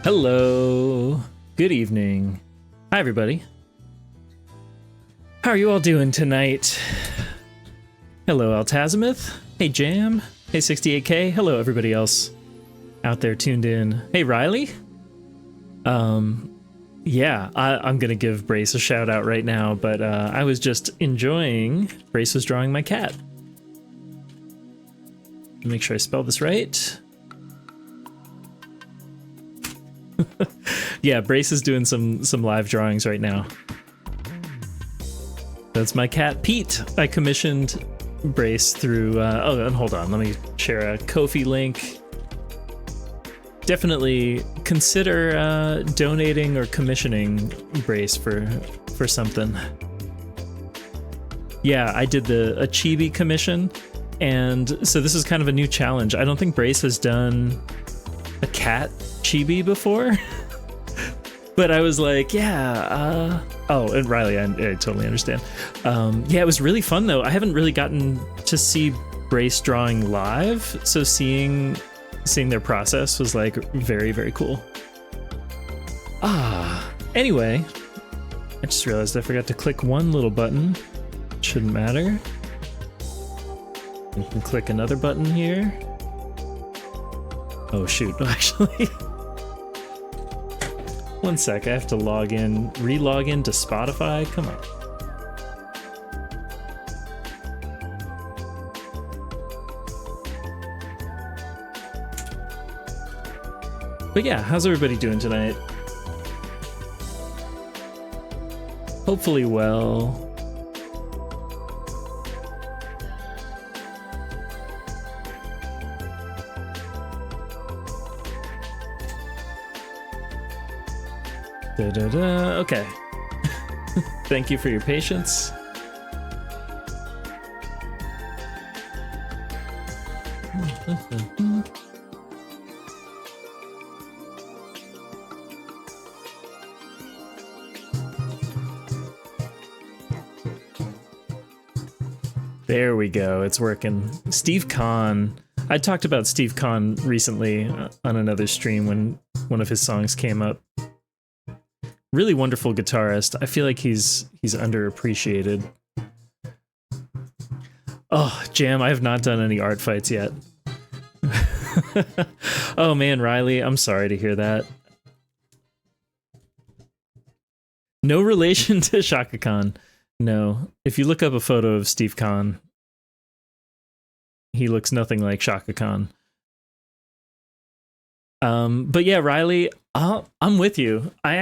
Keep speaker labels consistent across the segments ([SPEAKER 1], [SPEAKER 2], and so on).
[SPEAKER 1] Hello. Good evening. Hi, everybody. How are you all doing tonight? Hello, Altazimith. Hey, Jam. Hey, 68K. Hello, everybody else out there tuned in. Hey, Riley. Yeah, I'm gonna give Brace a shout out right now, but I was just enjoying. Brace was drawing my cat. Make sure I spell this right. Yeah, Brace is doing some live drawings right now. That's my cat Pete. I commissioned Brace through oh, and hold on, let me share a Ko-fi link. Definitely consider donating or commissioning Brace for something. Yeah, I did a chibi commission, and so this is kind of a new challenge. I don't think Brace has done a cat chibi before. But I was like, yeah, oh, and Riley, I totally understand. Yeah, it was really fun though. I haven't really gotten to see Brace drawing live, so seeing their process was like very, very cool. Anyway, I just realized I forgot to click one little button. Shouldn't matter. You can click another button here. Oh shoot, actually. One sec, I have to re-log in to Spotify. Come on. But yeah, how's everybody doing tonight? Hopefully well. Okay. Thank you for your patience. There we go. It's working. Steve Kahn. I talked about Steve Kahn recently on another stream when one of his songs came up. Really wonderful guitarist. I feel like he's underappreciated. Oh, Jam, I have not done any art fights yet. Oh man, Riley, I'm sorry to hear that. No relation to Shaka Khan. No. If you look up a photo of Steve Kahn, he looks nothing like Shaka Khan. But yeah, Riley, I'm with you. I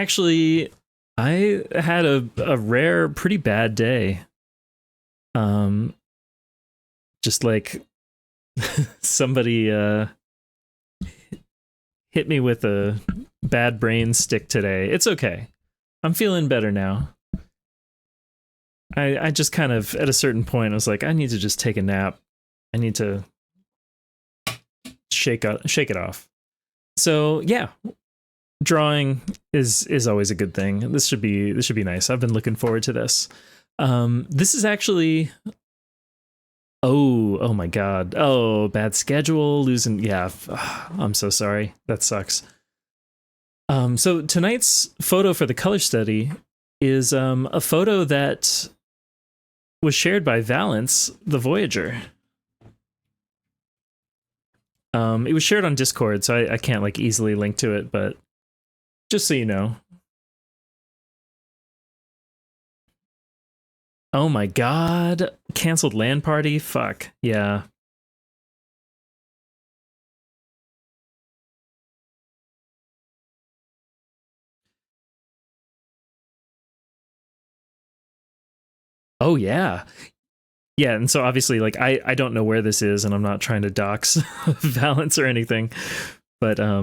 [SPEAKER 1] had a rare, pretty bad day. Just like somebody hit me with a bad brain stick today. It's okay. I'm feeling better now. I just kind of, at a certain point, I was like, I need to just take a nap. I need to shake it off. So yeah, drawing is always a good thing. This should be nice. I've been looking forward to this. This is actually, oh my god, oh, bad schedule, losing, yeah, I'm so sorry, that sucks. So tonight's photo for the color study is a photo that was shared by Valence the Voyager. It was shared on Discord, so I can't like easily link to it, but just so you know. Oh my god, canceled LAN party? Fuck, yeah. Oh yeah. Yeah, and so obviously, like, I don't know where this is, and I'm not trying to dox Valence or anything, but I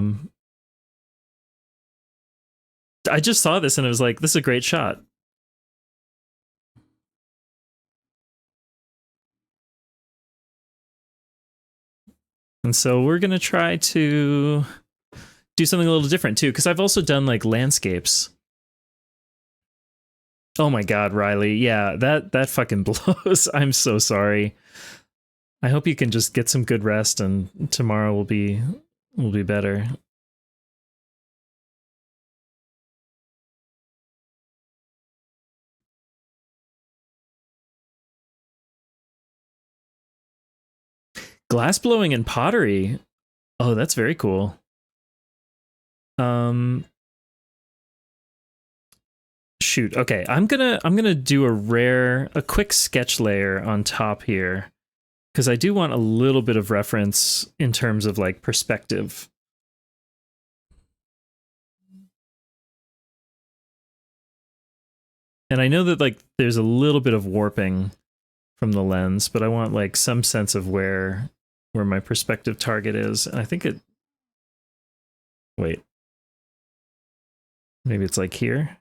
[SPEAKER 1] just saw this and it was like, this is a great shot. And so we're gonna try to do something a little different too, because I've also done like landscapes. Oh my god, Riley. Yeah, that fucking blows. I'm so sorry. I hope you can just get some good rest and tomorrow will be better. Glass blowing and pottery. Oh, that's very cool. Shoot. Okay, I'm gonna do a quick sketch layer on top here, because I do want a little bit of reference in terms of like perspective. And I know that like there's a little bit of warping from the lens, but I want like some sense of where my perspective target is. And I think it, wait, maybe it's like here.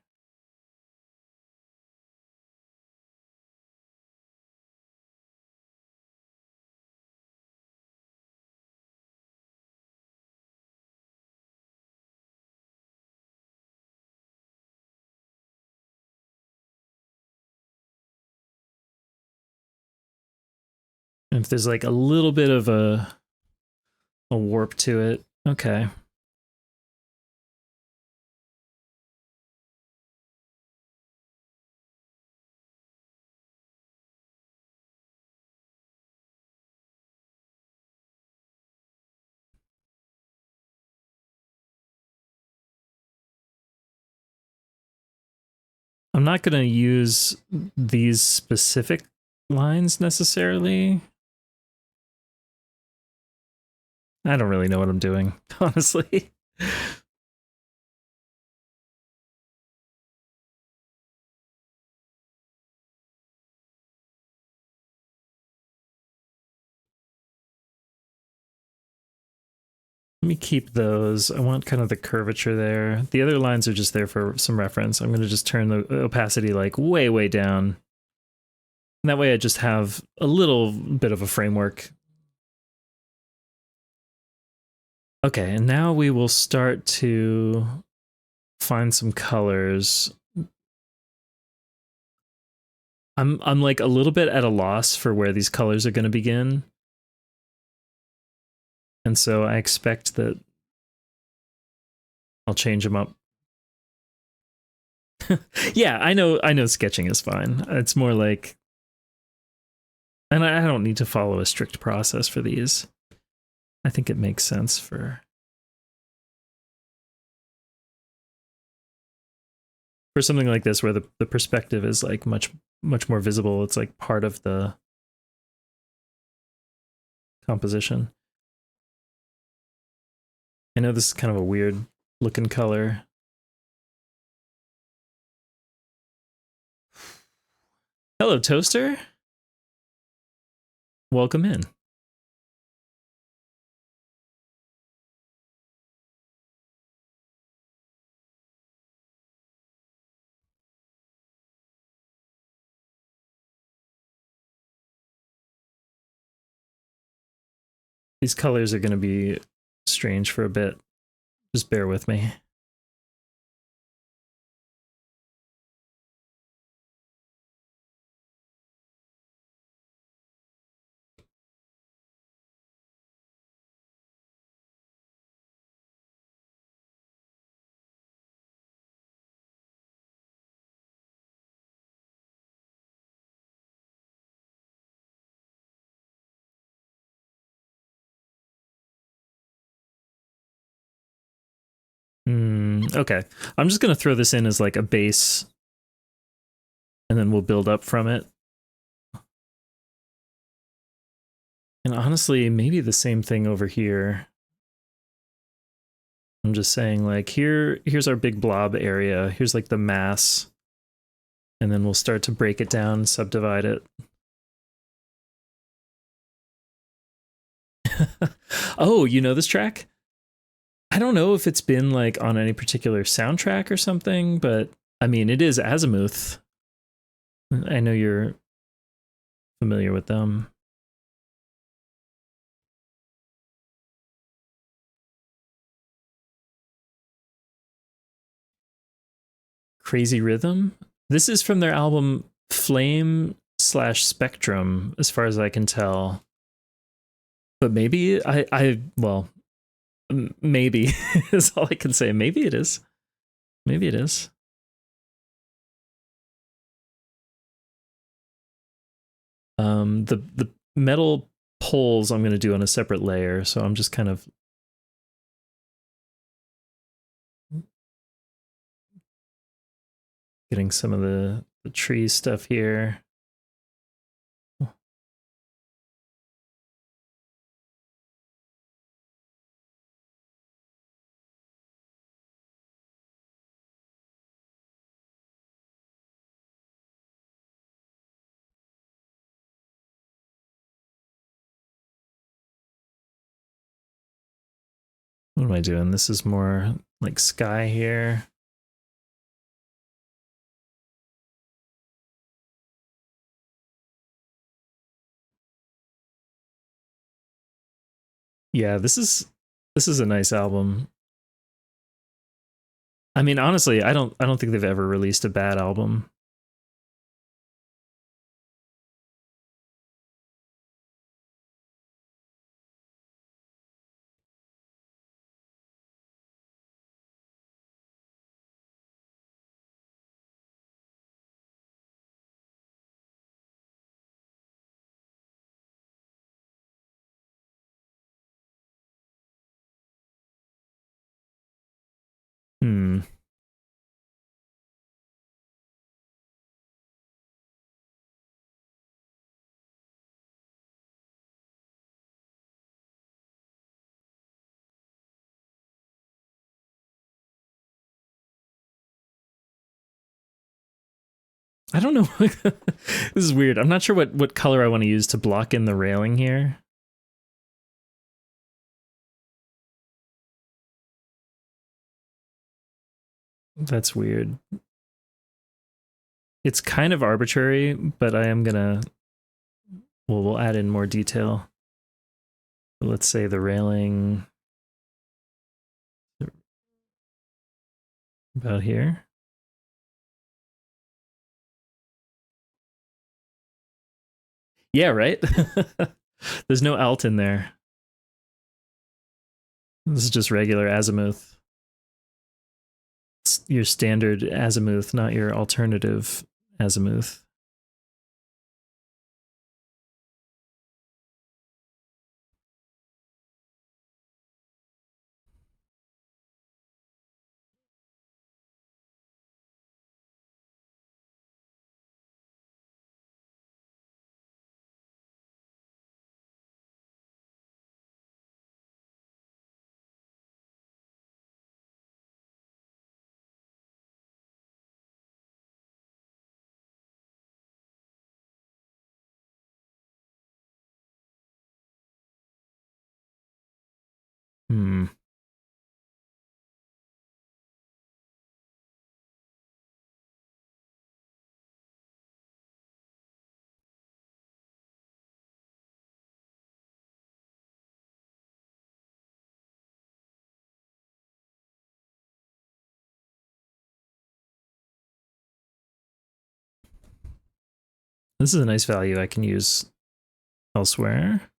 [SPEAKER 1] If there's like a little bit of a warp to it. Okay. I'm not going to use these specific lines necessarily. I don't really know what I'm doing, honestly. Let me keep those. I want kind of the curvature there. The other lines are just there for some reference. I'm going to just turn the opacity like way, way down. And that way I just have a little bit of a framework. Okay, and now we will start to find some colors. I'm like a little bit at a loss for where these colors are going to begin. And so I expect that I'll change them up. Yeah, I know sketching is fine. It's more like, and I don't need to follow a strict process for these. I think it makes sense for something like this where the perspective is like much more visible. It's like part of the composition. I know this is kind of a weird looking color. Hello, Toaster. Welcome in. These colors are going to be strange for a bit. Just bear with me. Okay, I'm just going to throw this in as like a base, and then we'll build up from it. And honestly, maybe the same thing over here. I'm just saying, like, here's our big blob area. Here's like the mass. And then we'll start to break it down, subdivide it. Oh, you know this track? I don't know if it's been like on any particular soundtrack or something, but I mean, it is Azimuth. I know you're familiar with them. Crazy Rhythm. This is from their album Flame/Spectrum, as far as I can tell. But maybe well, maybe is all I can say. Maybe it is. Maybe it is. The metal poles I'm going to do on a separate layer, so I'm just kind of getting some of the tree stuff here. What am I doing? This is more like sky here. Yeah, this is a nice album. I mean, honestly, I don't think they've ever released a bad album. Hmm. I don't know. This is weird. I'm not sure what color I want to use to block in the railing here. That's weird. It's kind of arbitrary, but I am gonna, well, we'll add in more detail. Let's say the railing about here. Yeah, right? There's no alt in there. This is just regular azimuth. It's your standard azimuth, not your alternative azimuth. Hmm. This is a nice value I can use elsewhere.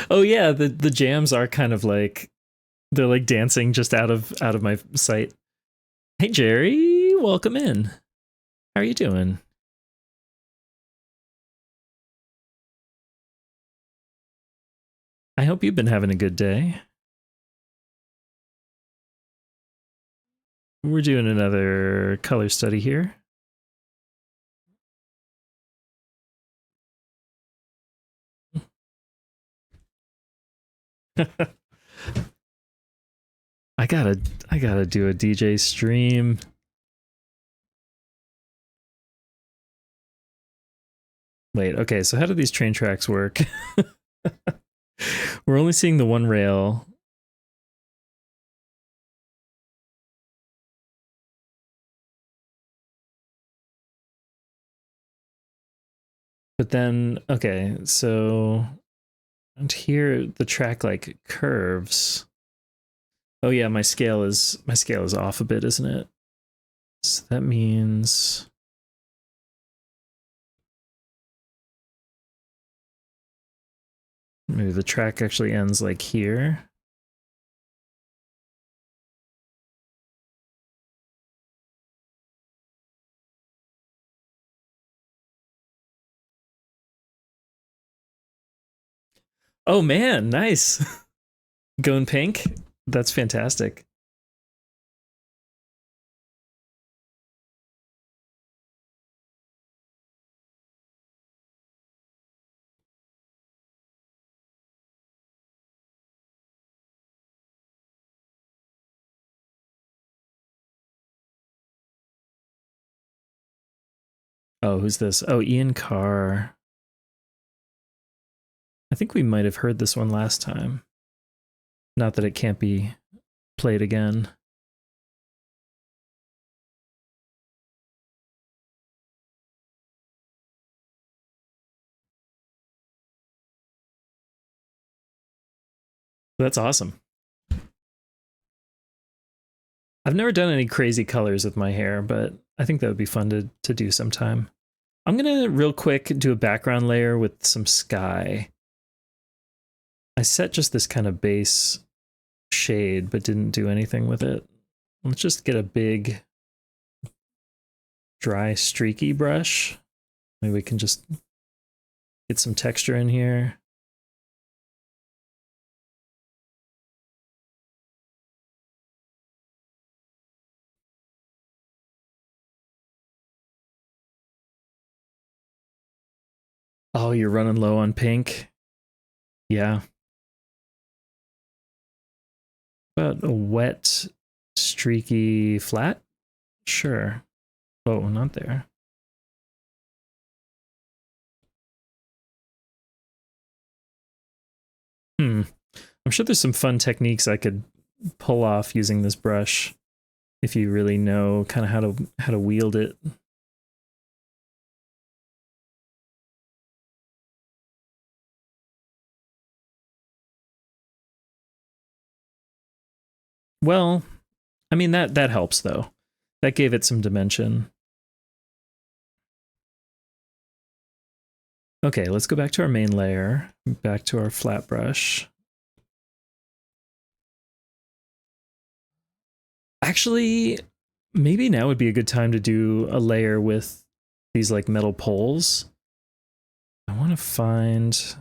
[SPEAKER 1] Oh yeah, the jams are kind of like, they're like dancing just out of my sight. Hey Jerry, welcome in. How are you doing? I hope you've been having a good day. We're doing another color study here. I gotta do a DJ stream. Wait, okay, so how do these train tracks work? We're only seeing the one rail. But then, okay, so and here the track like curves. Oh yeah, my scale is off a bit, isn't it? So that means maybe the track actually ends like here. Oh man, nice. Going pink. That's fantastic. Oh, who's this? Oh, Ian Carr. I think we might have heard this one last time. Not that it can't be played again. That's awesome. I've never done any crazy colors with my hair, but I think that would be fun to do sometime. I'm gonna real quick do a background layer with some sky. I set just this kind of base shade, but didn't do anything with it. Let's just get a big dry streaky brush. Maybe we can just get some texture in here. Oh, you're running low on pink. Yeah. But a wet, streaky flat? Sure. Oh, not there. I'm sure there's some fun techniques I could pull off using this brush if you really know kind of how to wield it. Well, I mean that helps though. That gave it some dimension. Okay, let's go back to our main layer, back to our flat brush. Actually, maybe now would be a good time to do a layer with these like metal poles. I want to find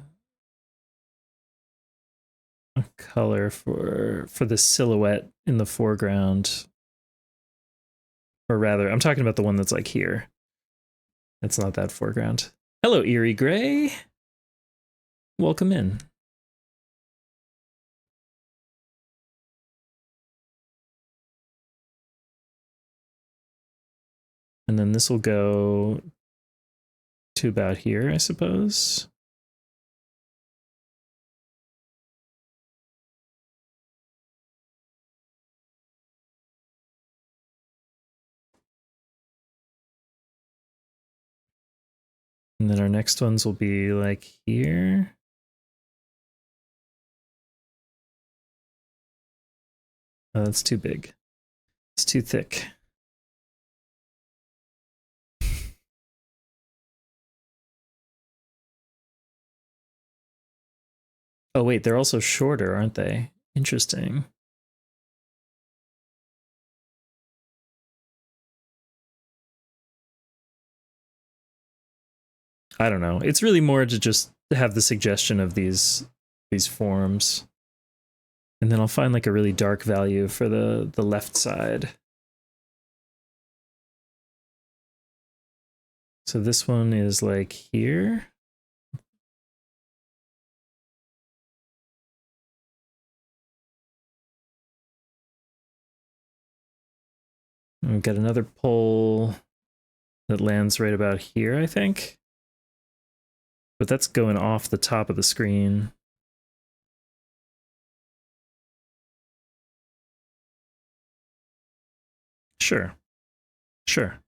[SPEAKER 1] a color for the silhouette in the foreground. Or rather, I'm talking about the one that's like here. It's not that foreground. Hello, Eerie Gray. Welcome in. And then this will go to about here, I suppose. And then our next ones will be like here. Oh, that's too big. It's too thick. Oh, wait, they're also shorter, aren't they? Interesting. I don't know. It's really more to just have the suggestion of these forms. And then I'll find like a really dark value for the left side. So this one is like here. And we've got another pole that lands right about here, I think. but that's going off the top of the screen. Sure. Sure.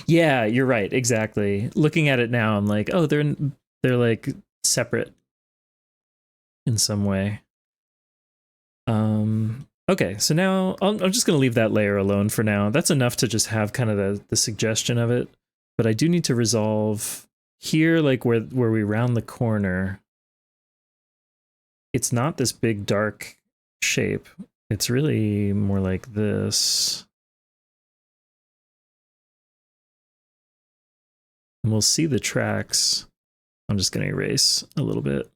[SPEAKER 1] Yeah, you're right. Exactly. Looking at it now, I'm like, oh, they're like separate in some way. Okay, so now I'm just gonna leave that layer alone for now. That's enough to just have kind of the suggestion of it. But I do need to resolve here, like where we round the corner. It's not this big dark shape. It's really more like this. And we'll see the tracks. I'm just gonna erase a little bit.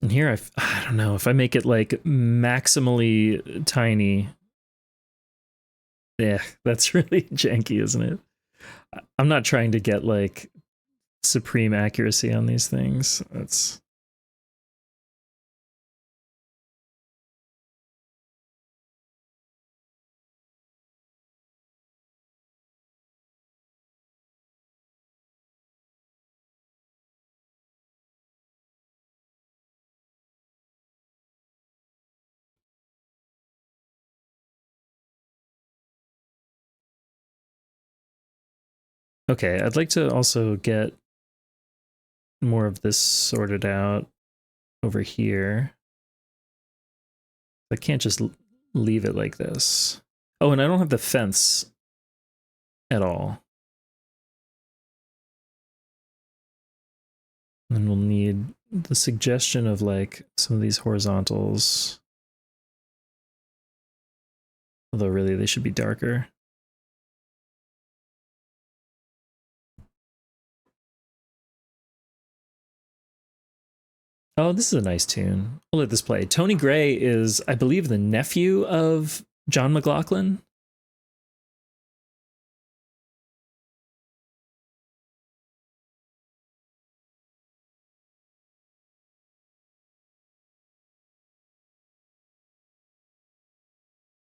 [SPEAKER 1] And here, I don't know if I make it like maximally tiny. Yeah, that's really janky, isn't it? I'm not trying to get like supreme accuracy on these things. That's okay. I'd like to also get more of this sorted out over here. I can't just leave it like this. Oh, and I don't have the fence at all. And we'll need the suggestion of like some of these horizontals. Although really they should be darker. Oh, this is a nice tune. We'll let this play. Tony Gray is, I believe, the nephew of John McLaughlin.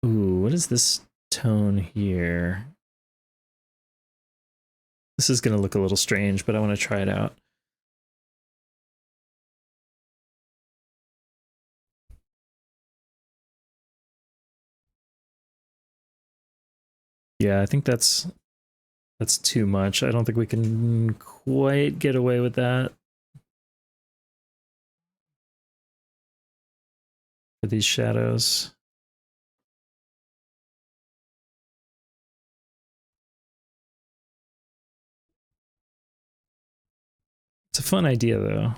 [SPEAKER 1] Ooh, what is this tone here? This is going to look a little strange, but I want to try it out. Yeah, I think that's too much. I don't think we can quite get away with that for these shadows. It's a fun idea though.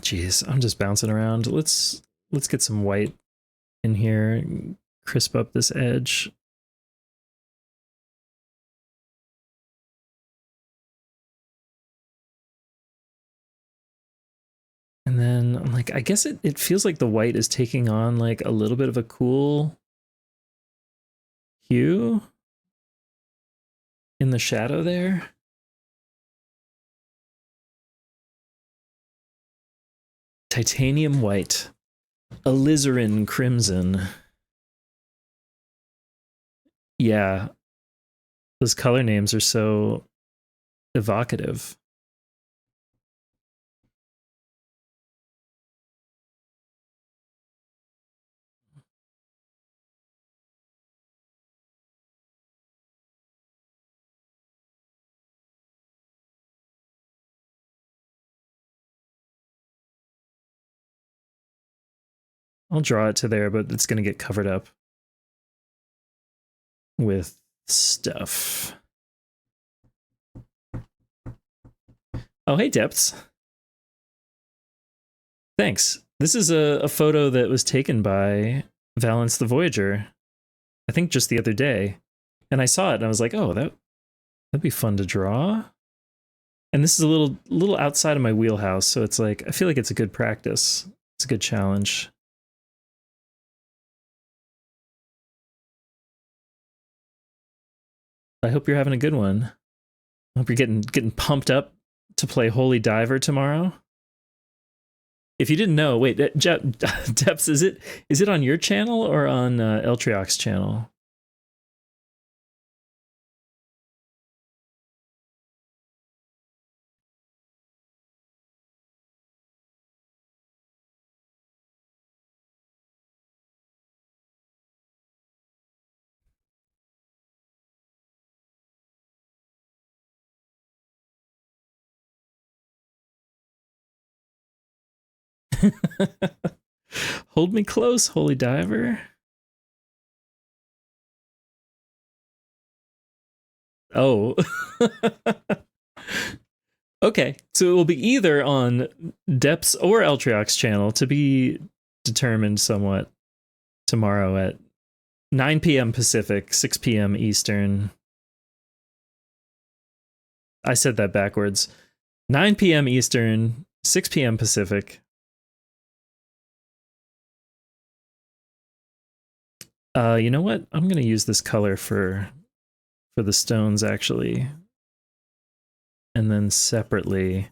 [SPEAKER 1] Geez, I'm just bouncing around. Let's get some white in here, crisp up this edge. And then I'm like, I guess it feels like the white is taking on like a little bit of a cool hue in the shadow there. Titanium white, alizarin crimson. Yeah, those color names are so evocative. I'll draw it to there, but it's going to get covered up with stuff. Oh, hey, Depths. Thanks. This is a photo that was taken by Valence the Voyager, I think just the other day. And I saw it and I was like, oh, that'd be fun to draw. And this is a little outside of my wheelhouse, so it's like I feel like it's a good practice. It's a good challenge. I hope you're having a good one. I hope you're getting pumped up to play Holy Diver tomorrow. If you didn't know, wait, Depths, is it on your channel or on Eltriox's channel? Hold me close, Holy Diver. Oh. Okay, so it will be either on Depths or Eltriox's channel, to be determined somewhat, tomorrow at 9 p.m. Pacific, 6 p.m. Eastern. I said that backwards. 9 p.m. Eastern, 6 p.m. Pacific. You know what? I'm gonna use this color for the stones, actually. And then separately,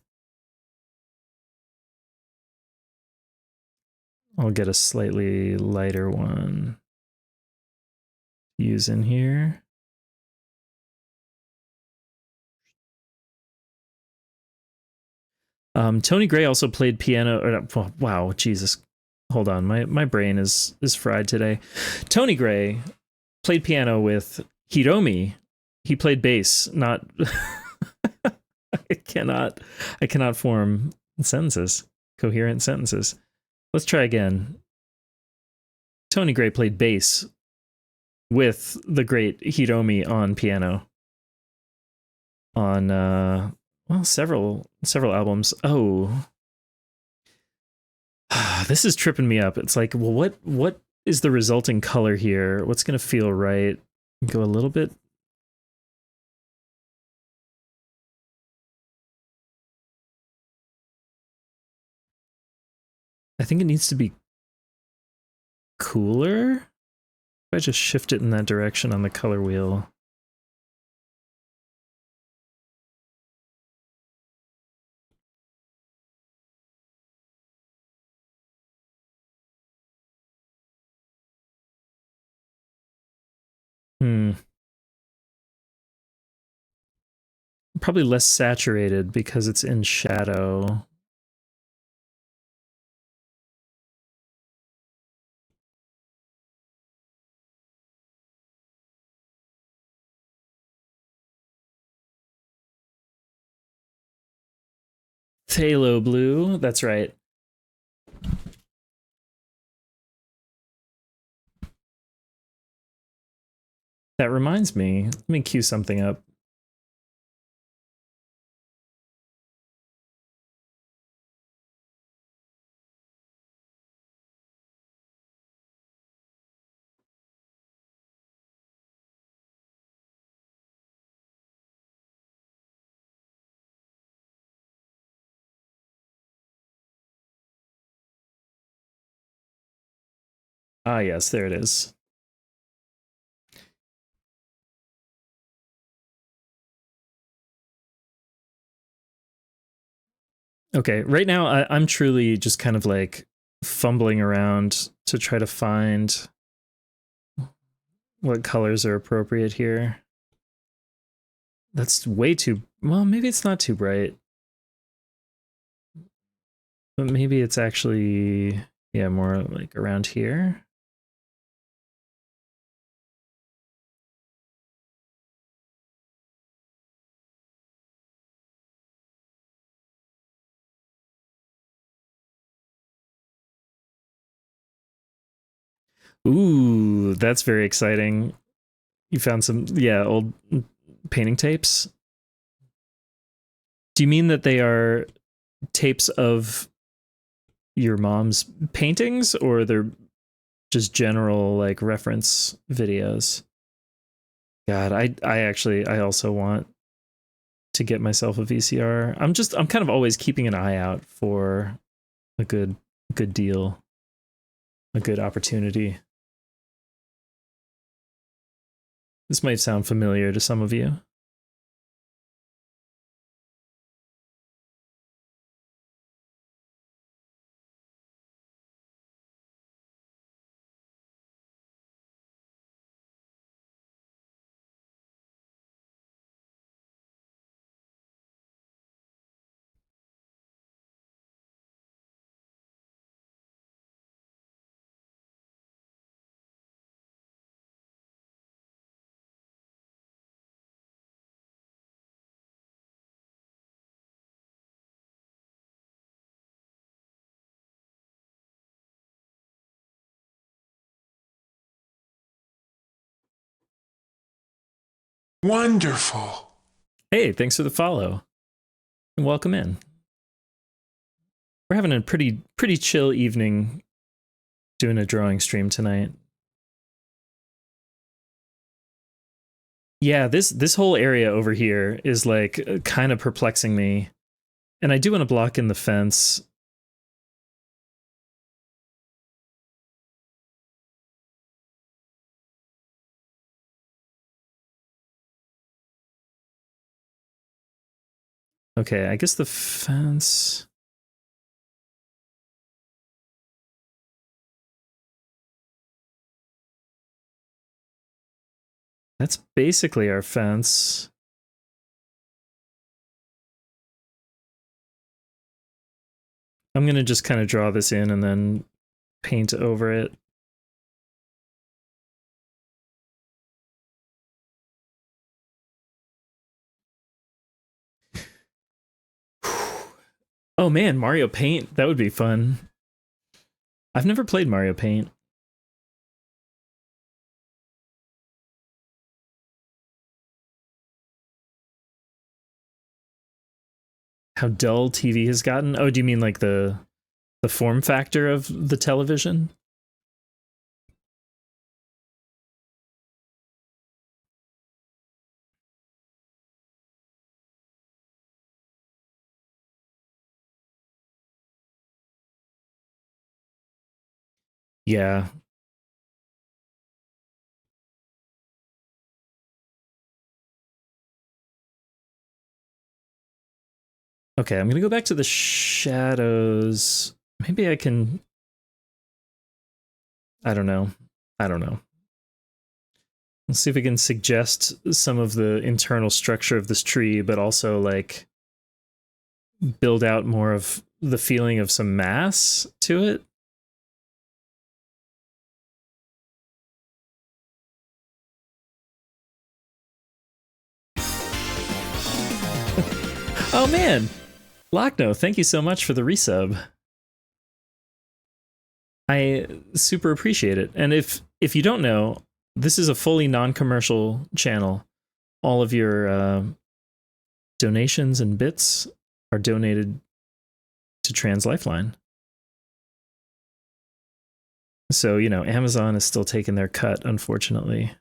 [SPEAKER 1] I'll get a slightly lighter one to use in here. Tony Gray also played piano. Wow, Jesus. Hold on, my brain is fried today. Tony Gray played piano with Hiromi. He played bass, not... I cannot form sentences, coherent sentences. Let's try again. Tony Gray played bass with the great Hiromi on piano on well, several albums. Oh, this is tripping me up. It's like, well, what is the resulting color here? What's gonna feel right? Go a little bit. I think it needs to be cooler. If I just shift it in that direction on the color wheel. Probably less saturated because it's in shadow. Phthalo blue, that's right. That reminds me, let me cue something up. Ah, yes, there it is. Okay, right now I'm truly just kind of like fumbling around to try to find what colors are appropriate here. That's way too, well, maybe it's not too bright. But maybe it's actually, yeah, more like around here. Ooh, that's very exciting. You found some, yeah, old painting tapes. Do you mean that they are tapes of your mom's paintings, or they're just general like reference videos? God, I also want to get myself a VCR. I'm kind of always keeping an eye out for a good deal, a good opportunity. This might sound familiar to some of you.
[SPEAKER 2] Wonderful.
[SPEAKER 1] Hey, thanks for the follow. And welcome in. We're having a pretty chill evening doing a drawing stream tonight. Yeah, this whole area over here is like kind of perplexing me. And I do want to block in the fence. Okay, I guess the fence. That's basically our fence. I'm going to just kind of draw this in and then paint over it. Oh man, Mario Paint. That would be fun. I've never played Mario Paint. How dull TV has gotten? Oh, do you mean like the form factor of the television? Yeah. Okay, I'm going to go back to the shadows. Maybe I can... I don't know. Let's see if we can suggest some of the internal structure of this tree, but also like build out more of the feeling of some mass to it. Oh man, Lochno, thank you so much for the resub. I super appreciate it. And if you don't know, this is a fully non-commercial channel. All of your donations and bits are donated to Trans Lifeline. So, you know, Amazon is still taking their cut, unfortunately.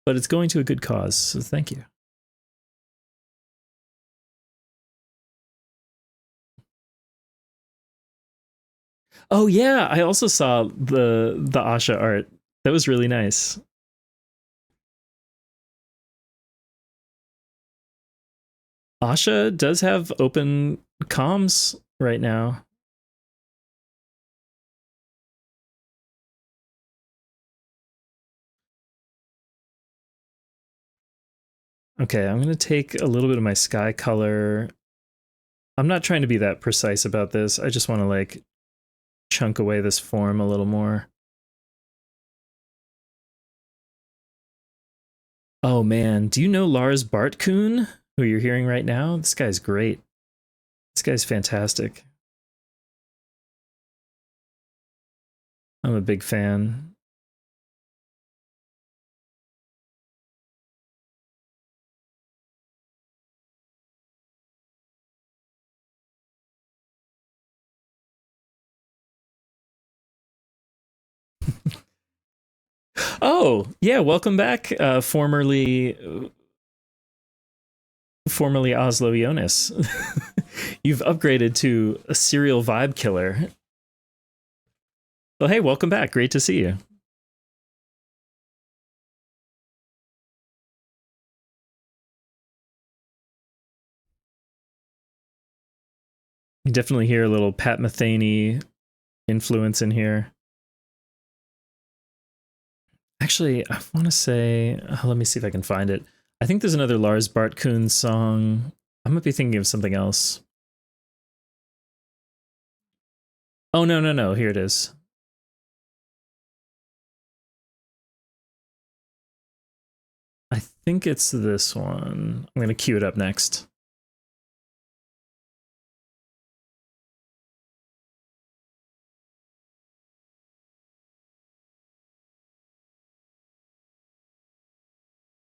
[SPEAKER 1] But it's going to a good cause, so thank you. Oh yeah, I also saw the Asha art. That was really nice. Asha does have open comms right now. Okay, I'm going to take a little bit of my sky color. I'm not trying to be that precise about this. I just want to like chunk away this form a little more. Oh man, do you know Lars Bartkuhn, who you're hearing right now? This guy's great. This guy's fantastic. I'm a big fan. Oh, yeah, welcome back. Formerly formerly Oslo Jonas. You've upgraded to a serial vibe killer. Well, hey, welcome back. Great to see you. You definitely hear a little Pat Metheny influence in here. Actually, I want to say, let me see if I can find it. I think there's another Lars Bartkuhn song. I might be thinking of something else. Oh, no. Here it is. I think it's this one. I'm going to cue it up next.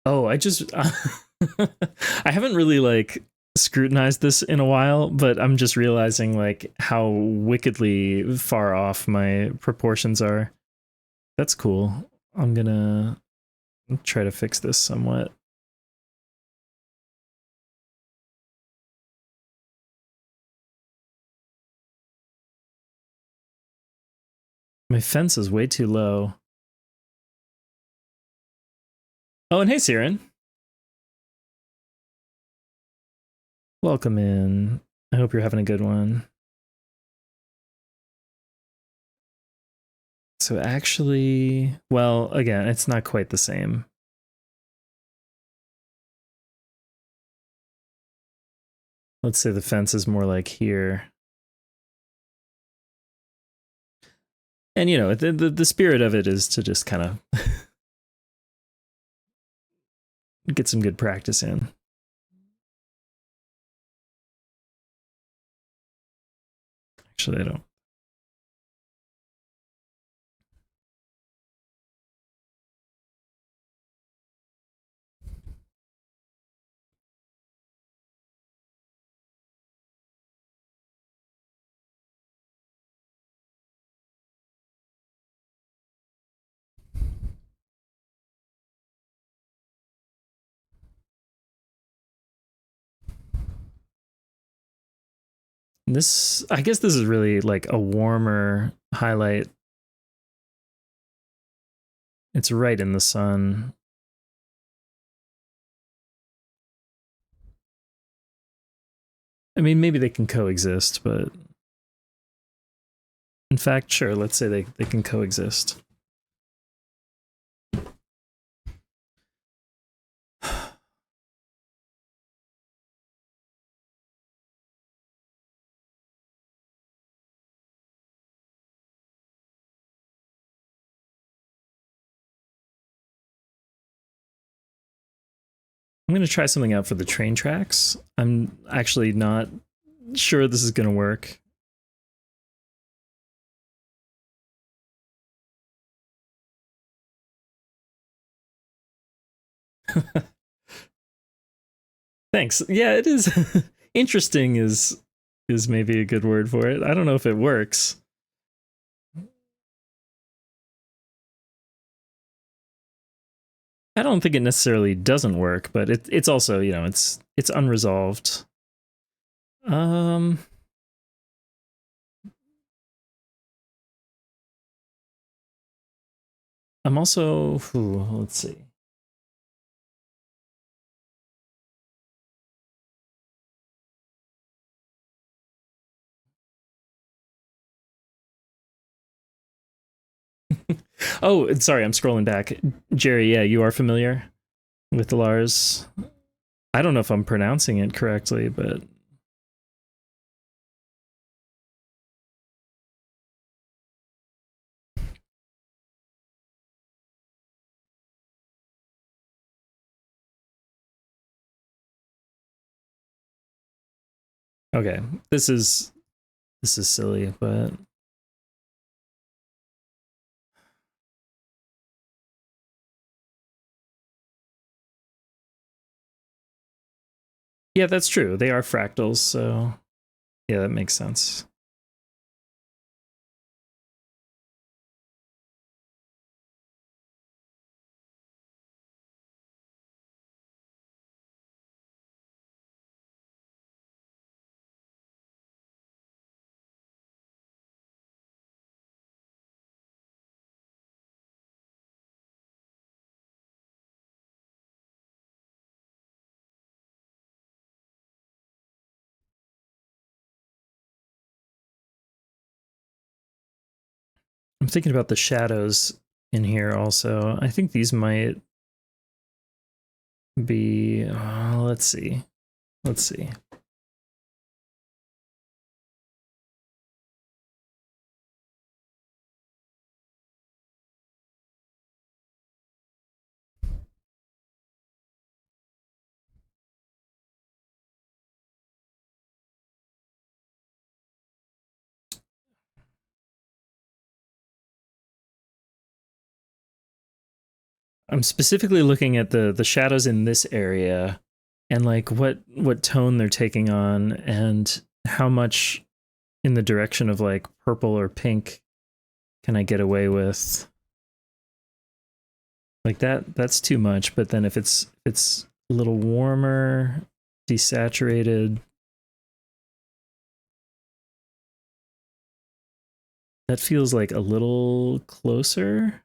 [SPEAKER 1] Oh, I haven't really like scrutinized this in a while, but I'm just realizing like how wickedly far off my proportions are. That's cool. I'm gonna try to fix this somewhat. My fence is way too low. Oh, and hey, Siren. Welcome in. I hope you're having a good one. So actually, well, again, it's not quite the same. Let's say the fence is more like here. And you know, the spirit of it is to just kind of get some good practice in. Actually, I don't. This, I guess this is really like a warmer highlight. It's right in the sun. I mean, maybe they can coexist, but in fact, sure, let's say they can coexist. I'm going to try something out for the train tracks. I'm actually not sure this is going to work. Thanks. Yeah, it is. Interesting is maybe a good word for it. I don't know if it works. I don't think it necessarily doesn't work, but it's also, you know, it's unresolved. I'm also, let's see. Oh, sorry, I'm scrolling back. Jerry, yeah, you are familiar with Lars. I don't know if I'm pronouncing it correctly, but okay. This is silly, but yeah, that's true. They are fractals, so yeah, that makes sense. I'm thinking about the shadows in here also. I think these might be, let's see. Let's see. I'm specifically looking at the shadows in this area and like what tone they're taking on and how much in the direction of like purple or pink can I get away with. Like that's too much, but then if it's a little warmer, desaturated, that feels like a little closer.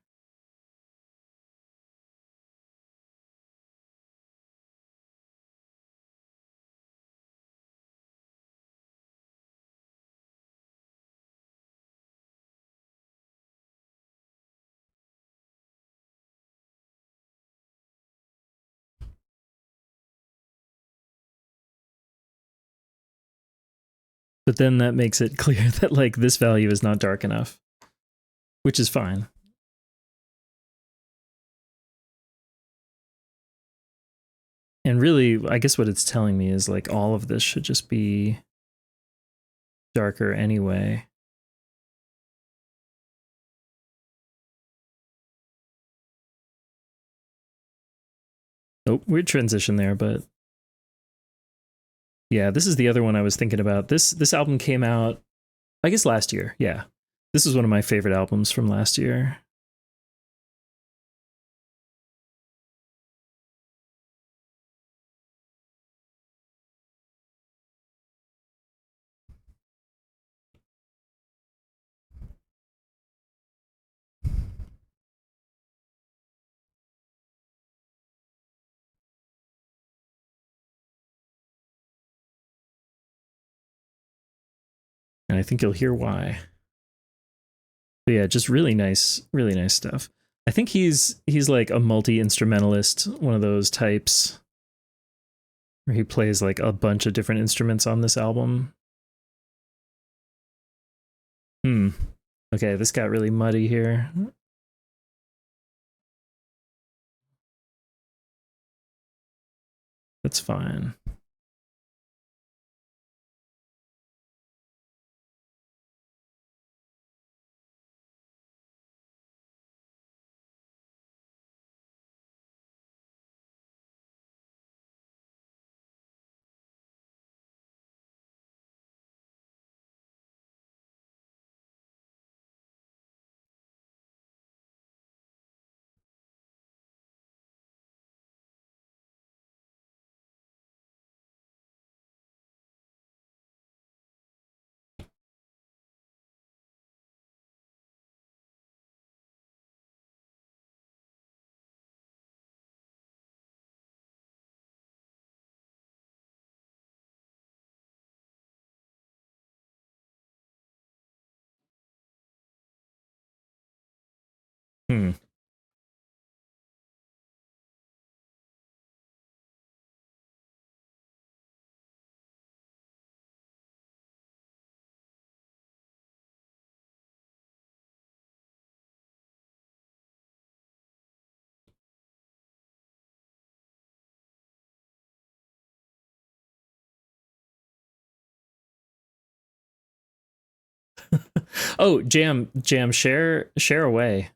[SPEAKER 1] But then that makes it clear that like this value is not dark enough, which is fine. And really, I guess what it's telling me is like all of this should just be darker anyway. Oh, weird transition there, but yeah, this is the other one I was thinking about. This album came out, I guess, last year. Yeah, this is one of my favorite albums from last year. And I think you'll hear why. But yeah, just really nice stuff. I think he's like a multi-instrumentalist, one of those types where he plays like a bunch of different instruments on this album. Okay, this got really muddy here. That's fine. Hmm. Oh, jam, share away.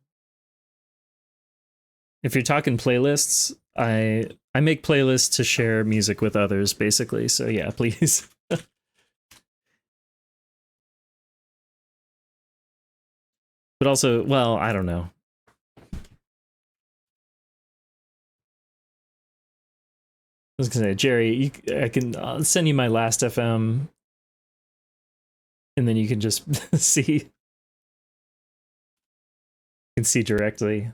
[SPEAKER 1] If you're talking playlists, I make playlists to share music with others, basically. So yeah, please. But also, well, I don't know. I was gonna say, Jerry, I can send you my last FM, and then you can just see directly.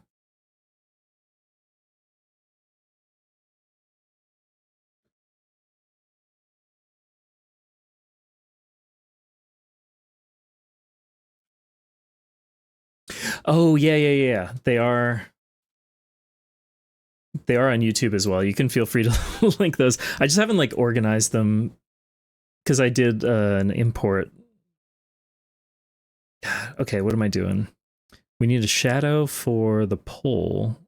[SPEAKER 1] Oh yeah, yeah, yeah, yeah. They are on YouTube as well. You can feel free to link those. I just haven't like organized them because I did an import. Okay, what am I doing? We need a shadow for the pole.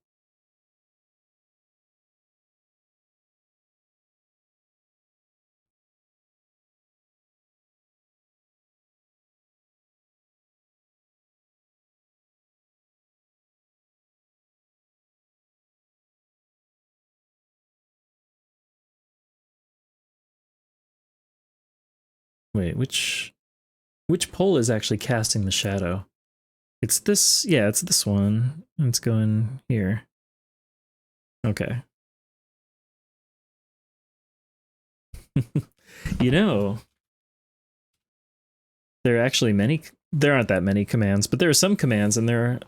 [SPEAKER 1] Wait, which pole is actually casting the shadow? It's this, yeah, it's this one. It's going here. Okay. You know, there are actually there aren't that many commands, but there are some commands and they're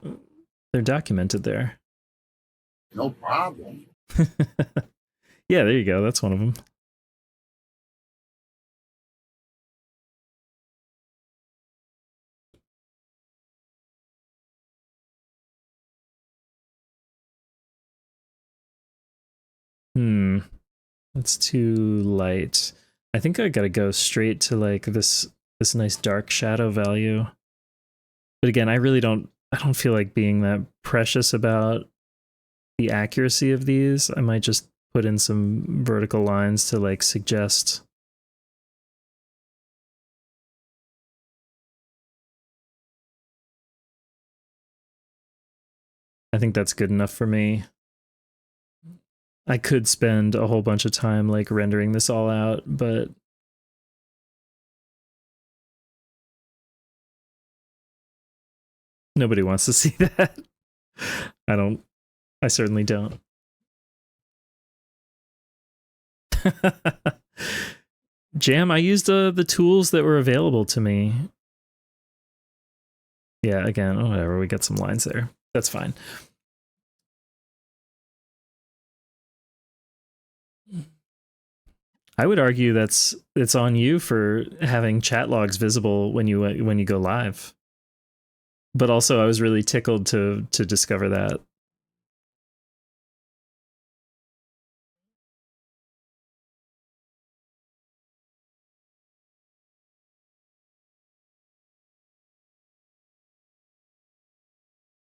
[SPEAKER 1] documented there.
[SPEAKER 3] No problem.
[SPEAKER 1] Yeah, there you go. That's one of them. That's too light. I think I gotta go straight to like this nice dark shadow value. But again, I don't feel like being that precious about the accuracy of these. I might just put in some vertical lines to like suggest. I think that's good enough for me. I could spend a whole bunch of time like rendering this all out, but nobody wants to see that. I certainly don't. Jam, I used the tools that were available to me. Yeah, again, whatever, we got some lines there. That's fine. I would argue it's on you for having chat logs visible when you go live. But also I was really tickled to discover that.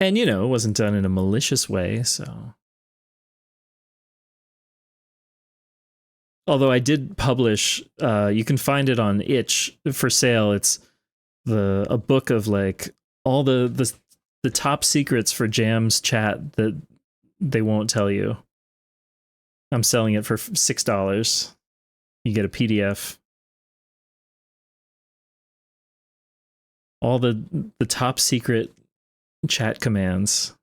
[SPEAKER 1] And you know, it wasn't done in a malicious way, so. Although I did publish, you can find it on itch for sale. It's a book of like all the top secrets for Jam's chat that they won't tell you. I'm selling it for $6. You get a PDF. All the top secret chat commands.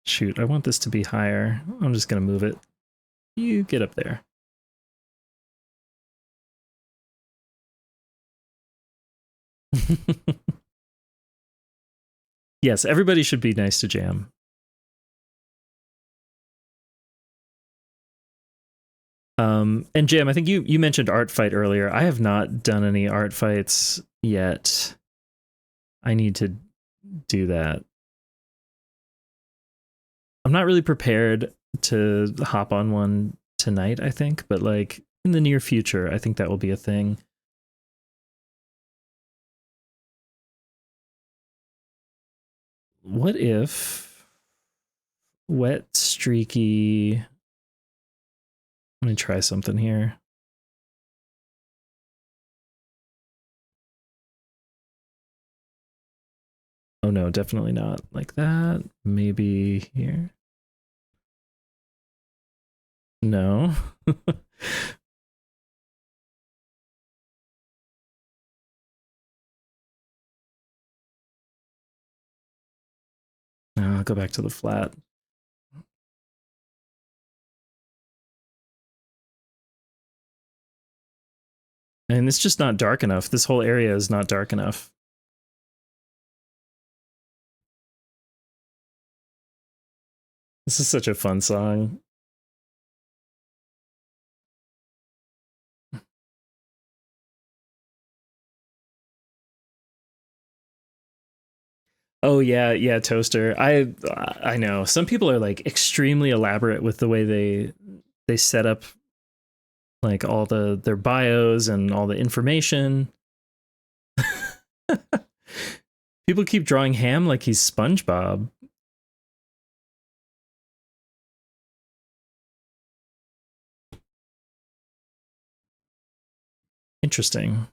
[SPEAKER 1] Shoot, I want this to be higher. I'm just gonna move it. You get up there. Yes, everybody should be nice to Jam. And Jam, I think you mentioned art fight earlier. I have not done any art fights yet. I need to do that. I'm not really prepared to hop on one tonight, I think, but like in the near future, I think that will be a thing. What if wet, streaky? Let me try something here. Oh no, definitely not like that. Maybe here. No. No, I'll go back to the flat. And it's just not dark enough. This whole area is not dark enough. This is such a fun song. Oh yeah, yeah, toaster. I know. Some people are like extremely elaborate with the way they set up like all their bios and all the information. People keep drawing Ham like he's SpongeBob. Interesting.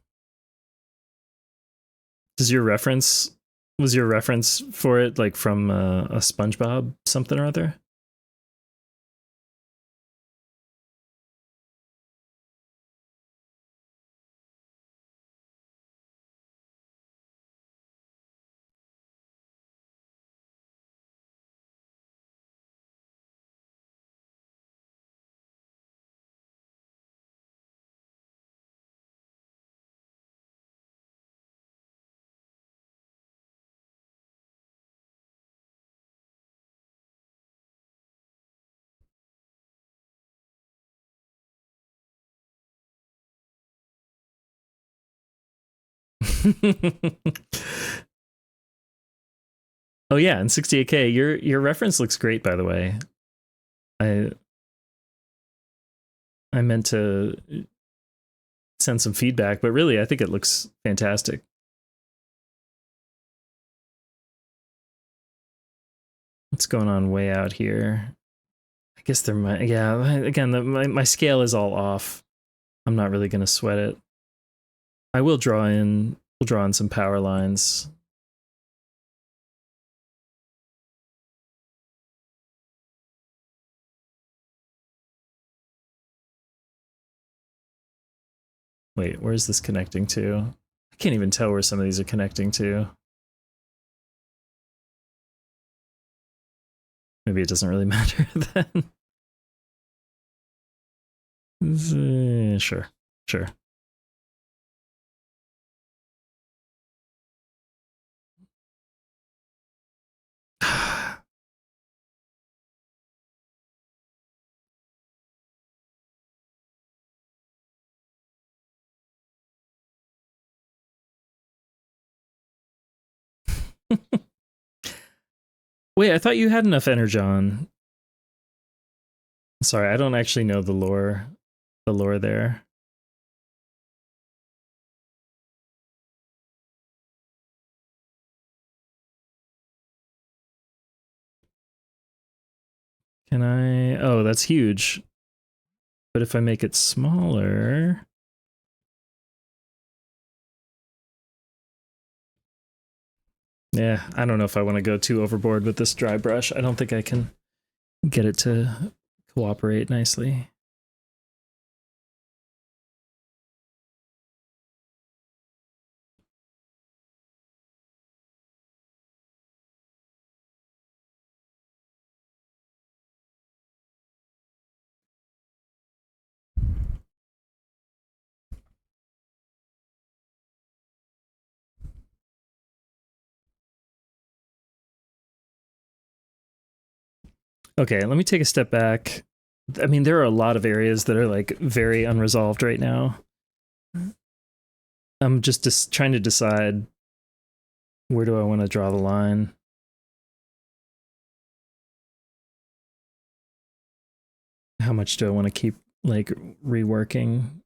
[SPEAKER 1] Does your reference was your reference for it like from a SpongeBob something or other? Oh yeah, in 68K, your reference looks great by the way. I I meant to send some feedback, but really I think it looks fantastic. What's going on way out here? I guess there might, yeah, again, my scale is all off. I'm not really going to sweat it. I will we'll draw in some power lines. Wait, where's this connecting to? I can't even tell where some of these are connecting to. Maybe it doesn't really matter then. Sure, sure. Wait, I thought you had enough energon. Sorry, I don't actually know the lore there. Can I? Oh, that's huge. But if I make it smaller, yeah, I don't know if I want to go too overboard with this dry brush. I don't think I can get it to cooperate nicely. Okay, let me take a step back. I mean, there are a lot of areas that are like very unresolved right now. I'm just trying to decide where do I want to draw the line. How much do I want to keep like reworking?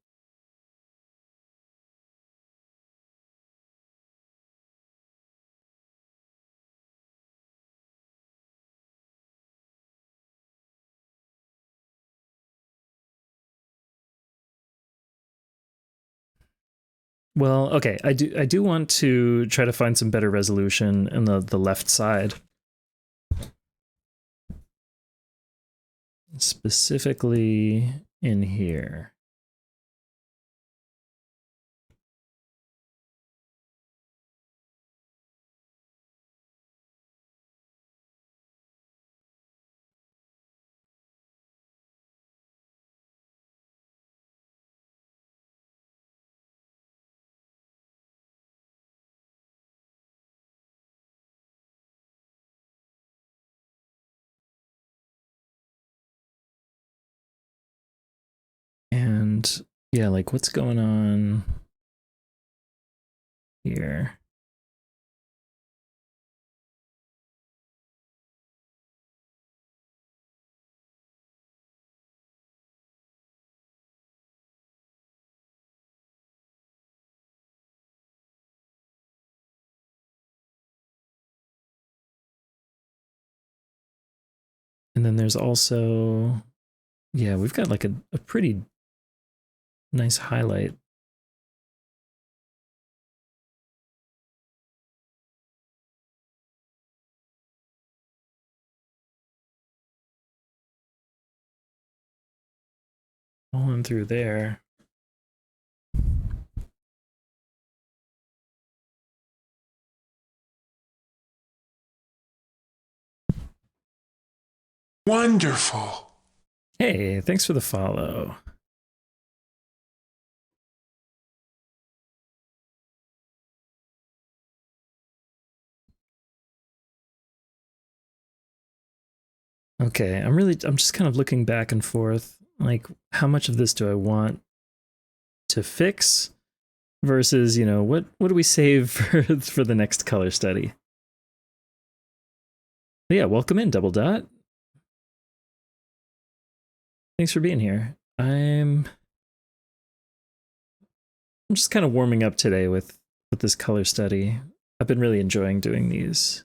[SPEAKER 1] Well, okay, I do want to try to find some better resolution in the left side. Specifically in here. And yeah, like what's going on here? And then there's also, yeah, we've got like a pretty nice highlight. Falling through there.
[SPEAKER 2] Wonderful.
[SPEAKER 1] Hey, thanks for the follow. Okay, I'm just kind of looking back and forth. Like, how much of this do I want to fix versus, you know, what do we save for the next color study? But yeah, welcome in, Double Dot. Thanks for being here. I'm just kind of warming up today with this color study. I've been really enjoying doing these.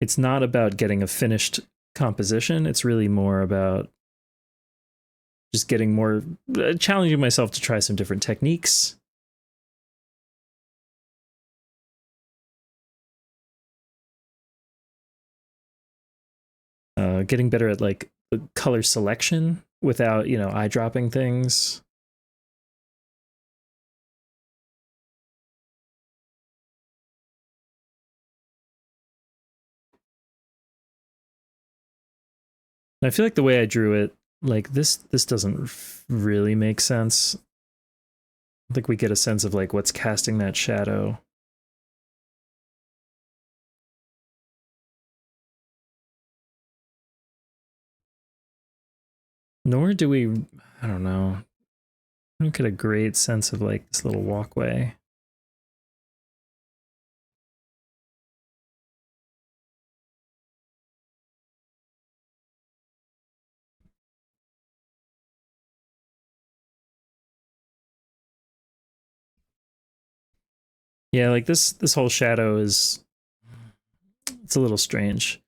[SPEAKER 1] It's not about getting a finished composition. It's really more about just getting more, challenging myself to try some different techniques. Getting better at like the color selection without, you know, eye dropping things. And I feel like the way I drew it, like this doesn't really make sense. I think we get a sense of like what's casting that shadow. Nor do we, I don't know, I don't get a great sense of like this little walkway. Yeah, like this whole shadow is, it's a little strange.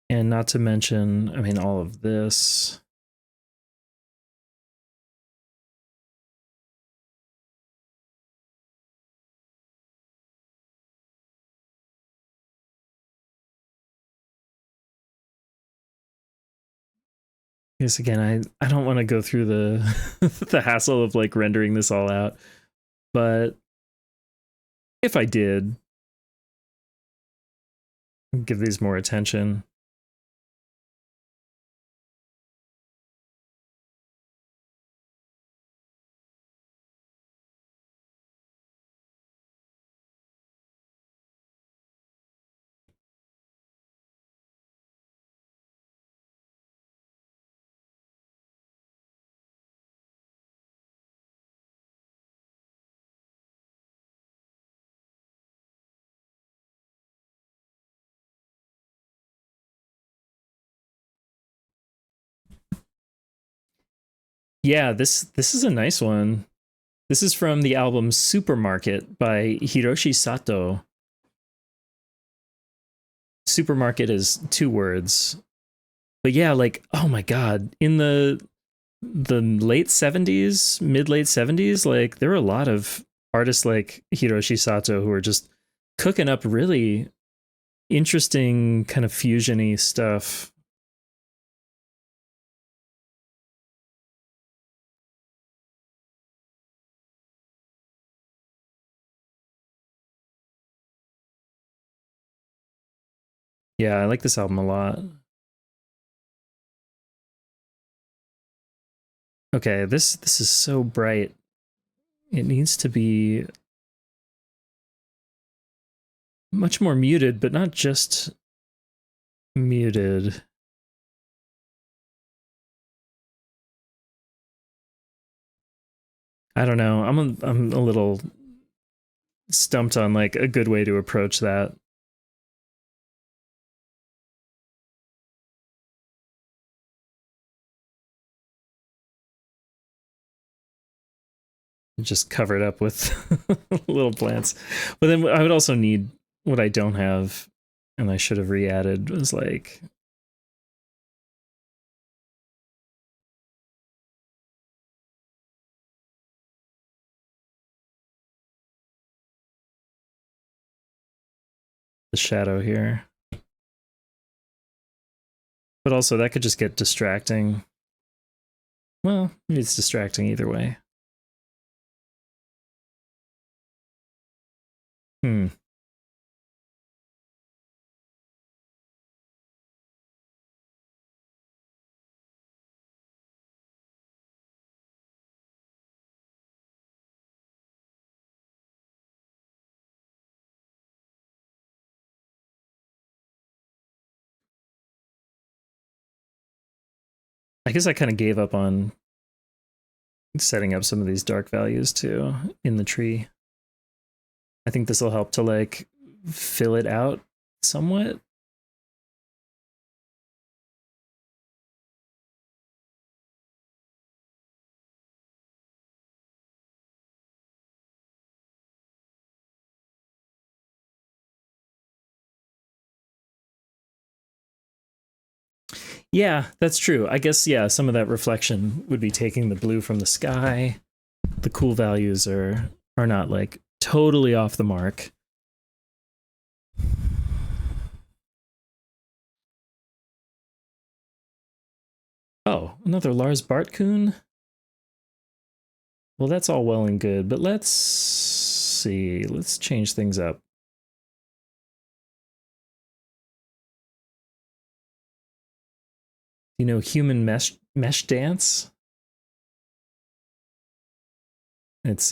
[SPEAKER 1] And not to mention, I mean, all of this. Yes, again, I don't want to go through the the hassle of like rendering this all out, but if I did, give these more attention. Yeah, this is a nice one. This is from the album Supermarket by Hiroshi Sato. Supermarket is 2 words. But yeah, like, oh my god, in the late 70s, mid late 70s, like there were a lot of artists like Hiroshi Sato who were just cooking up really interesting kind of fusion-y stuff. Yeah, I like this album a lot. Okay, this is so bright. It needs to be much more muted, but not just muted. I don't know. I'm a little stumped on like a good way to approach that. just cover it up with little plants. But then I would also need what I don't have, and I should have re-added, was like the shadow here. But also that could just get distracting. Well, maybe it's distracting either way. I guess I kind of gave up on setting up some of these dark values too in the tree. I think this will help to like fill it out somewhat. Yeah, that's true. I guess, yeah, some of that reflection would be taking the blue from the sky. The cool values are not like totally off the mark. Oh, another Lars Bartkuhn? Well, that's all well and good, but let's see. Let's change things up. You know, Human Mesh Dance? It's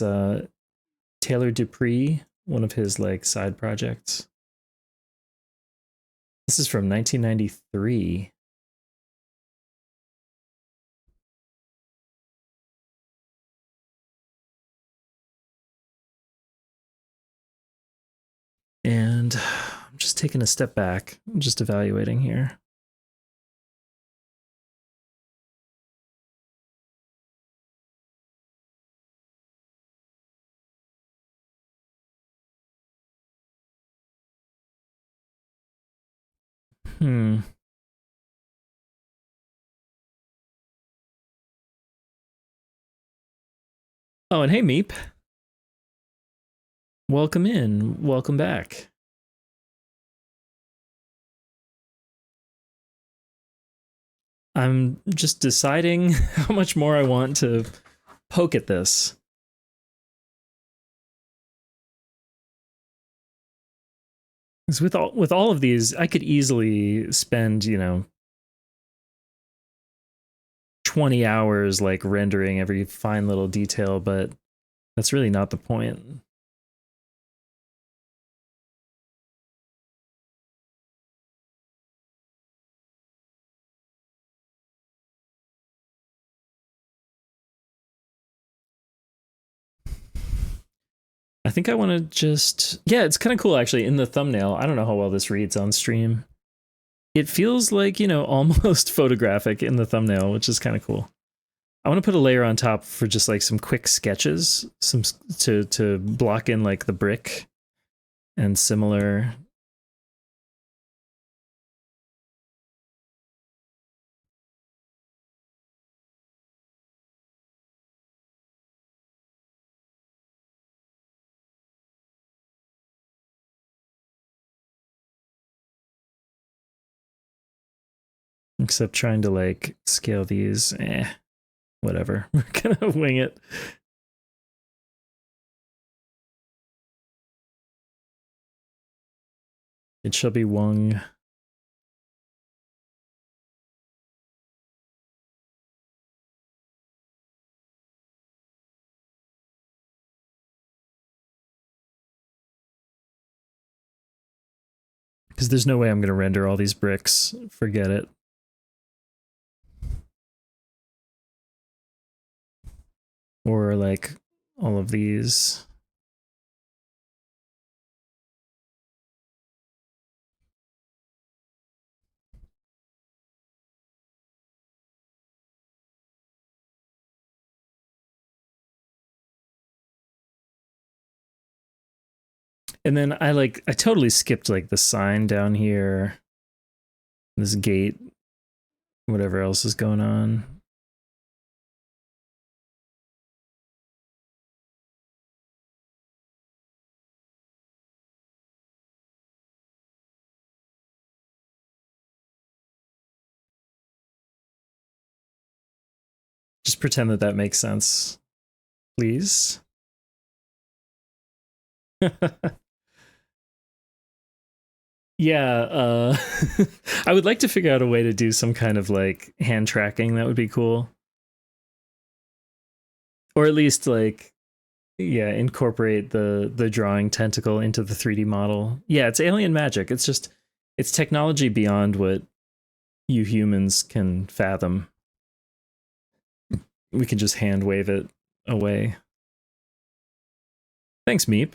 [SPEAKER 1] Taylor Dupree, one of his like side projects. This is from 1993. And I'm just taking a step back. I'm just evaluating here. Hmm. Oh, and hey, Meep. Welcome in. Welcome back. I'm just deciding how much more I want to poke at this. Because with all of these, I could easily spend, 20 hours like rendering every fine little detail, but that's really not the point. I think I want to just, yeah, it's kind of cool actually in the thumbnail. I don't know how well this reads on stream. It feels like, almost photographic in the thumbnail, which is kind of cool. I want to put a layer on top for just like some quick sketches, some to block in like the brick and similar. Except trying to like scale these, whatever. We're gonna wing it. It shall be wung. Because there's no way I'm gonna render all these bricks. Forget it. Or like all of these. And then I totally skipped like the sign down here, this gate, whatever else is going on. Just pretend that that makes sense, please. Yeah, I would like to figure out a way to do some kind of like hand tracking. That would be cool. Or at least like, yeah, incorporate the drawing tentacle into the 3D model. Yeah, it's alien magic. It's just it's technology beyond what you humans can fathom. We can just hand wave it away. Thanks, Meep.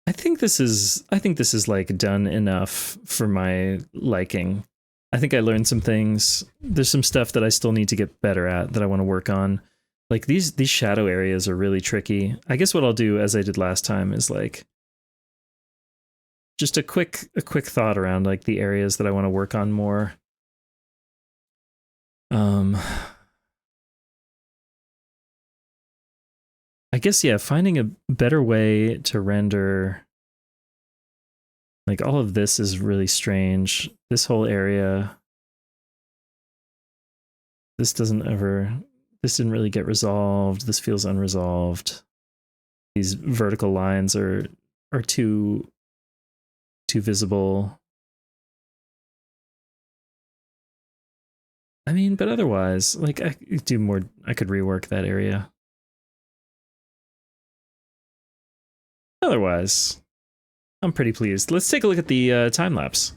[SPEAKER 1] I think this is like done enough for my liking. I think I learned some things. There's some stuff that I still need to get better at that I want to work on. Like these shadow areas are really tricky. I guess what I'll do, as I did last time, is like just a quick thought around like the areas that I want to work on more. I guess, yeah, finding a better way to render like all of this is really strange. This whole area, this didn't really get resolved. This feels unresolved. These vertical lines are too visible. I mean, but otherwise, like I could rework that area. Otherwise, I'm pretty pleased. Let's take a look at the time lapse.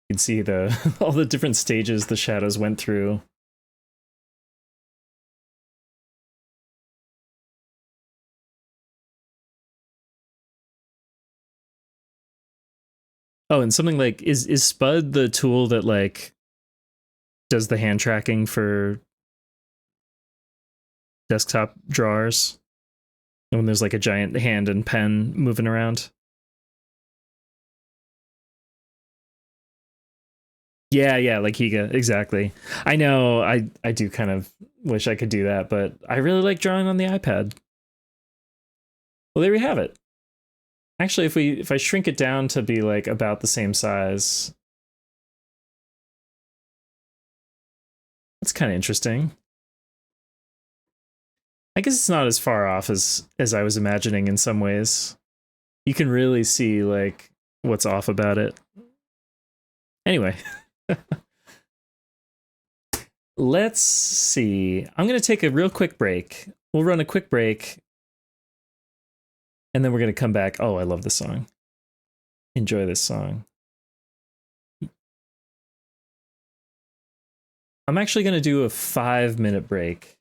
[SPEAKER 1] You can see the all the different stages the shadows went through. Oh, and something like is Spud the tool that like does the hand tracking for desktop drawers when there's like a giant hand and pen moving around? Yeah, like Higa, exactly. I know I do kind of wish I could do that, but I really like drawing on the iPad. Well, there we have it. Actually, if I shrink it down to be like about the same size, that's kind of interesting. I guess it's not as far off as I was imagining in some ways. You can really see like what's off about it. Anyway, let's see. I'm going to take a real quick break. We'll run a quick break and then we're going to come back. Oh, I love this song. Enjoy this song. I'm actually going to do a 5-minute break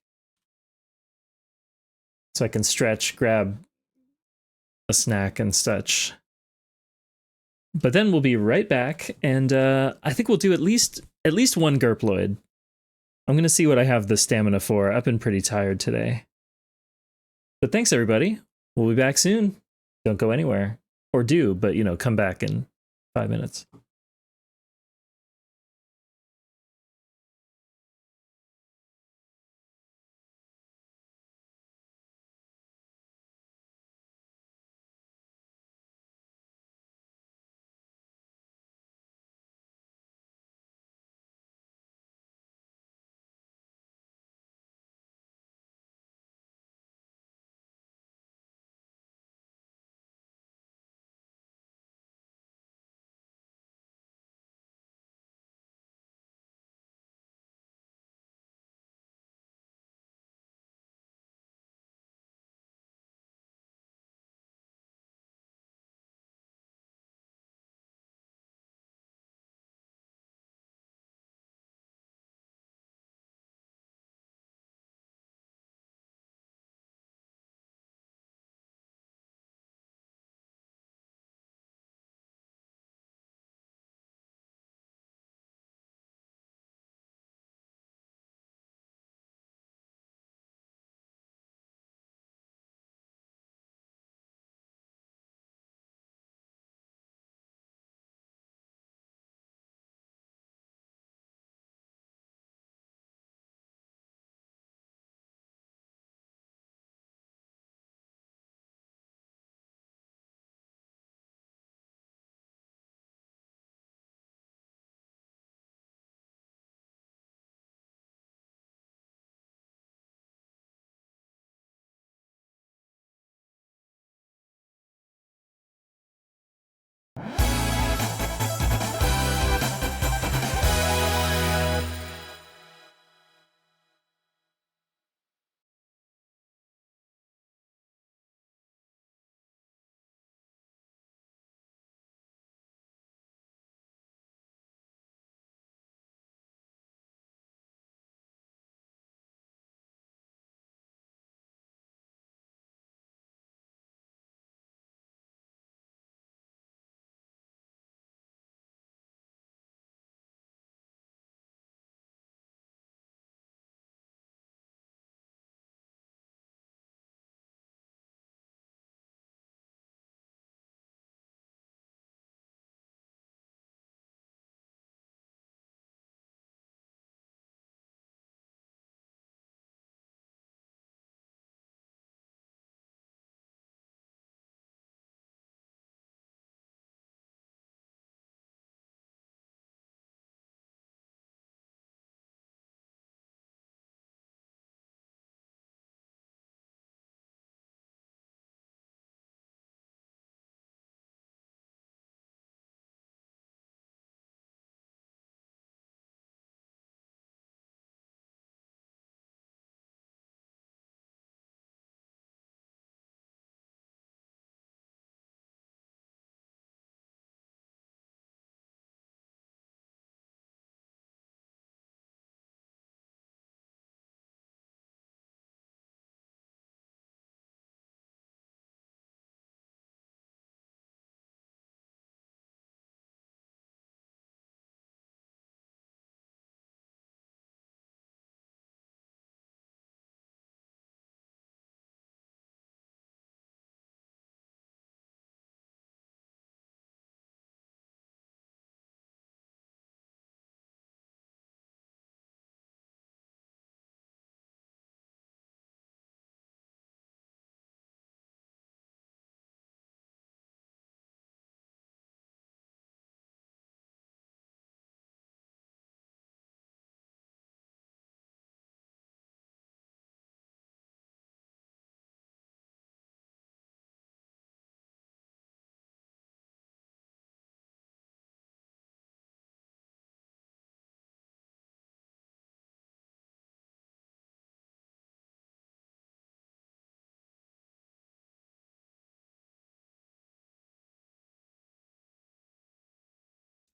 [SPEAKER 1] so I can stretch, grab a snack and such. But then we'll be right back, and I think we'll do at least one Gerploid. I'm gonna see what I have the stamina for. I've been pretty tired today. But thanks everybody. We'll be back soon. Don't go anywhere. Or do, but come back in 5 minutes.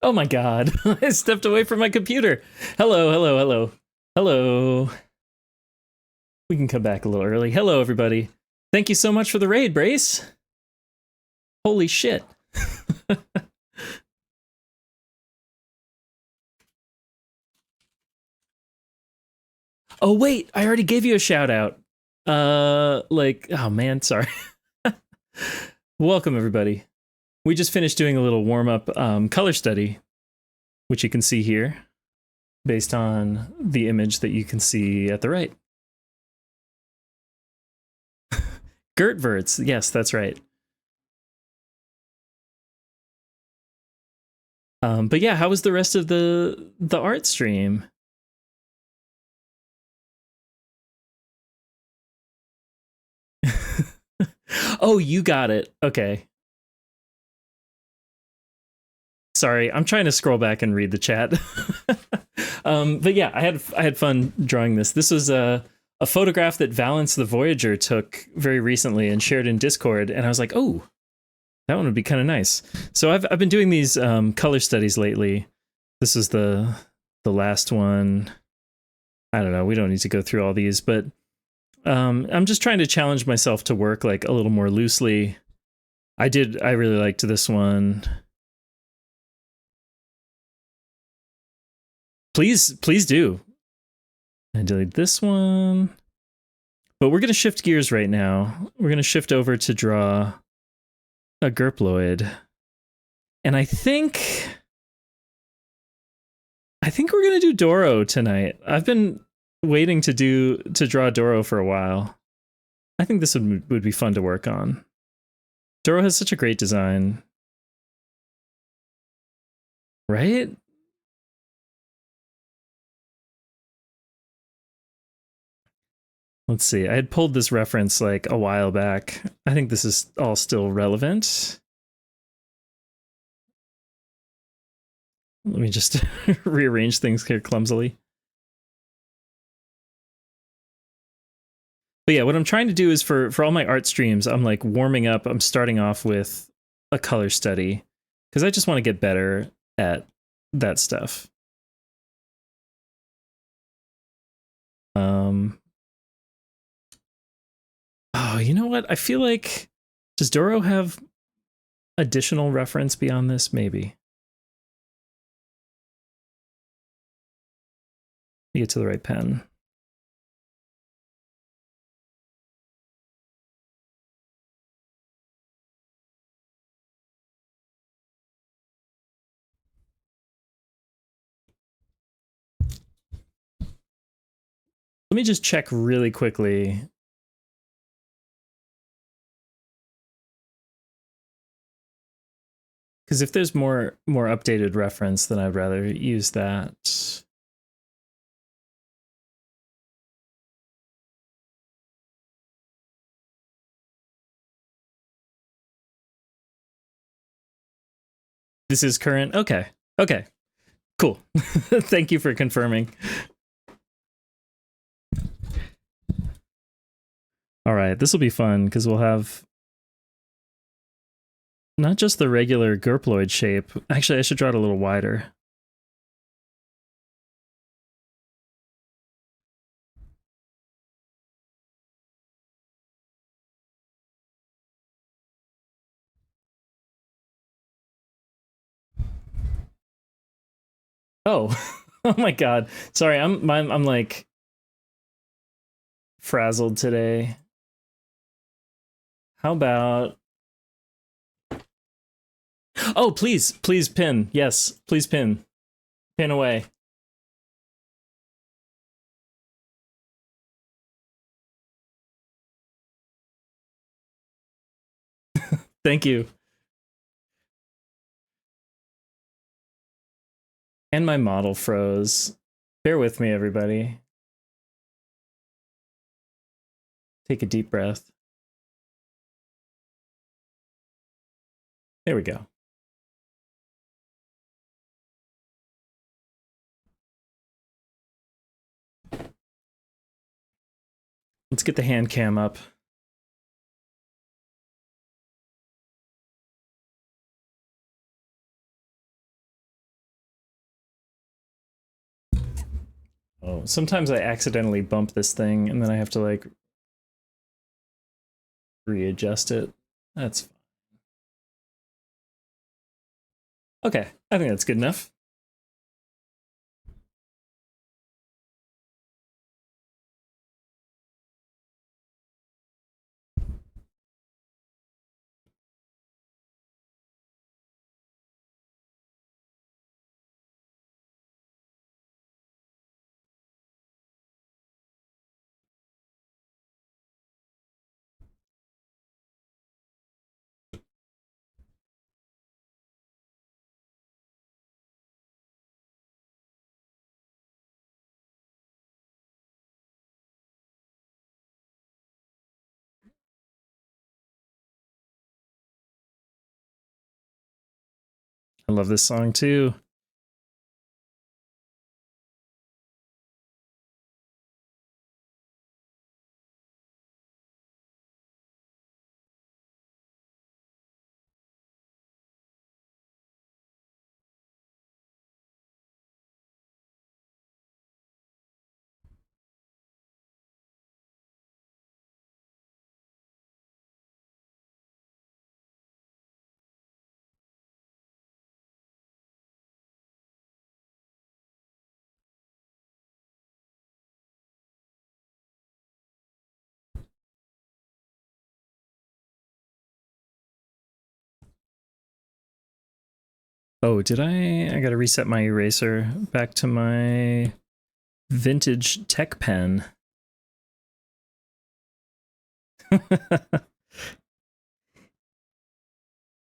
[SPEAKER 1] Oh my god. I stepped away from my computer. Hello, hello, hello. Hello. We can come back a little early. Hello, everybody. Thank you so much for the raid, Brace. Holy shit. Oh, wait. I already gave you a shout out. Oh man, sorry. Welcome, everybody. We just finished doing a little warm-up color study, which you can see here, based on the image that you can see at the right. Gertverts, yes, that's right. But yeah, how was the rest of the art stream? Oh, you got it. Okay. Sorry, I'm trying to scroll back and read the chat. But yeah, I had fun drawing this. This was a photograph that Valence the Voyager took very recently and shared in Discord, and I was like, oh, that one would be kind of nice. So I've been doing these color studies lately. This is the last one. I don't know. We don't need to go through all these, but I'm just trying to challenge myself to work like a little more loosely. I really liked this one. Please do. I delete this one. But we're going to shift gears right now. We're going to shift over to draw a Gerploid. And I think we're going to do Doro tonight. I've been waiting to draw Doro for a while. I think this would be fun to work on. Doro has such a great design. Right? Let's see. I had pulled this reference like a while back. I think this is all still relevant. Let me just rearrange things here clumsily. But yeah, what I'm trying to do is for all my art streams, I'm like warming up. I'm starting off with a color study because I just want to get better at that stuff. Oh, you know what? I feel like, does Doro have additional reference beyond this? Maybe. You get to the right pen. Let me just check really quickly. Because if there's more updated reference, then I'd rather use that. This is current? Okay. Okay. Cool. Thank you for confirming. All right, this will be fun because we'll have not just the regular Gerploid shape. Actually, I should draw it a little wider. Oh, oh my God! Sorry, I'm like frazzled today. How about? Oh, please pin. Yes, please pin. Pin away. Thank you. And my model froze. Bear with me, everybody. Take a deep breath. There we go. Let's get the hand cam up. Oh, sometimes I accidentally bump this thing and then I have to like readjust it. That's fine. Okay, I think that's good enough. I love this song too. Oh, did I gotta reset my eraser back to my vintage tech pen.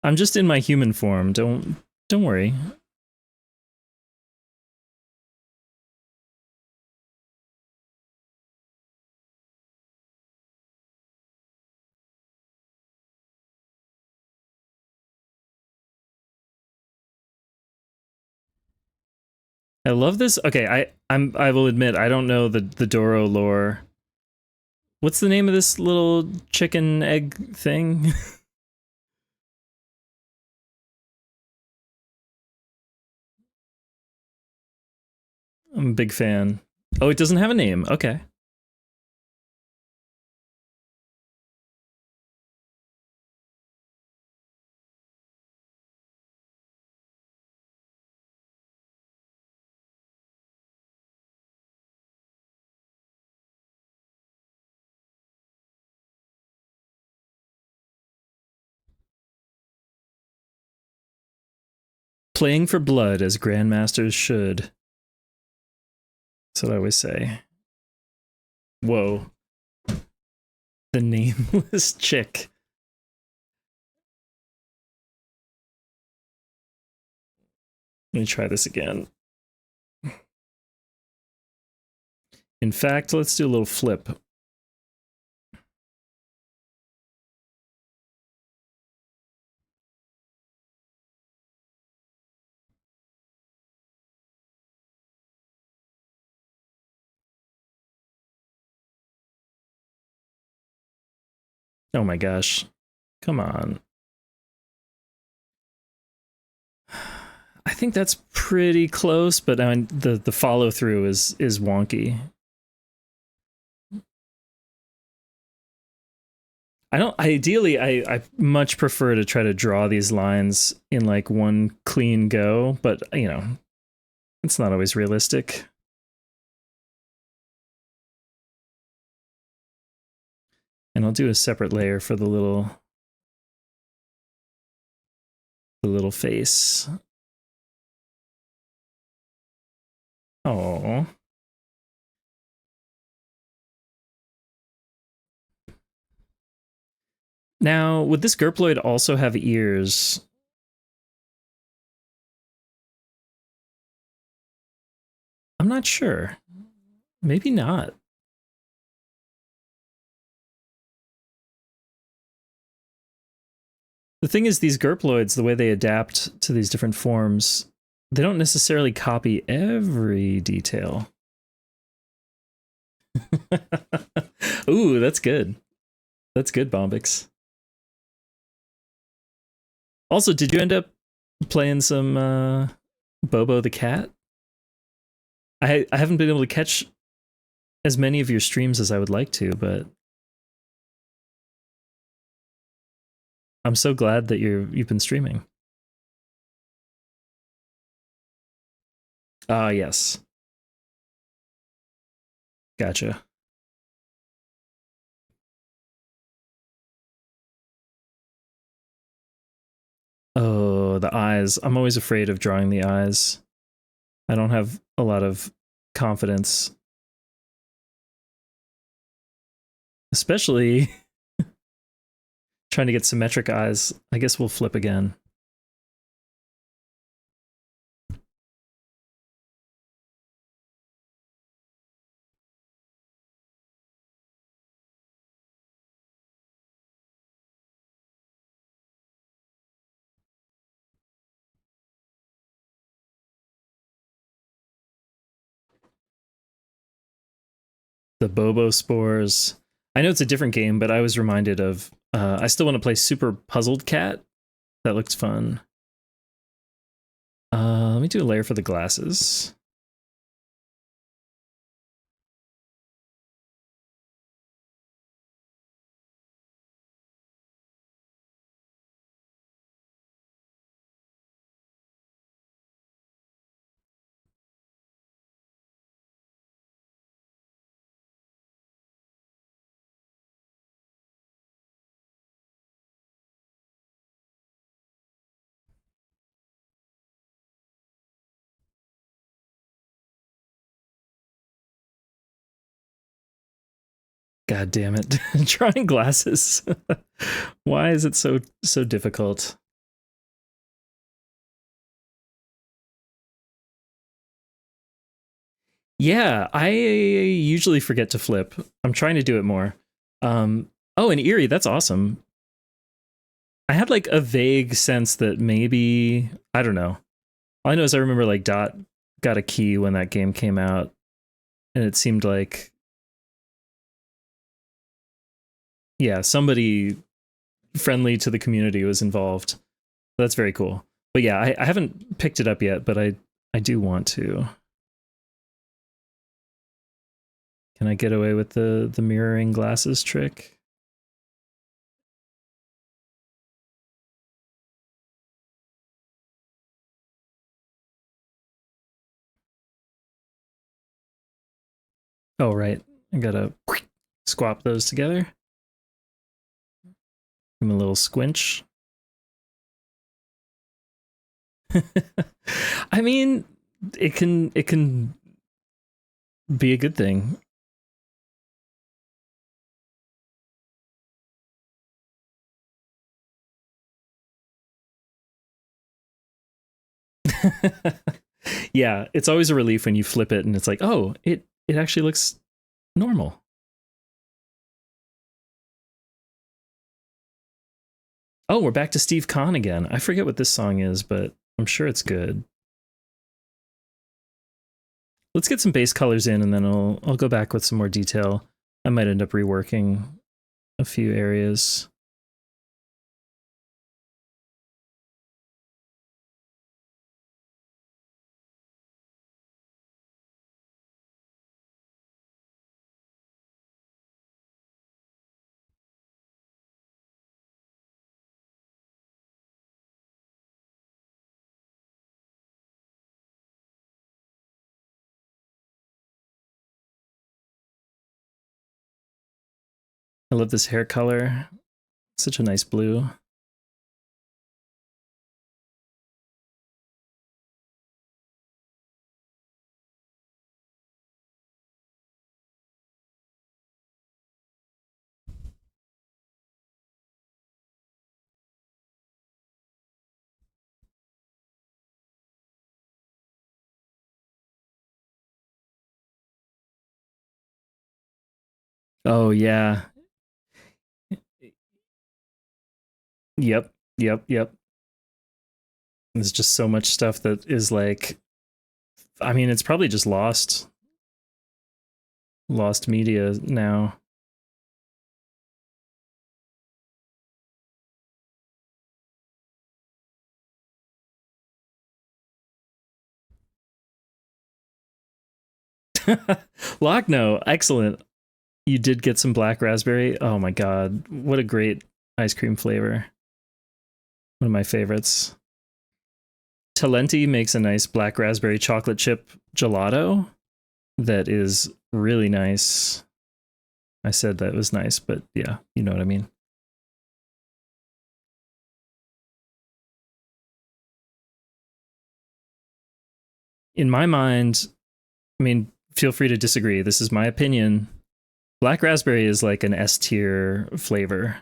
[SPEAKER 1] I'm just in my human form. Don't worry. I love this. Okay, I will admit I don't know the Doro lore. What's the name of this little chicken egg thing? I'm a big fan. Oh, it doesn't have a name. Okay. Playing for blood as grandmasters should. That's what I always say. Whoa. The nameless chick. Let me try this again. In fact, let's do a little flip. Oh my gosh. Come on. I think that's pretty close, but I mean, the follow through is wonky. I don't ideally I much prefer to try to draw these lines in like one clean go, but you know, it's not always realistic. And I'll do a separate layer for the little face. Oh. Now, would this Gerploid also have ears? I'm not sure. Maybe not. The thing is, these Gerploids, the way they adapt to these different forms, they don't necessarily copy every detail. Ooh, that's good. That's good, Bombix. Also, did you end up playing some Bobo the Cat? I haven't been able to catch as many of your streams as I would like to, but I'm so glad that you've been streaming. Ah, yes. Gotcha. Oh, the eyes. I'm always afraid of drawing the eyes. I don't have a lot of confidence. Especially trying to get symmetric eyes. I guess we'll flip again. The Bobo Spores. I know it's a different game, but I was reminded of. I still want to play Super Puzzled Cat. That looked fun. Let me do a layer for the glasses. God damn it. Drawing glasses. Why is it so difficult? Yeah, I usually forget to flip. I'm trying to do it more. Oh, and Eerie, that's awesome. I had like a vague sense that maybe, I don't know. All I know is I remember like Dot got a key when that game came out, and it seemed like, yeah, somebody friendly to the community was involved. That's very cool. But yeah, I haven't picked it up yet, but I do want to. Can I get away with the mirroring glasses trick? Oh, right. I gotta squap those together. Give them a little squinch. I mean, it can be a good thing. Yeah, it's always a relief when you flip it and it's like, oh, it actually looks normal. Oh, we're back to Steve Kahn again. I forget what this song is, but I'm sure it's good. Let's get some base colors in, and then I'll go back with some more detail. I might end up reworking a few areas. I love this hair color. Such a nice blue. Oh yeah. Yep. There's just so much stuff that is like, I mean, it's probably just lost media now. Lochno, excellent. You did get some black raspberry. Oh my god, what a great ice cream flavor. One of my favorites. Talenti makes a nice black raspberry chocolate chip gelato that is really nice. I said that was nice, but yeah, you know what I mean. In my mind, I mean, feel free to disagree. This is my opinion. Black raspberry is like an S tier flavor.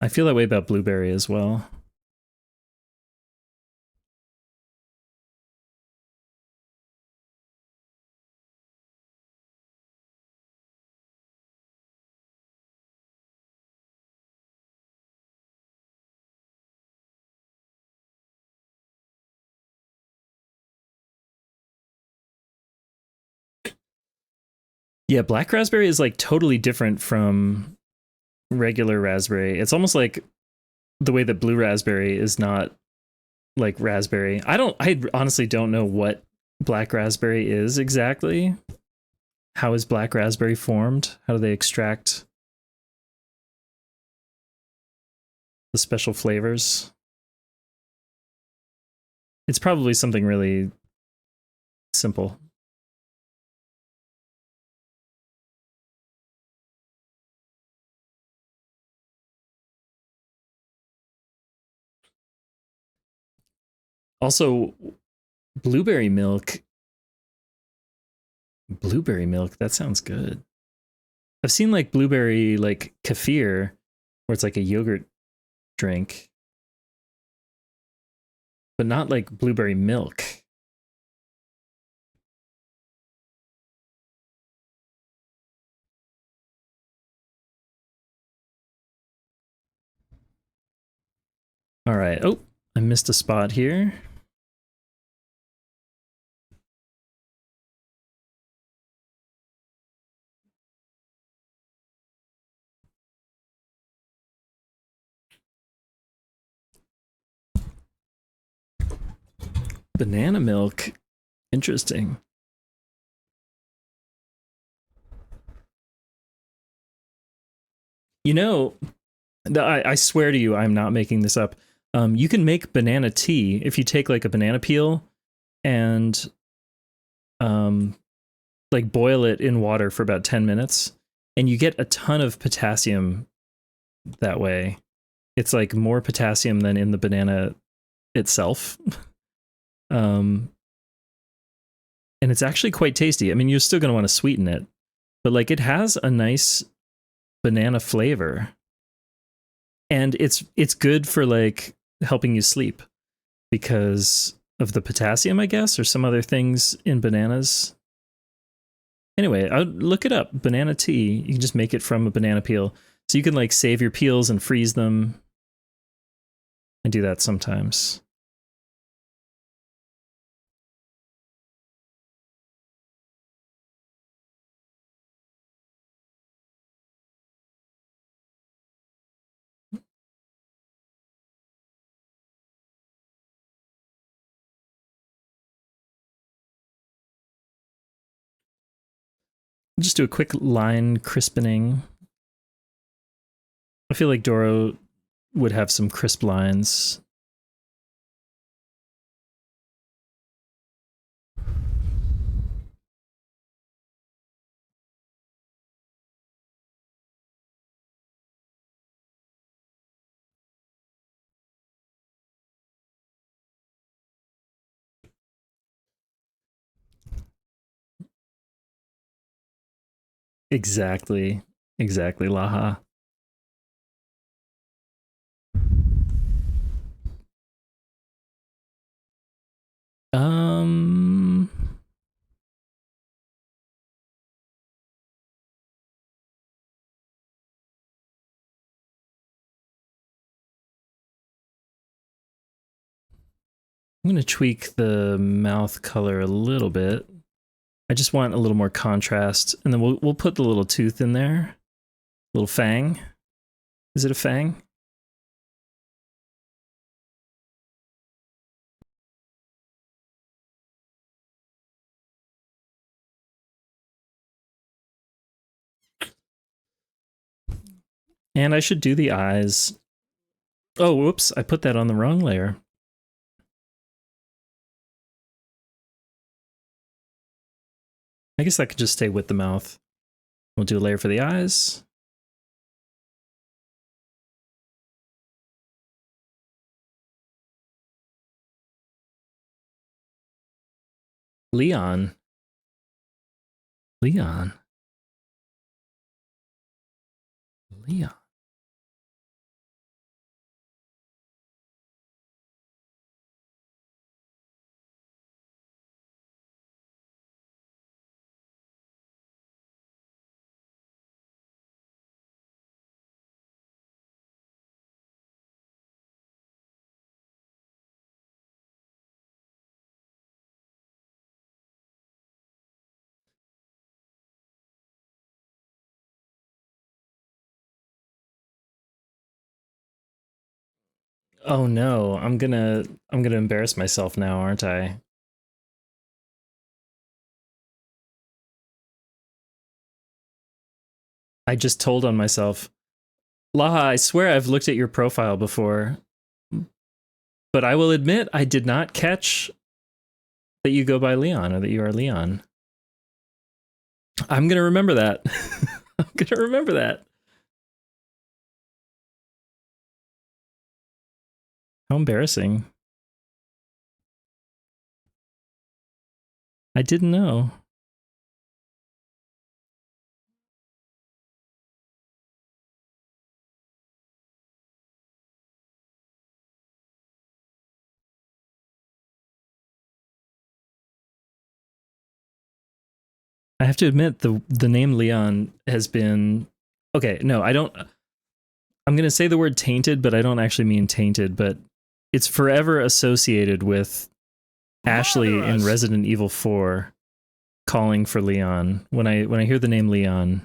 [SPEAKER 1] I feel that way about blueberry as well. Yeah, black raspberry is like totally different from regular raspberry. It's almost like the way that blue raspberry is not like raspberry. I honestly don't know what black raspberry is exactly. How is black raspberry formed? How do they extract the special flavors? It's probably something really simple. Also, blueberry milk. Blueberry milk, that sounds good. I've seen like blueberry like kefir, where it's like a yogurt drink, but not like blueberry milk. All right. Oh, I missed a spot here. Banana milk. Interesting. You know, I swear to you, I'm not making this up. You can make banana tea if you take like a banana peel and like boil it in water for about 10 minutes, and you get a ton of potassium that way. It's like more potassium than in the banana itself. And it's actually quite tasty. I mean, you're still going to want to sweeten it, but like it has a nice banana flavor. And it's good for like helping you sleep because of the potassium, I guess, or some other things in bananas. Anyway, I'll look it up. Banana tea. You can just make it from a banana peel. So you can like save your peels and freeze them. I do that sometimes. Just do a quick line crispening. I feel like Doro would have some crisp lines. Exactly. Exactly, Laha. Um, I'm going to tweak the mouth color a little bit. I just want a little more contrast, and then we'll put the little tooth in there. Little fang. Is it a fang? And I should do the eyes. Oh, whoops, I put that on the wrong layer. I guess that could just stay with the mouth. We'll do a layer for the eyes. Leon. Leon. Leon. Oh no, I'm gonna embarrass myself now, aren't I? I just told on myself. Laha, I swear I've looked at your profile before, but I will admit I did not catch that you go by Leon or that you are Leon. I'm gonna remember that. I'm gonna remember that. How embarrassing. I didn't know. I have to admit the name Leon has been okay. No, I don't. I'm gonna say the word tainted, but I don't actually mean tainted. But it's forever associated with Ashley in Resident Evil 4 calling for Leon. When I hear the name Leon.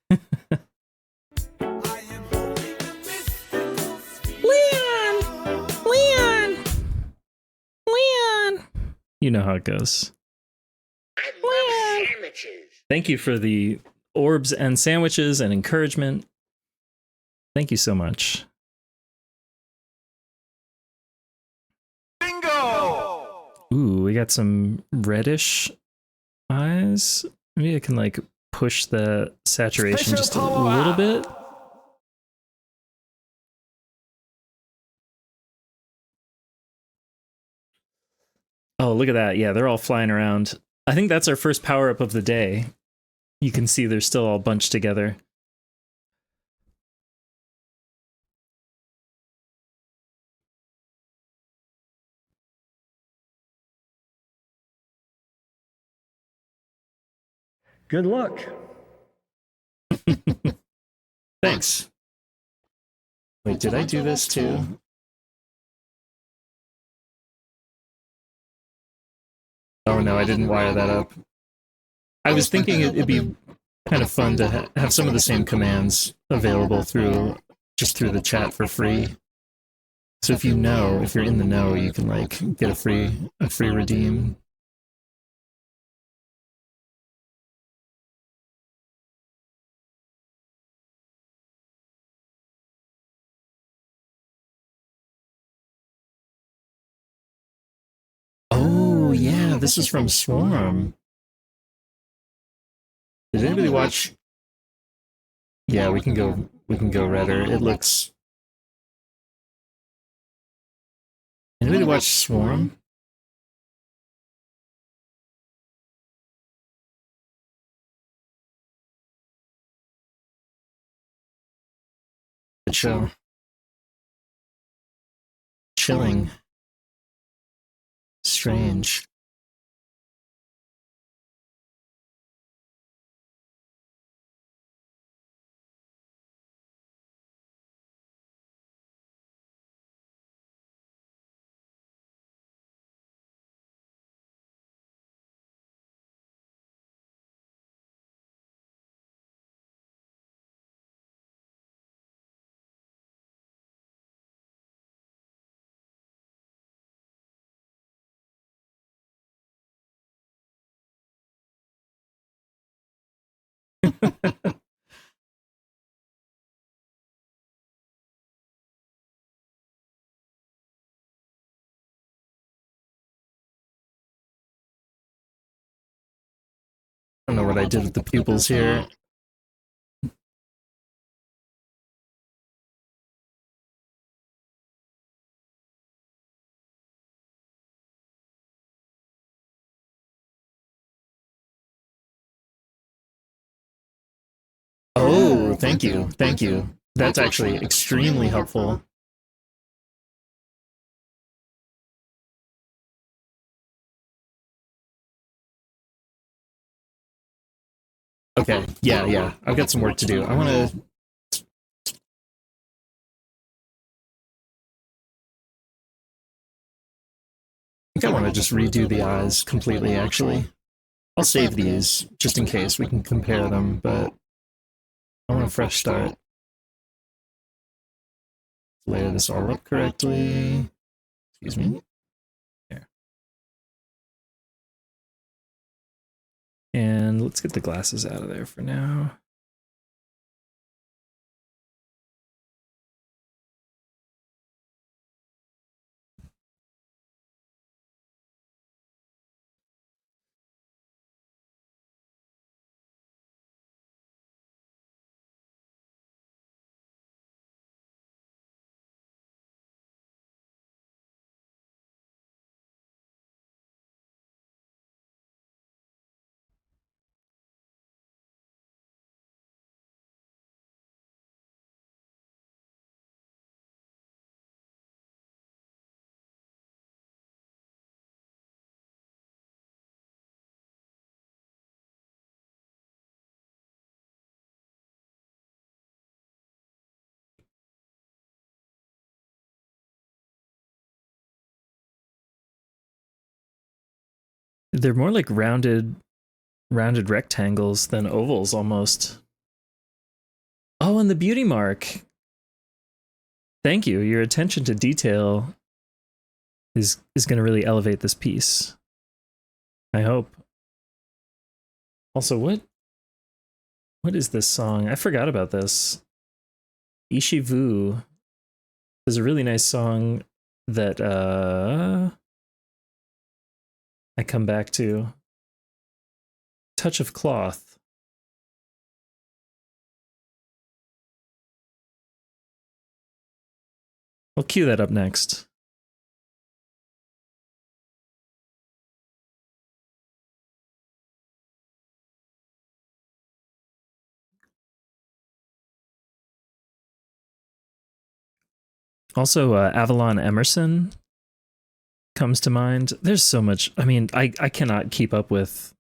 [SPEAKER 1] Leon! Leon! Leon! You know how it goes.
[SPEAKER 4] I love sandwiches.
[SPEAKER 1] Thank you for the orbs and sandwiches and encouragement. Thank you so much.
[SPEAKER 2] Bingo!
[SPEAKER 1] Ooh, we got some reddish eyes. Maybe I can like push the saturation just a little bit. Oh, look at that. Yeah, they're all flying around. I think that's our first power up of the day. You can see they're still all bunched together.
[SPEAKER 5] Good luck.
[SPEAKER 1] Thanks. Wait, did I do this too? Oh no, I didn't wire that up. I was thinking it'd be kind of fun to have some of the same commands available through the chat for free. So if you're in the know, you can like get a free redeem. Oh yeah, this is from Swarm. Did anybody watch? Yeah, we can go redder. It looks. Anybody watch Swarm? Good show. Chilling. Strange. I don't know what I did with the pupils here. Oh, thank you. Thank you. That's actually extremely helpful. Okay, yeah. I've got some work to do. I want to. I think I want to just redo the eyes completely, actually. I'll save these just in case we can compare them, but I want a fresh start. Layer this all up correctly. Excuse me. There. And let's get the glasses out of there for now. They're more like rounded rectangles than ovals almost. Oh, and the beauty mark. Thank you. Your attention to detail is going to really elevate this piece. I hope. Also, what is this song? I forgot about this. Ishivu is a really nice song that I come back to. Touch of Cloth. I'll cue that up next. Also, Avalon Emerson comes to mind. There's so much. I mean, I cannot keep up with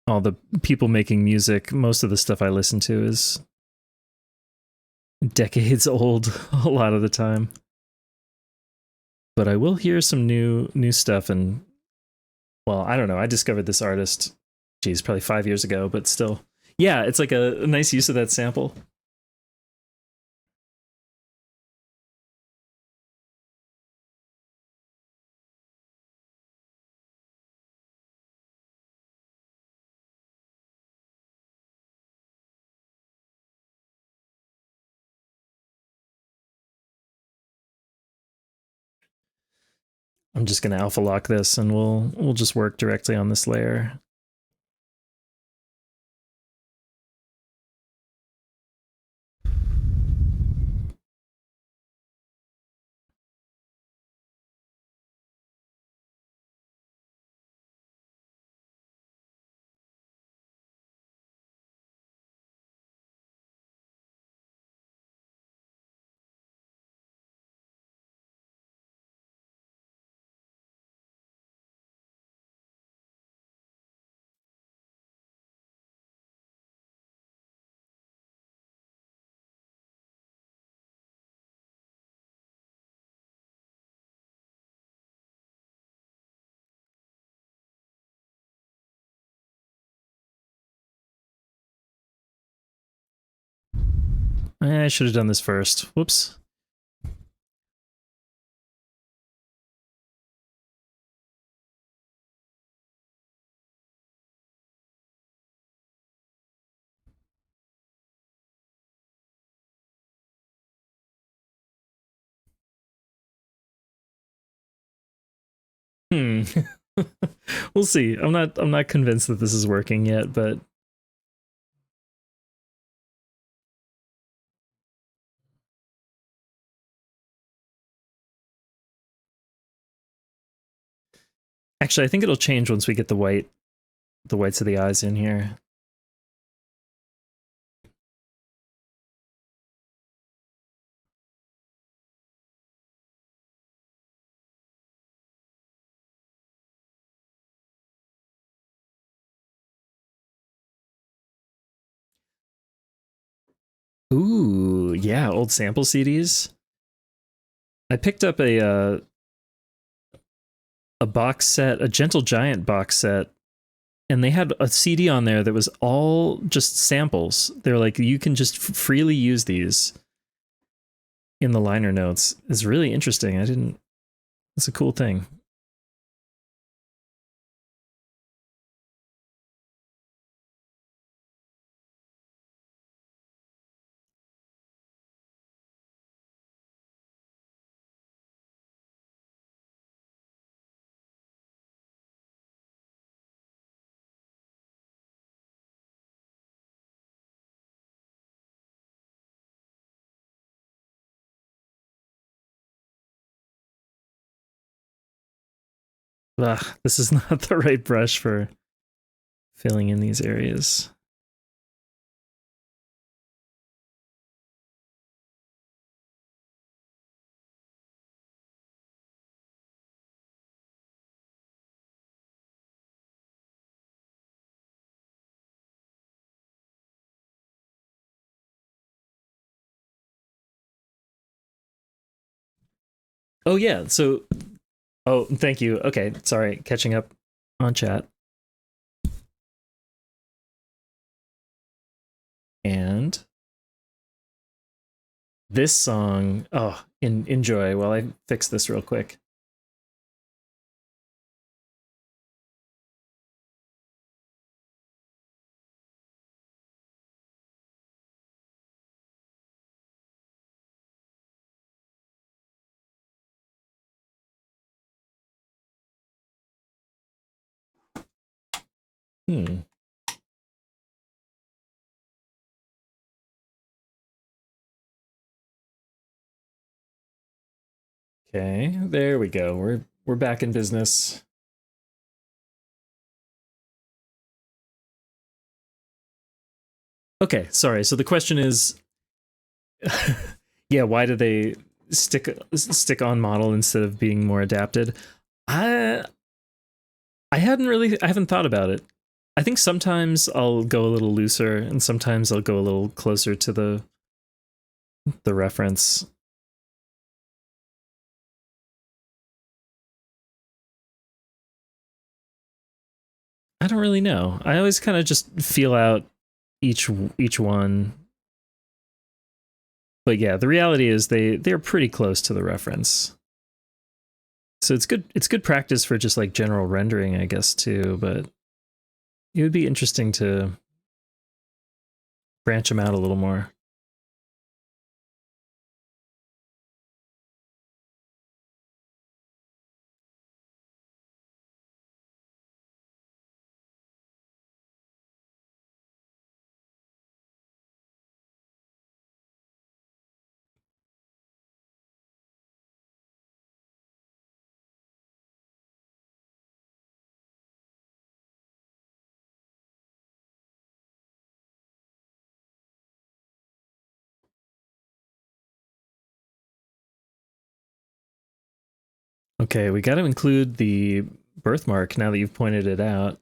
[SPEAKER 1] all the people making music. Most of the stuff I listen to is decades old a lot of the time. But I will hear some new stuff, and well, I don't know. I discovered this artist, geez, probably 5 years ago, but still. Yeah, it's like a nice use of that sample. I'm just gonna alpha lock this, and we'll just work directly on this layer. I should have done this first. Whoops. We'll see. I'm not convinced that this is working yet, but actually I think it'll change once we get the whites of the eyes in here. Ooh, yeah, old sample CDs. I picked up a box set, a Gentle Giant box set, and they had a CD on there that was all just samples. They're like, you can just freely use these in the liner notes. It's really interesting. It's a cool thing. Ugh, this is not the right brush for filling in these areas. Oh yeah, so oh, thank you. Okay, sorry, catching up on chat. And this song, oh, enjoy while I fix this real quick. Hmm. Okay, there we go. We're back in business. Okay, sorry. So the question is, yeah, why do they stick on model instead of being more adapted? I I haven't thought about it. I think sometimes I'll go a little looser and sometimes I'll go a little closer to the reference. I don't really know. I always kind of just feel out each one. But yeah, the reality is they're pretty close to the reference. So it's good practice for just like general rendering, I guess, too, but it would be interesting to branch them out a little more. Okay, we got to include the birthmark now that you've pointed it out.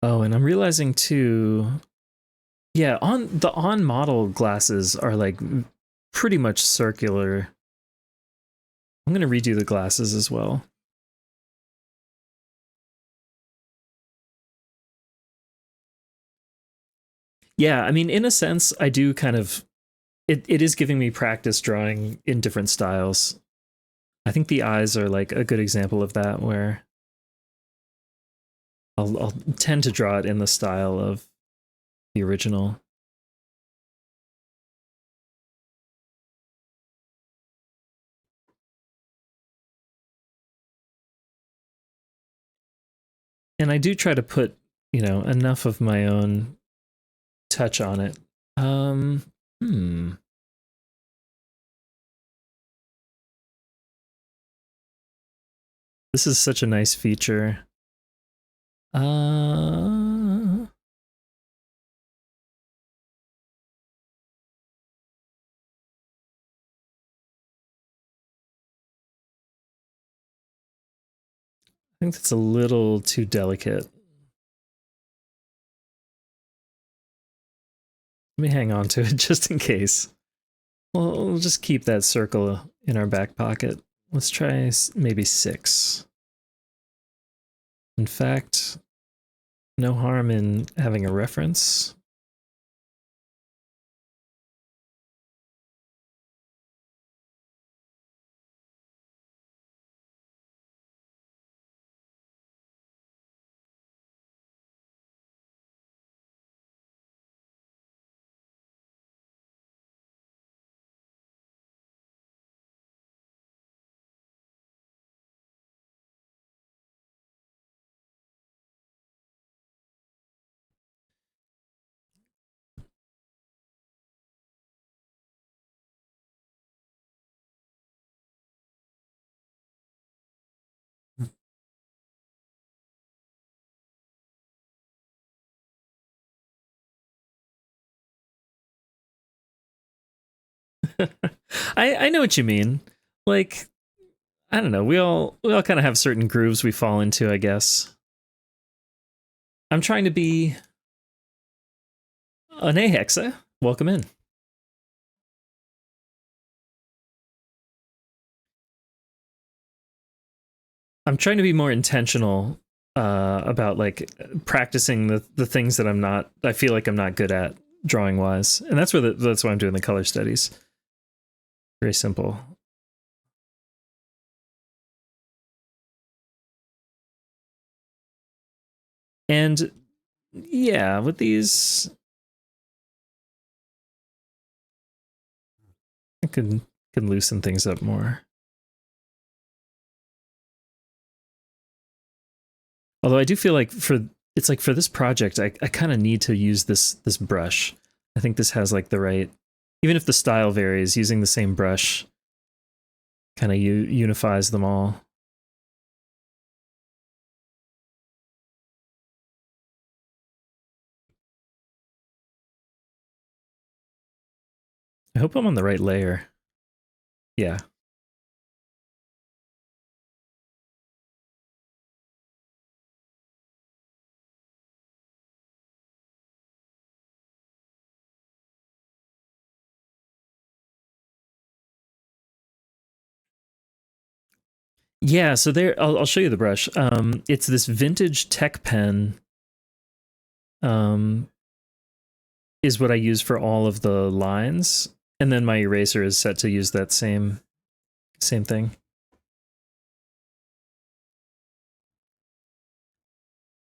[SPEAKER 1] Oh, and I'm realizing too, yeah, on model glasses are like pretty much circular. I'm going to redo the glasses as well. Yeah, I mean, in a sense, I do kind of, it is giving me practice drawing in different styles. I think the eyes are like a good example of that, where I'll tend to draw it in the style of the original. And I do try to put, enough of my own touch on it. This is such a nice feature. I think that's a little too delicate. Let me hang on to it just in case. Well, we'll just keep that circle in our back pocket. Let's try maybe 6. In fact, no harm in having a reference. I know what you mean. Like, I don't know. We all kind of have certain grooves we fall into, I guess. I'm trying to be an Hexa. Welcome in. I'm trying to be more intentional about like practicing the things that I feel like I'm not good at drawing wise, and that's why I'm doing the color studies. Very simple. And yeah, with these, I can loosen things up more. Although I do feel like for this project, I kind of need to use this brush. I think this has like the right, even if the style varies, using the same brush kind of unifies them all. I hope I'm on the right layer. Yeah. Yeah, so there, I'll show you the brush. It's this vintage Tech pen. Is what I use for all of the lines, and then my eraser is set to use that same thing.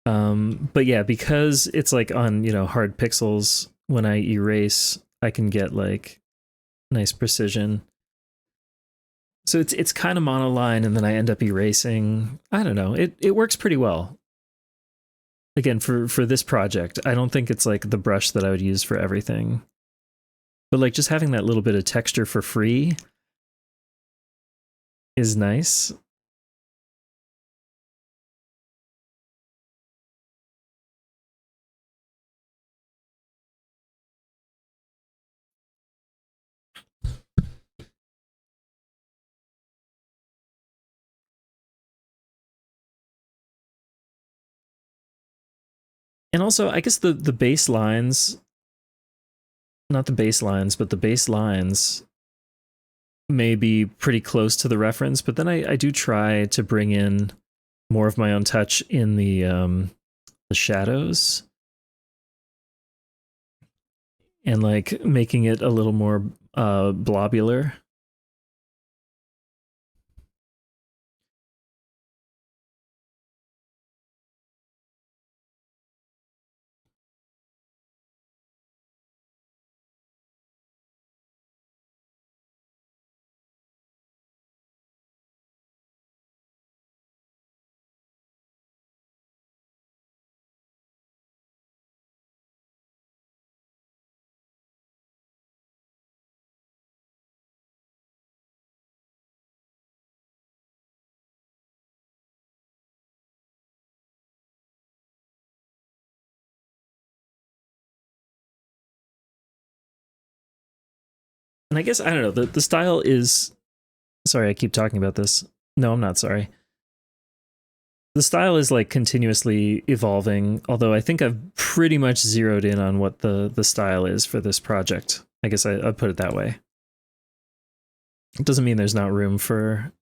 [SPEAKER 1] But yeah, because it's like on hard pixels, when I erase, I can get like nice precision. So it's kind of monoline, and then I end up erasing. I don't know. It works pretty well. Again, for this project, I don't think it's like the brush that I would use for everything. But like just having that little bit of texture for free is nice. And also, I guess the base lines, not the baselines, but the base lines may be pretty close to the reference, but then I do try to bring in more of my own touch in the shadows and like making it a little more blobular. I guess, I don't know, the style is, sorry, I keep talking about this. No, I'm not sorry. The style is like continuously evolving, although I think I've pretty much zeroed in on what the style is for this project. I guess I'd put it that way. It doesn't mean there's not room for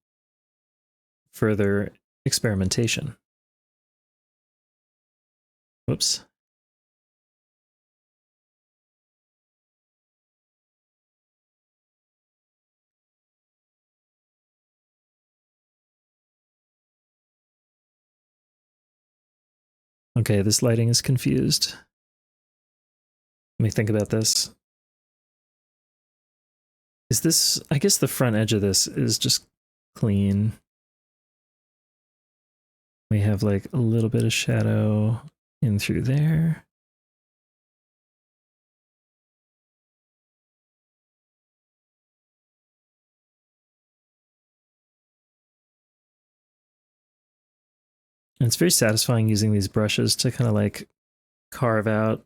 [SPEAKER 1] further experimentation. Whoops. Okay, this lighting is confused. Let me think about this. Is this, I guess the front edge of this is just clean. We have like a little bit of shadow in through there. And it's very satisfying using these brushes to kind of like carve out.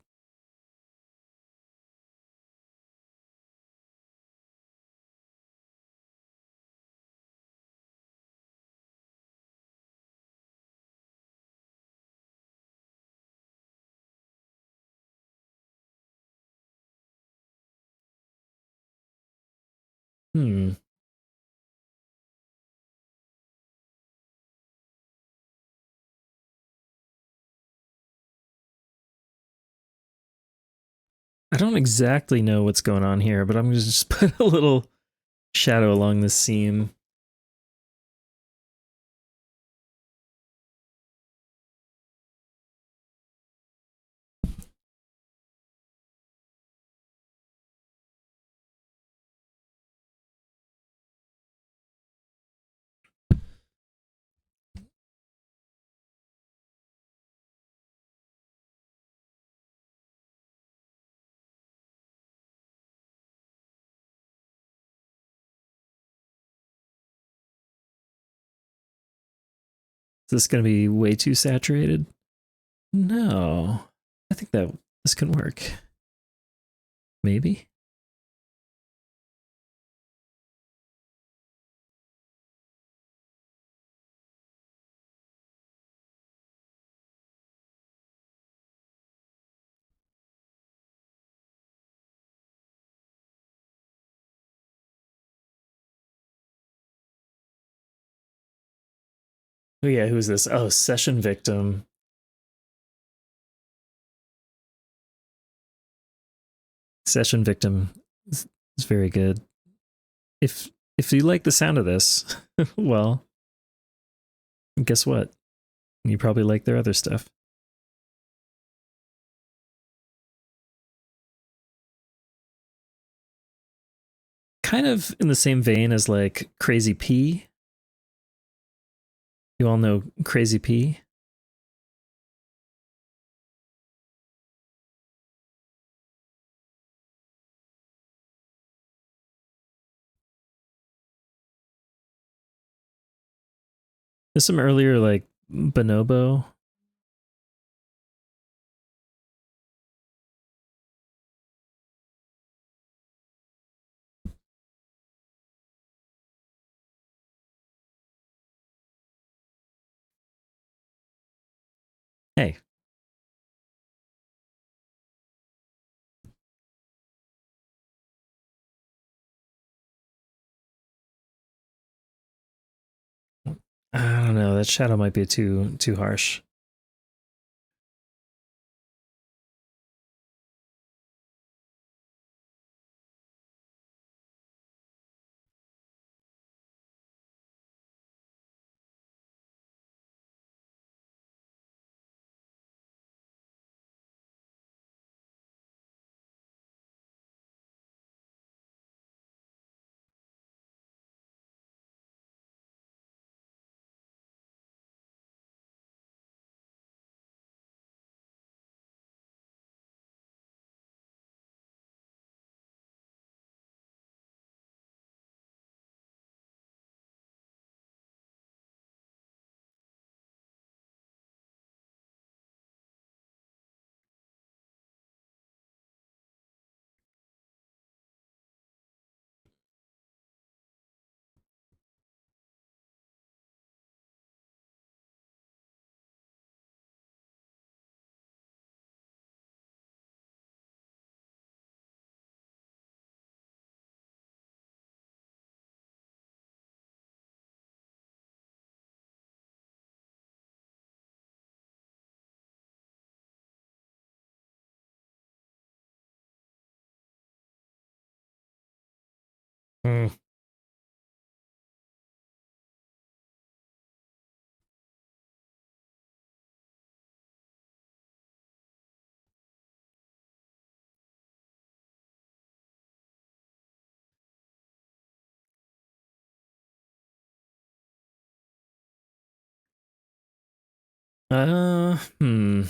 [SPEAKER 1] Hmm. I don't exactly know what's going on here, but I'm going to just put a little shadow along this seam. Is this going to be way too saturated? No. I think that this can work. Maybe? Oh yeah, who's this? Oh, Session Victim. Session Victim is very good. If you like the sound of this, well, guess what? You probably like their other stuff. Kind of in the same vein as like Crazy P. You all know Crazy P? There's some earlier like Bonobo. Hey. I don't know, that shadow might be too harsh. Hmm. Hmm.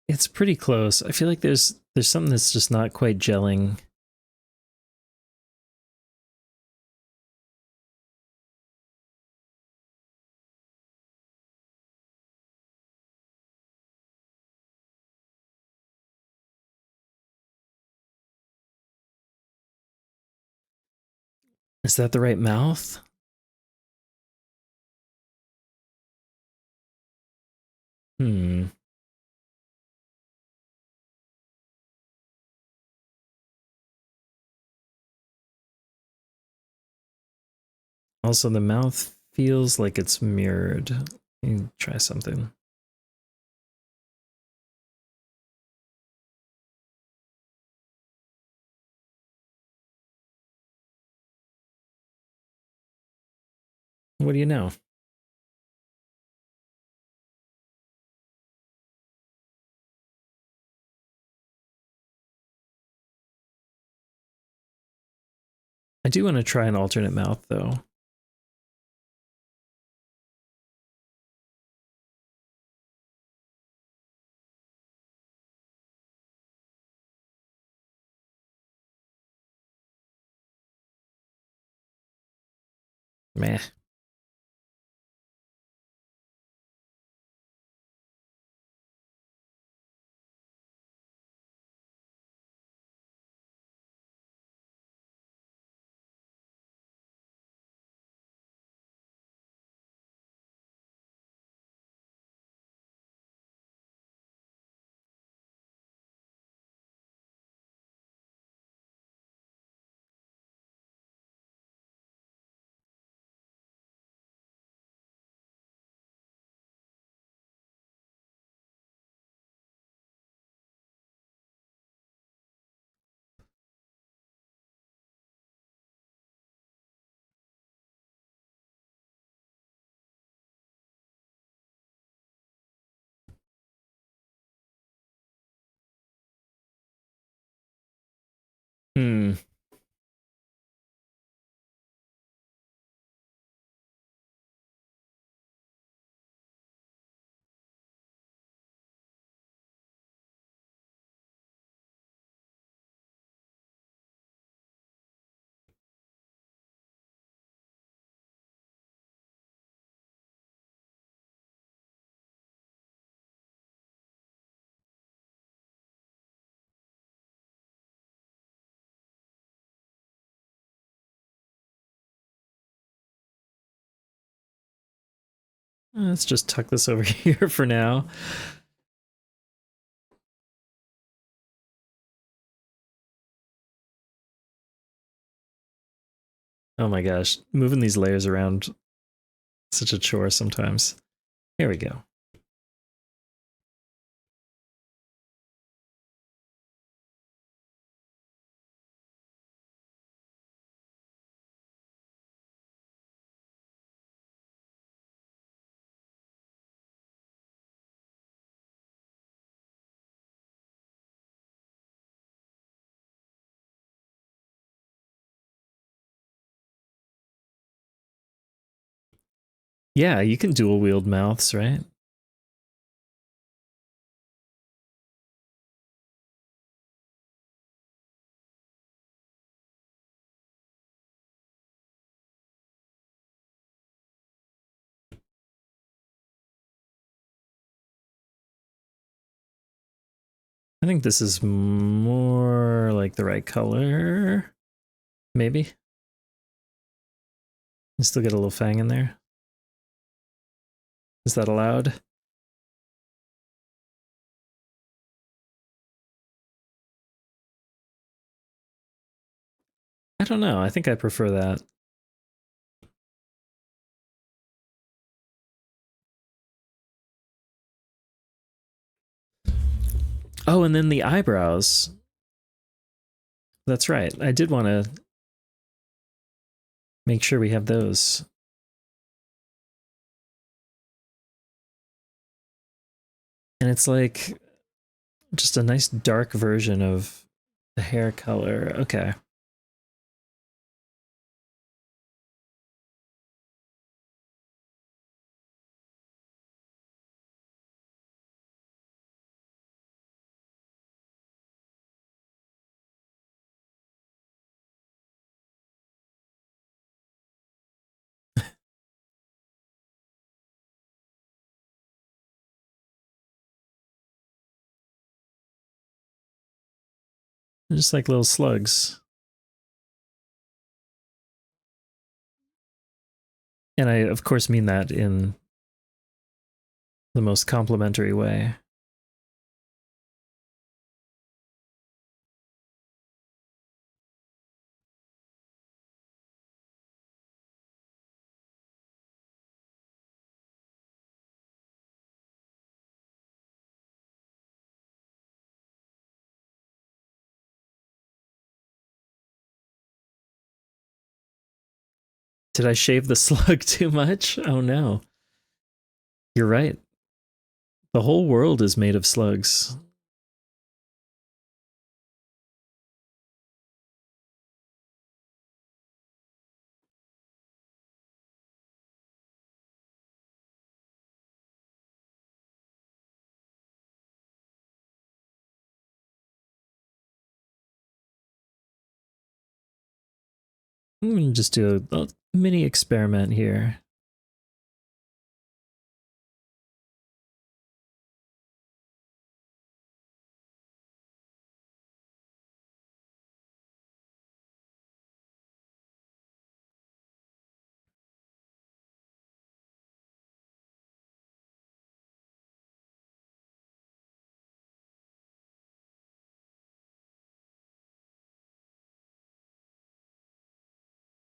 [SPEAKER 1] It's pretty close. I feel like there's something that's just not quite gelling. Is that the right mouth? Hmm. Also, the mouth feels like it's mirrored. Let me try something. What do you know? I do want to try an alternate mouth, though. Meh. Hmm. Let's just tuck this over here for now. Oh my gosh, moving these layers around, such a chore sometimes. Here we go. Yeah, you can dual wield mouths, right? I think this is more like the right color. Maybe. You still get a little fang in there. Is that allowed? I don't know. I think I prefer that. Oh, and then the eyebrows. That's right. I did want to make sure we have those. And it's like just a nice dark version of the hair color. Okay. They're just like little slugs. And I, of course, mean that in the most complimentary way. Did I shave the slug too much? Oh no. You're right. The whole world is made of slugs. I'm gonna just do a mini experiment here.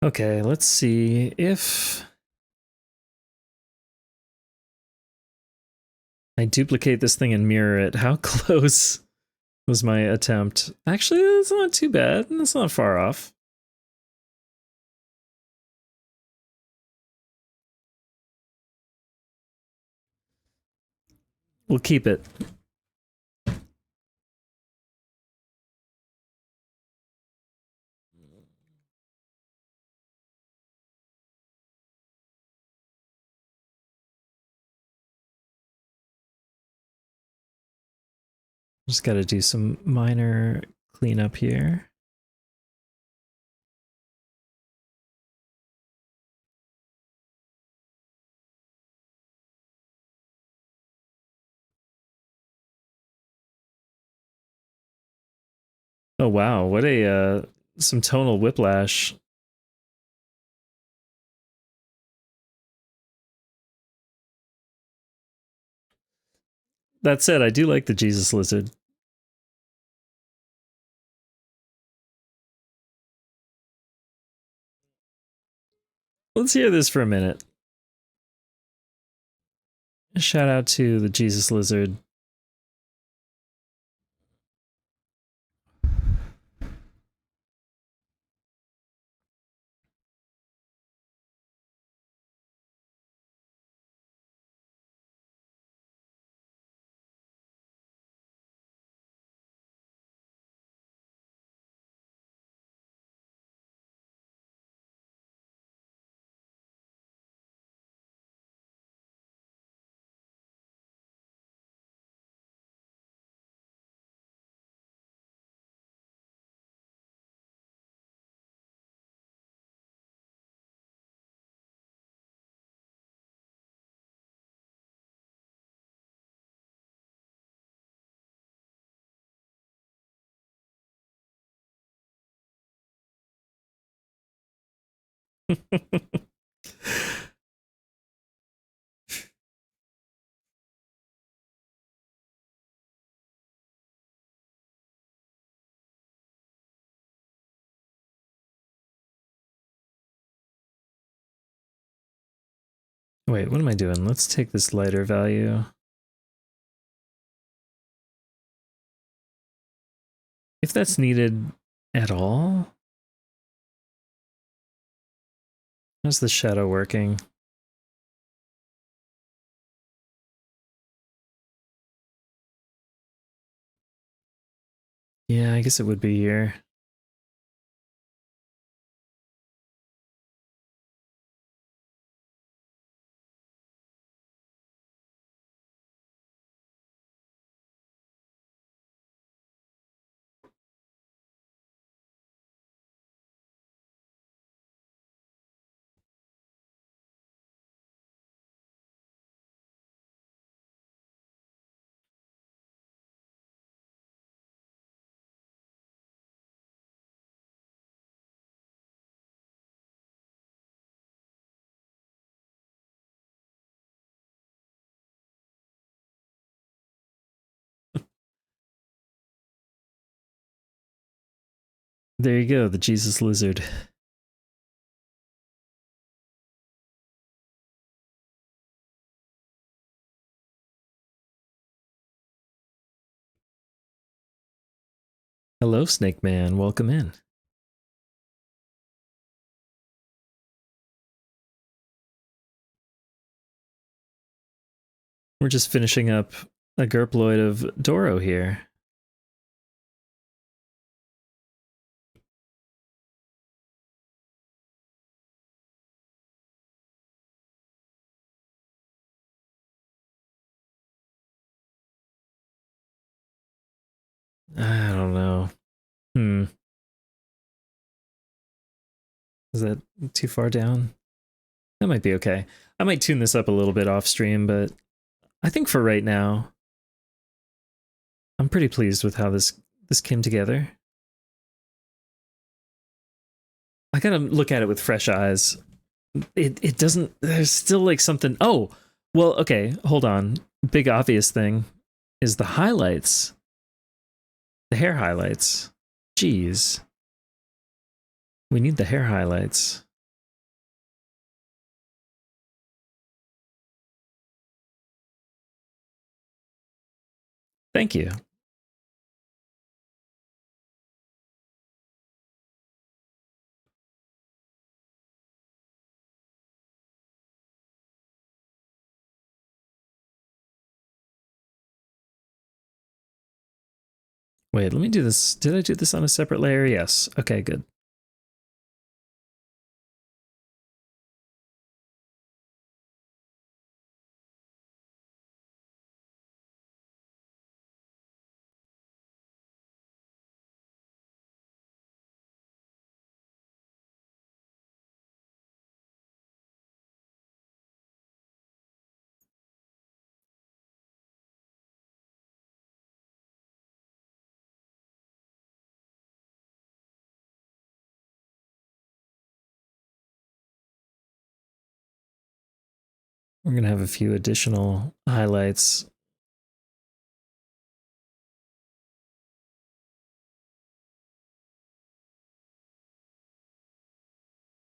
[SPEAKER 1] Okay, let's see if I duplicate this thing and mirror it. How close was my attempt? Actually, it's not too bad. It's not far off. We'll keep it. Just got to do some minor cleanup here. Oh wow, what a some tonal whiplash. That said, I do like the Jesus lizard. Let's hear this for a minute. Shout out to the Jesus lizard. Wait, what am I doing? Let's take this lighter value. If that's needed at all. How's the shadow working? Yeah, I guess it would be here. There you go, the Jesus lizard. Hello, Snake Man. Welcome in. We're just finishing up a Gerploid of Doro here. I don't know. Is that too far down? That might be okay. I might tune this up a little bit off stream, but I think for right now, I'm pretty pleased with how this came together. I gotta look at it with fresh eyes. It doesn't, there's still like something. Oh, well, okay, hold on. Big obvious thing is the highlights. The hair highlights. Jeez. We need the hair highlights. Thank you. Wait, let me do this. Did I do this on a separate layer? Yes. Okay, good. We're going to have a few additional highlights.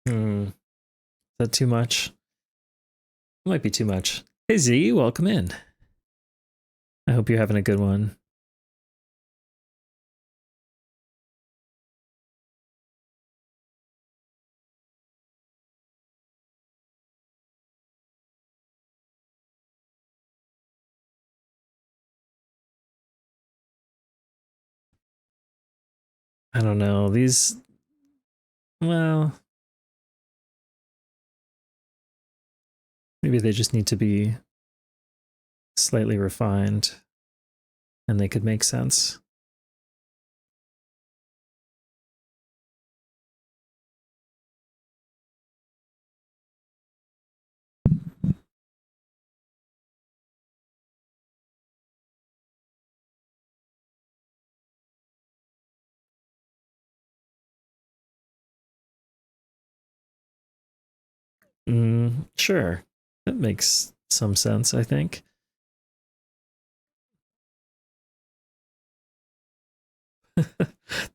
[SPEAKER 1] Is that too much? Might be too much. Hey Z, welcome in. I hope you're having a good one. I don't know. These, well, maybe they just need to be slightly refined and they could make sense. Sure. That makes some sense, I think.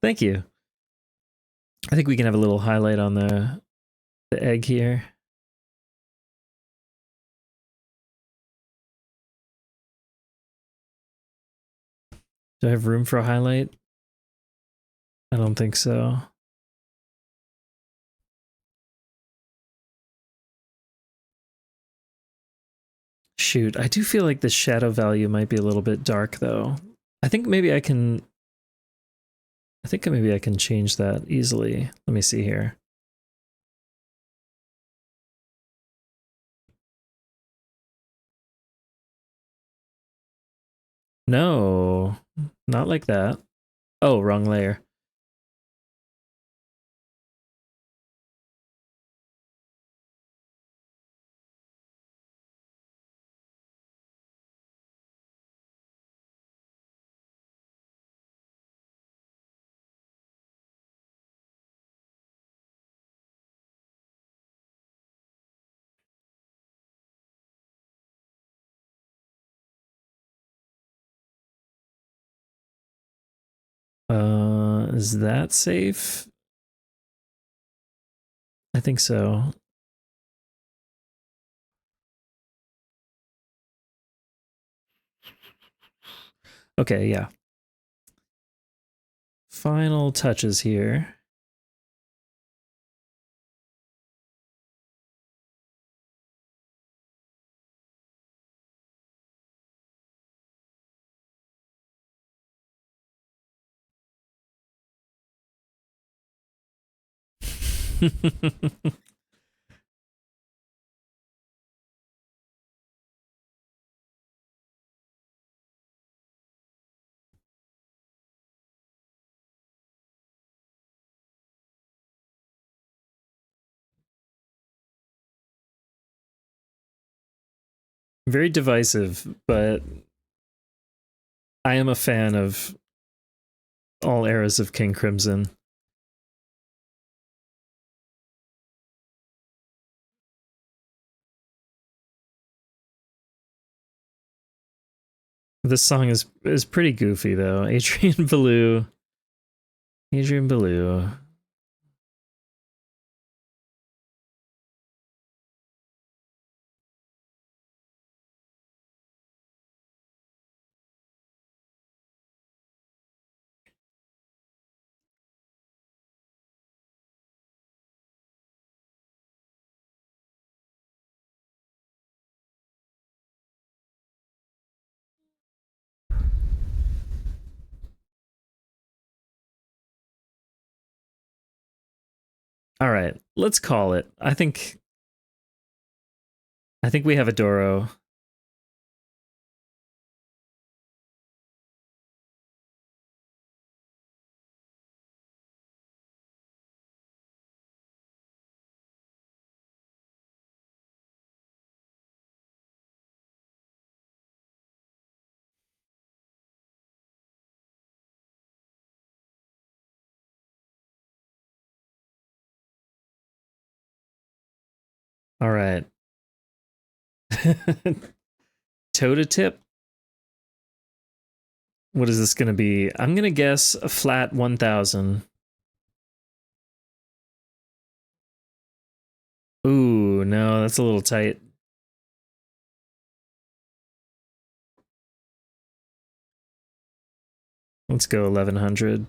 [SPEAKER 1] Thank you. I think we can have a little highlight on the egg here. Do I have room for a highlight? I don't think so. Shoot, I do feel like the shadow value might be a little bit dark though. I think maybe I can change that easily. Let me see here. No, not like that. Oh, wrong layer. Is that safe? I think so. Okay, yeah. Final touches here. Very divisive, but I am a fan of all eras of King Crimson. This song is pretty goofy though. Adrian Belew. Adrian Belew. All right, let's call it. I think we have a Doro. All right. Toe to tip. What is this going to be? I'm going to guess a flat 1000. Ooh, no, that's a little tight. Let's go 1100.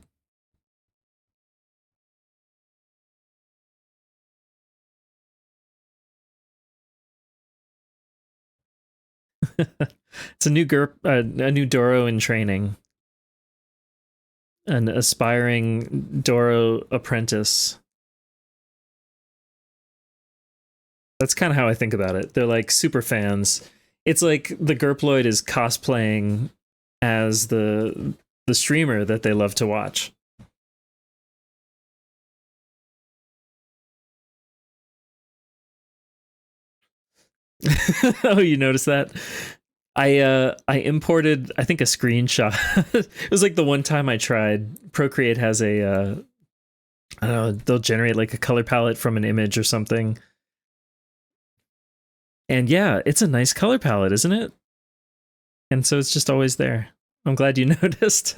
[SPEAKER 1] It's a new a new Doro in training. An aspiring Doro apprentice. That's kind of how I think about it. They're like super fans. It's like the Gerploid is cosplaying as the streamer that they love to watch. Oh, you noticed that? I imported, I think, a screenshot. It was like the one time I tried. Procreate has a I don't know, they'll generate like a color palette from an image or something. And yeah, it's a nice color palette, isn't it? And so it's just always there. I'm glad you noticed.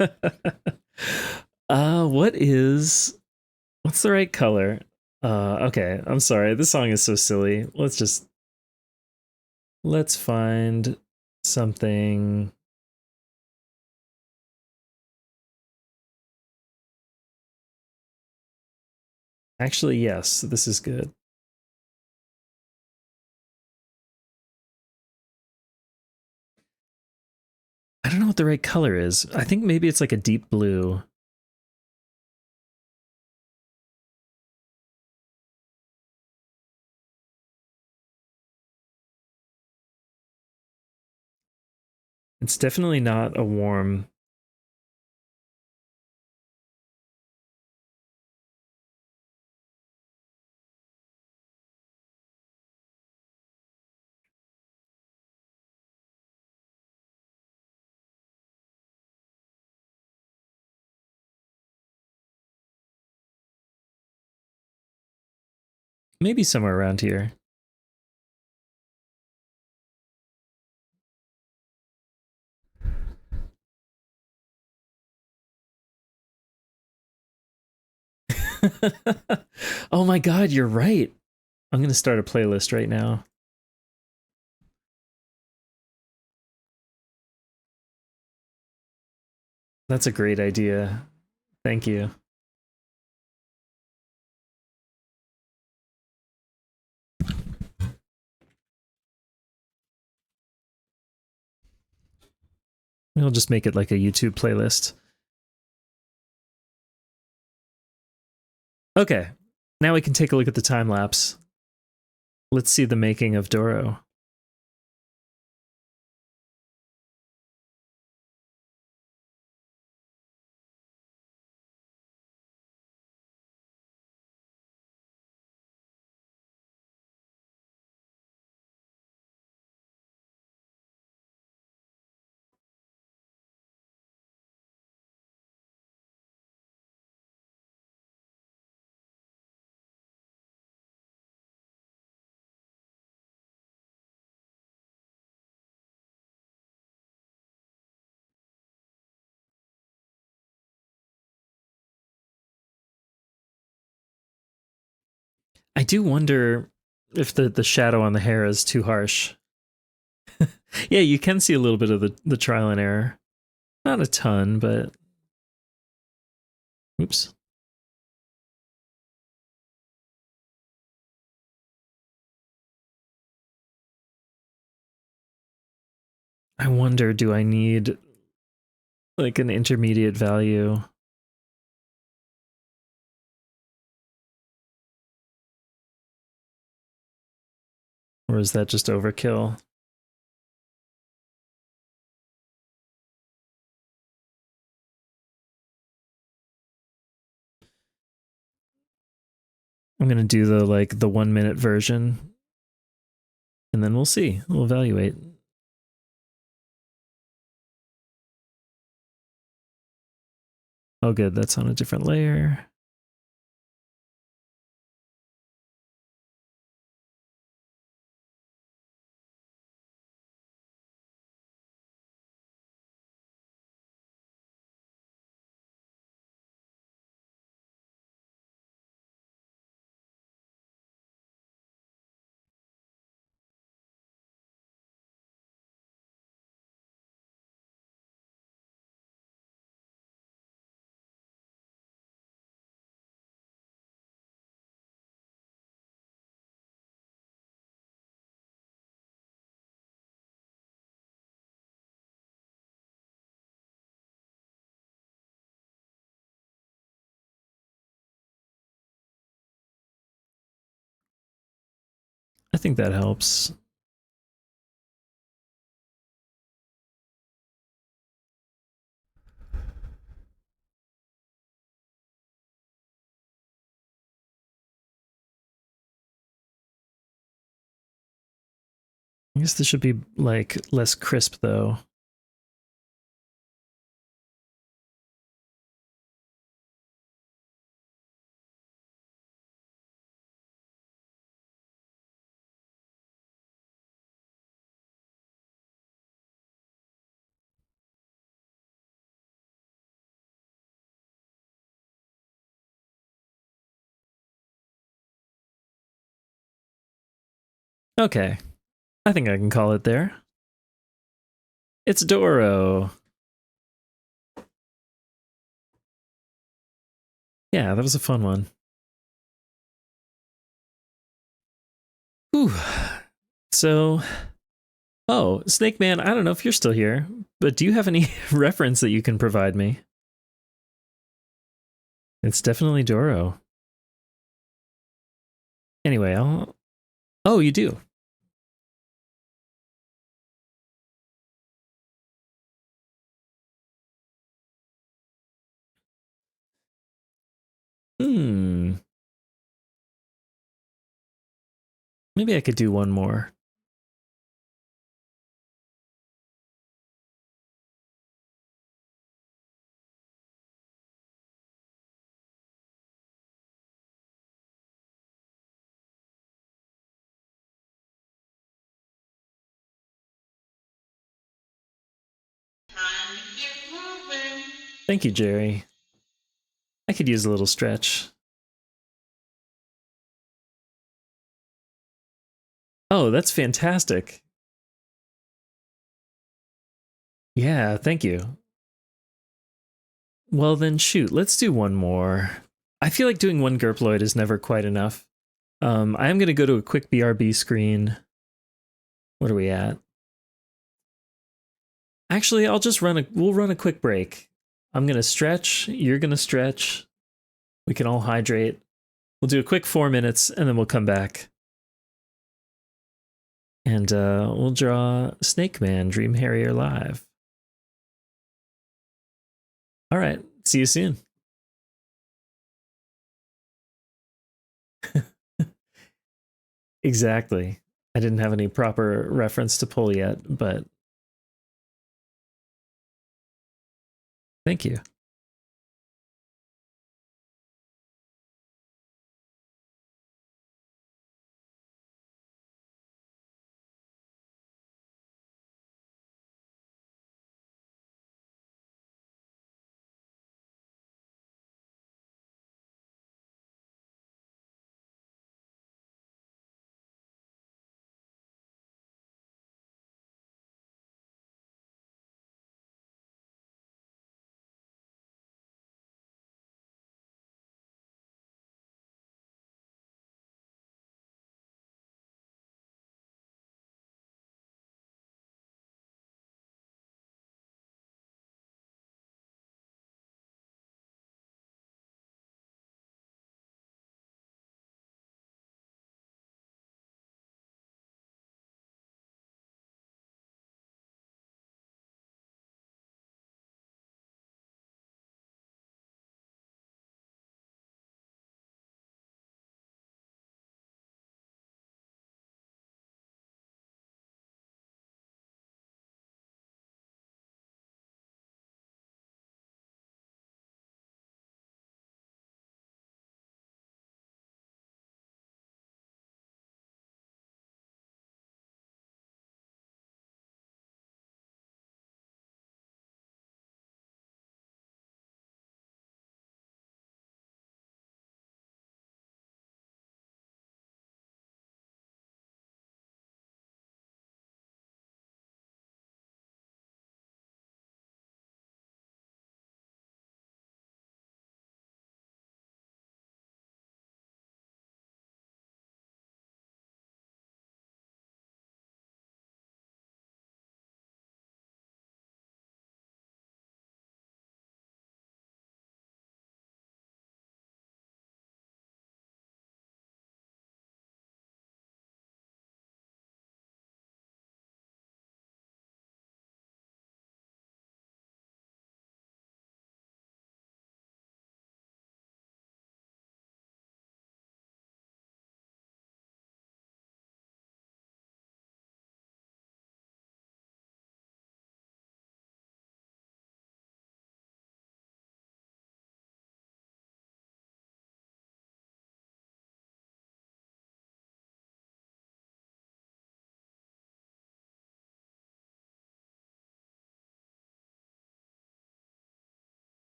[SPEAKER 1] What's the right color? Okay, I'm sorry. This song is so silly. Let's find something. Actually, yes, this is good. I don't know what the right color is. I think maybe it's like a deep blue. It's definitely not a warm. Maybe somewhere around here. Oh my god, you're right. I'm going to start a playlist right now. That's a great idea. Thank you. We'll just make it like a YouTube playlist. Okay, now we can take a look at the time lapse. Let's see the making of Doro. I do wonder if the shadow on the hair is too harsh. Yeah, you can see a little bit of the trial and error. Not a ton, but... Oops. I wonder, do I need like an intermediate value? Or is that just overkill? I'm gonna do the 1 minute version, and then we'll see. We'll evaluate. Oh, good. That's on a different layer. I think that helps. I guess this should be like less crisp though. Okay. I think I can call it there. It's Doro. Yeah, that was a fun one. Whew. So, oh, Snake Man, I don't know if you're still here, but do you have any reference that you can provide me? It's definitely Doro. Anyway, I'll... Oh, you do. Hmm. Maybe I could do one more.
[SPEAKER 4] Time to get moving.
[SPEAKER 1] Thank you, Jerry. I could use a little stretch. Oh, that's fantastic. Yeah, thank you. Well then, shoot, let's do one more. I feel like doing one Gerploid is never quite enough. I am going to go to a quick BRB screen. What are we at? Actually, we'll run a quick break. I'm going to stretch, you're going to stretch. We can all hydrate. We'll do a quick 4 minutes and then we'll come back. And we'll draw Snake Man, Dream Harrier live. All right, see you soon. Exactly. I didn't have any proper reference to pull yet, but thank you.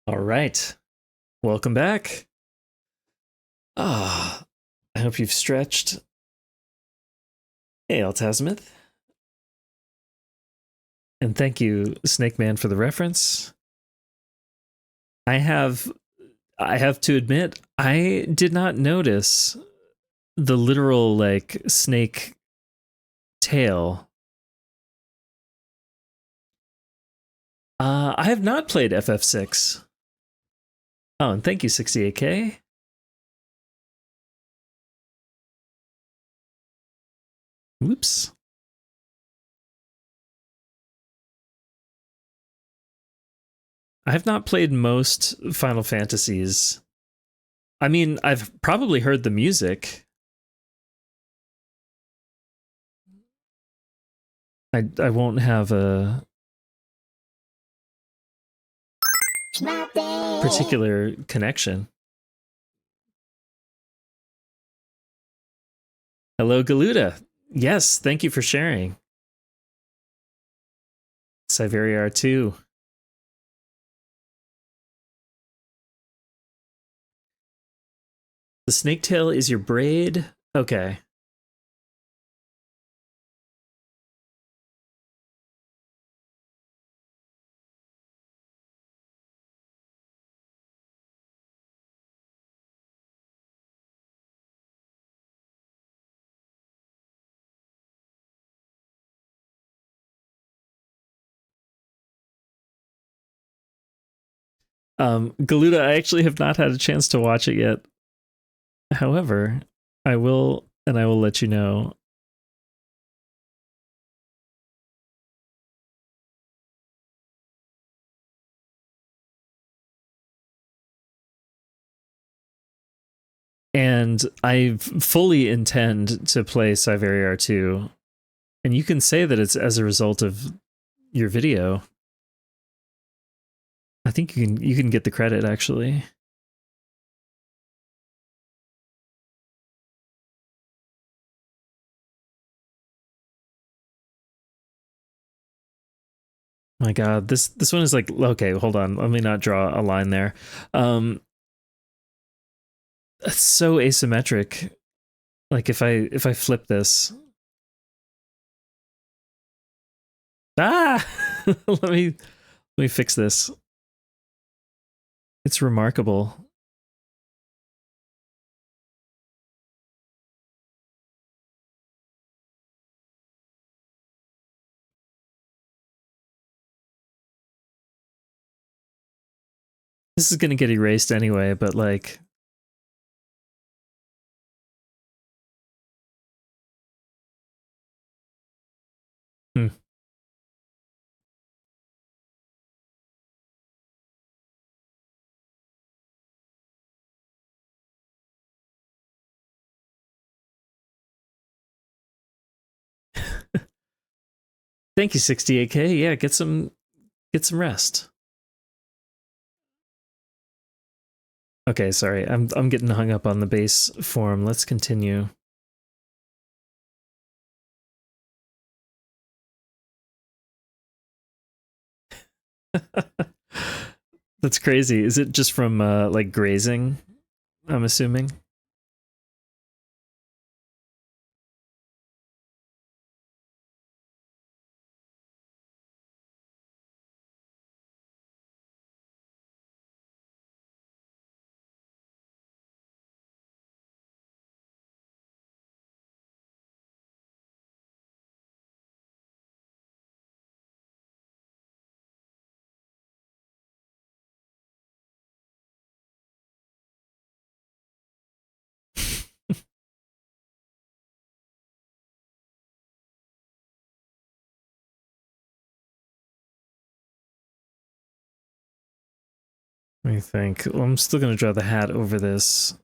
[SPEAKER 1] All right. Welcome back. Ah, I hope you've stretched. Hey, Altasmith. And thank you, Snake Man, for the reference. I have to admit, I did not notice the literal like snake tail. I have not played FF6. Oh, and thank you, 68K. Whoops. I have not played most Final Fantasies. I mean, I've probably heard the music. I won't have a particular connection. Hello, Galuda. Yes, thank you for sharing. Siberia R2. The snake tail is your braid? Okay. Galuda, I actually have not had a chance to watch it yet. However, I will, and I will let you know. And I fully intend to play Siberia R2. And you can say that it's as a result of your video. I think you can get the credit actually. My God, this one is like, okay, hold on, let me not draw a line there. It's so asymmetric. Like if I flip this, let me fix this. It's remarkable. This is gonna get erased anyway, but like, hmm. Thank you, 68K. Yeah, get some rest. Okay, sorry. I'm getting hung up on the base form. Let's continue. That's crazy. Is it just from like grazing? I'm assuming. Let me think. Well, I'm still gonna draw the hat over this.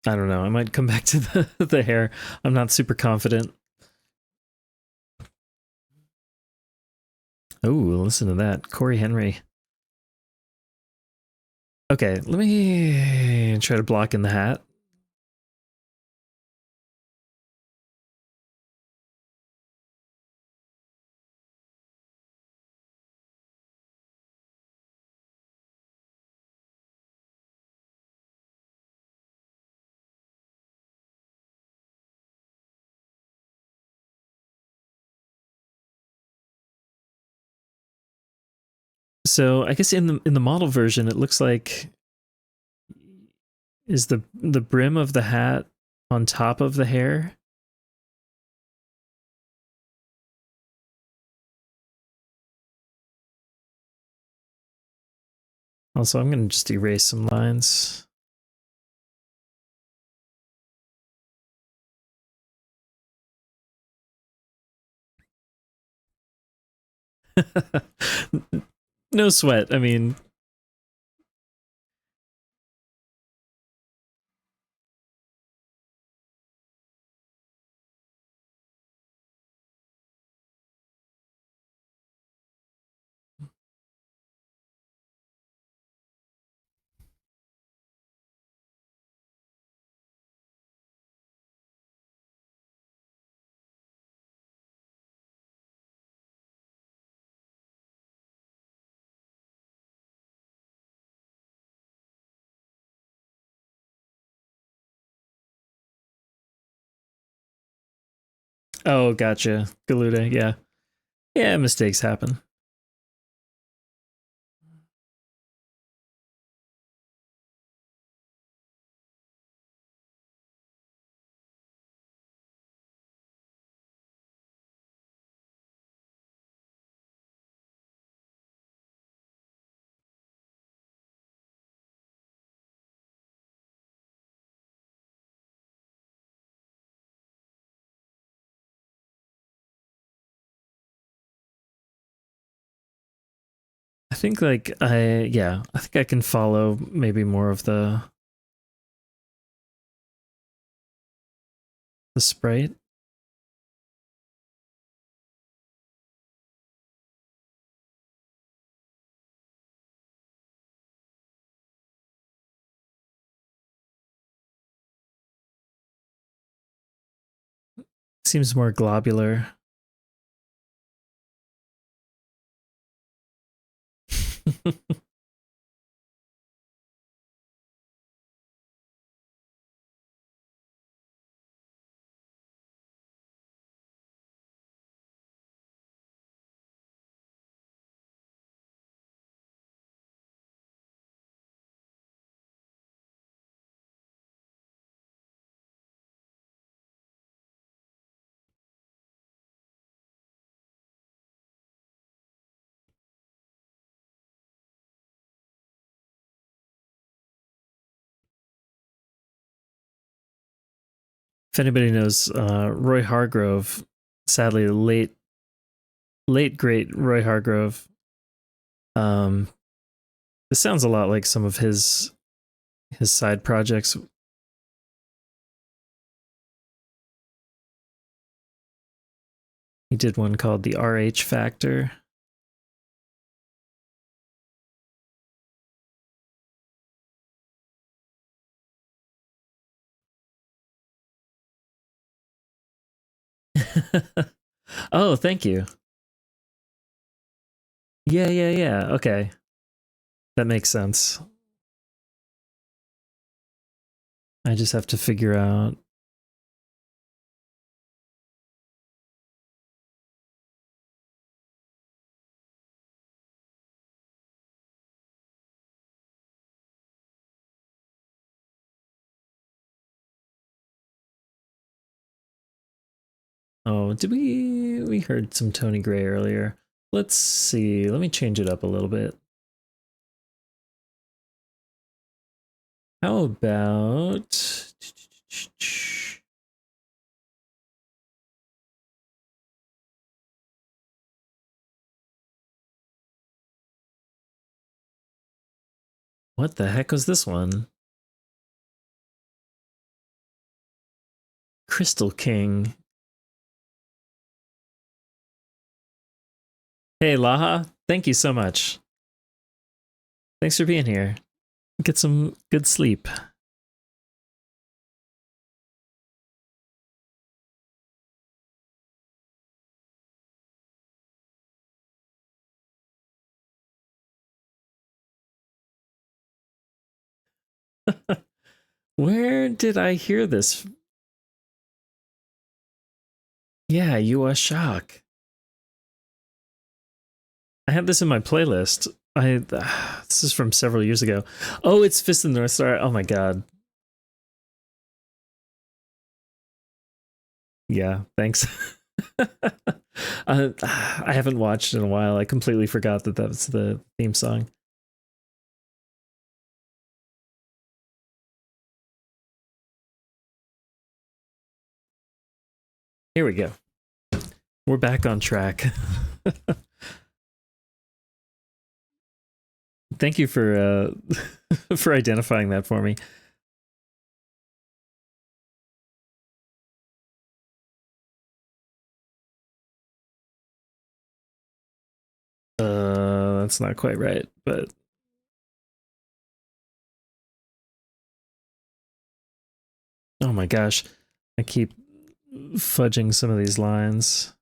[SPEAKER 1] I don't know. I might come back to the hair. I'm not super confident. Oh, listen to that. Corey Henry. Okay, let me try to block in the hat. So I guess in the model version, it looks like is the brim of the hat on top of the hair. Also, I'm gonna just erase some lines. No sweat. I mean, oh, gotcha. Galuda, yeah. Yeah, mistakes happen. I think I think I can follow maybe more of the sprite. Seems more globular. If anybody knows Roy Hargrove, sadly late great Roy Hargrove. This sounds a lot like some of his side projects. He did one called the RH Factor. Oh, thank you. Yeah. Okay. That makes sense. I just have to figure out. Oh, did we heard some Tony Gray earlier? Let's see. Let me change it up a little bit. How about What the heck was this one? Crystal King. Hey, Laha. Thank you so much. Thanks for being here. Get some good sleep. Where did I hear this? Yeah, You Are Shock. I have this in my playlist. This is from several years ago. Oh, it's Fist of the North Star. Oh my god. Yeah, thanks. I haven't watched in a while. I completely forgot that was the theme song. Here we go. We're back on track. Thank you for for identifying that for me. That's not quite right, but oh my gosh, I keep fudging some of these lines.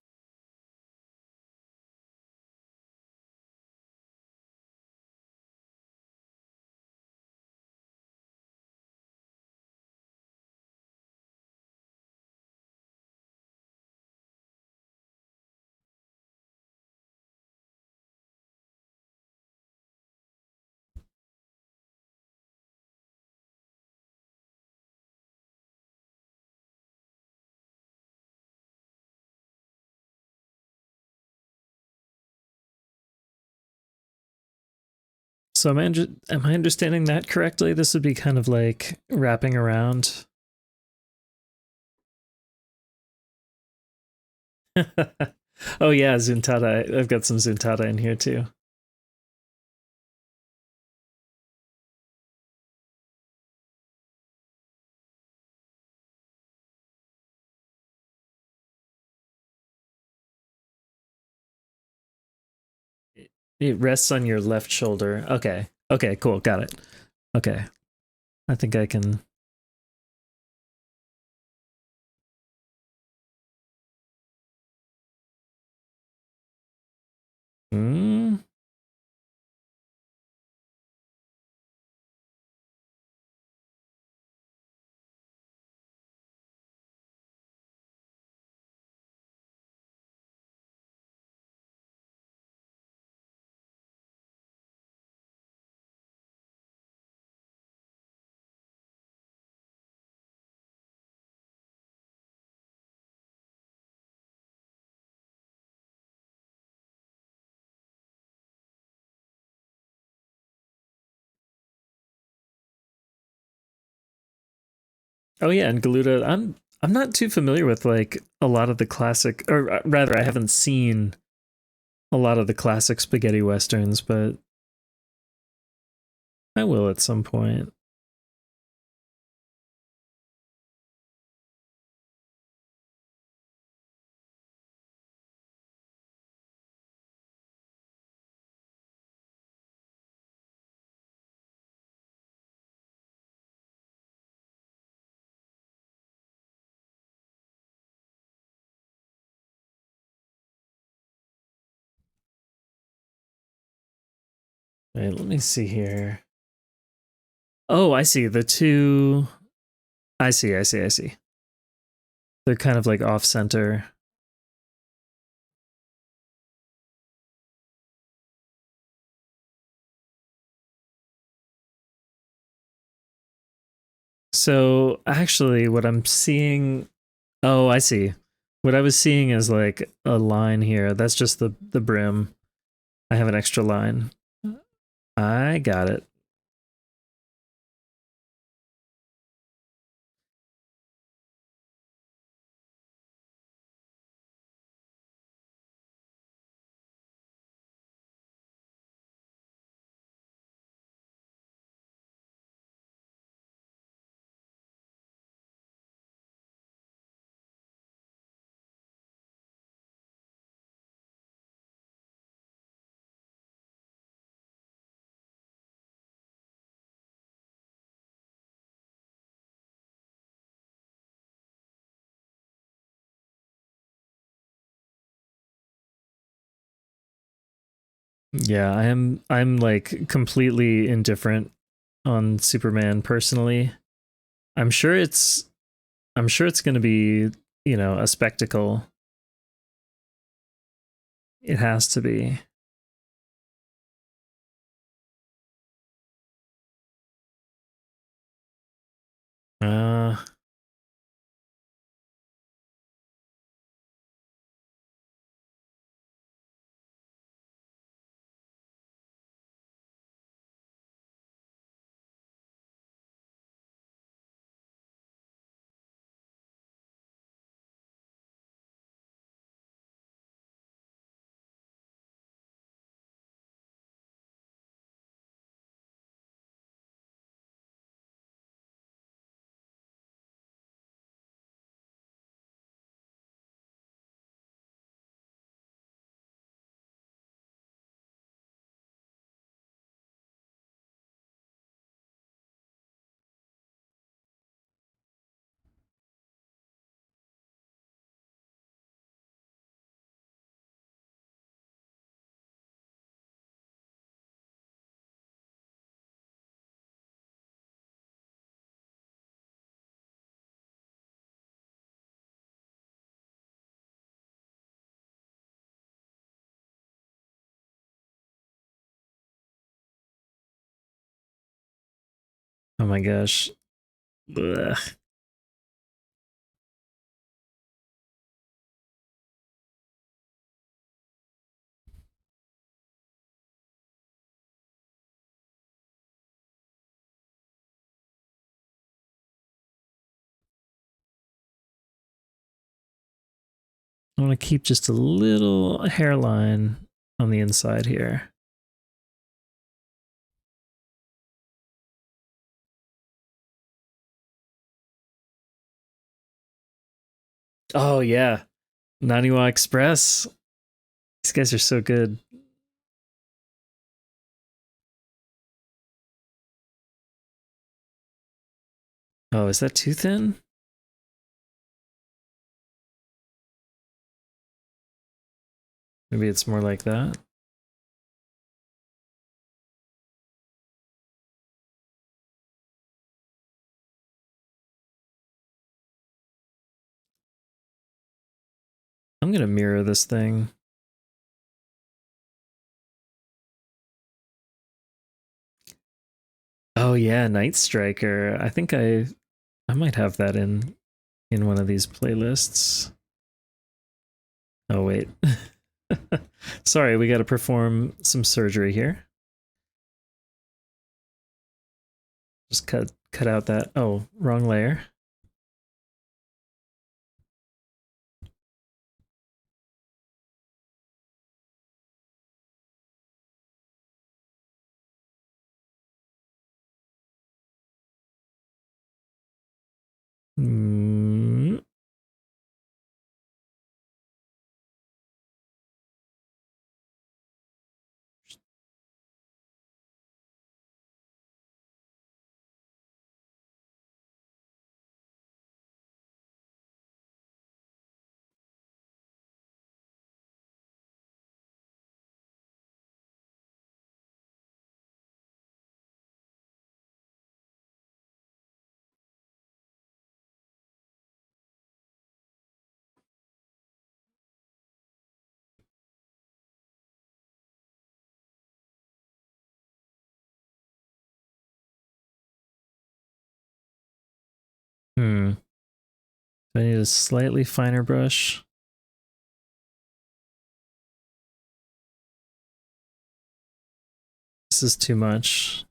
[SPEAKER 1] So am I understanding that correctly? This would be kind of like wrapping around. Oh yeah, Zuntata. I've got some Zuntata in here too. It rests on your left shoulder. Okay. Okay, cool. Got it. Okay. I think I can. Hmm. Oh yeah, and Galuda. I'm not too familiar with like a lot of the classic, or rather, I haven't seen a lot of the classic spaghetti westerns, but I will at some point. Wait, let me see here. Oh, I see. The two. I see. I see. I see. They're kind of like off center. So actually, what I'm seeing. Oh, I see. What I was seeing is like a line here. That's just the brim. I have an extra line. I got it. Yeah, I'm like completely indifferent on Superman personally. I'm sure it's I'm sure it's going to be, you know, a spectacle. It has to be. Uh oh my gosh. Ugh. I want to keep just a little hairline on the inside here. Oh yeah. Naniwa Express. These guys are so good. Oh, is that too thin? Maybe it's more like that. I'm gonna mirror this thing. Oh yeah, Night Striker. I think I might have that in one of these playlists. Oh wait. Sorry, we got to perform some surgery here. Just cut out that. Oh, wrong layer. Mm. Hmm. I need a slightly finer brush. This is too much.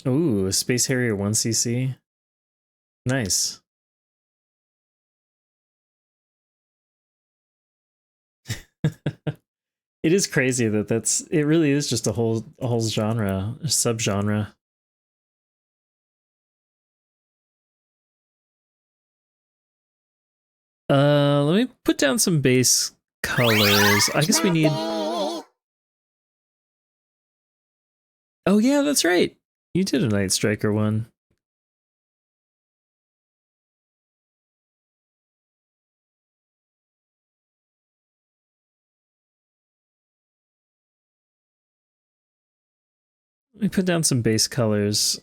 [SPEAKER 1] Ooh, Space Harrier 1cc. Nice. It is crazy that it really is just a whole genre, a subgenre. Let me put down some base colors. I guess we need. Oh yeah, that's right. You did a Night Striker one. Let me put down some base colors.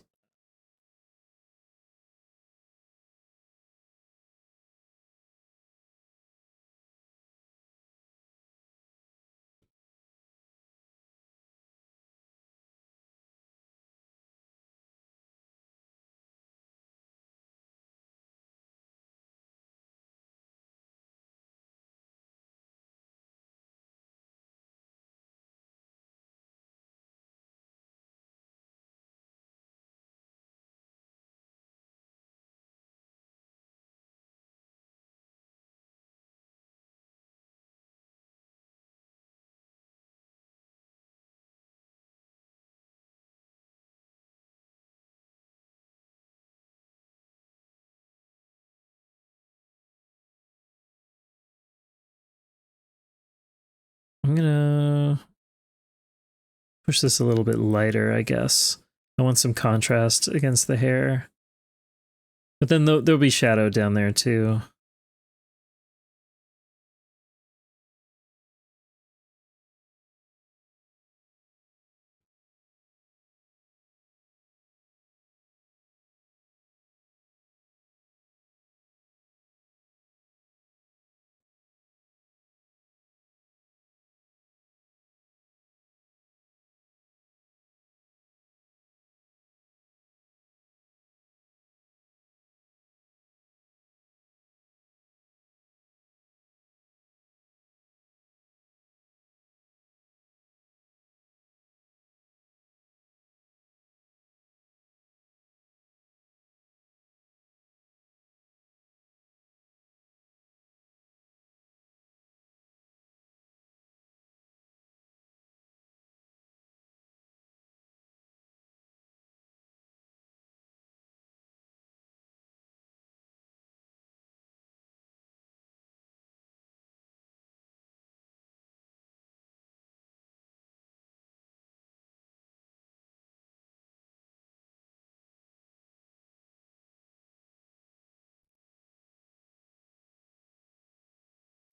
[SPEAKER 1] I'm gonna push this a little bit lighter, I guess. I want some contrast against the hair. But then there'll be shadow down there too.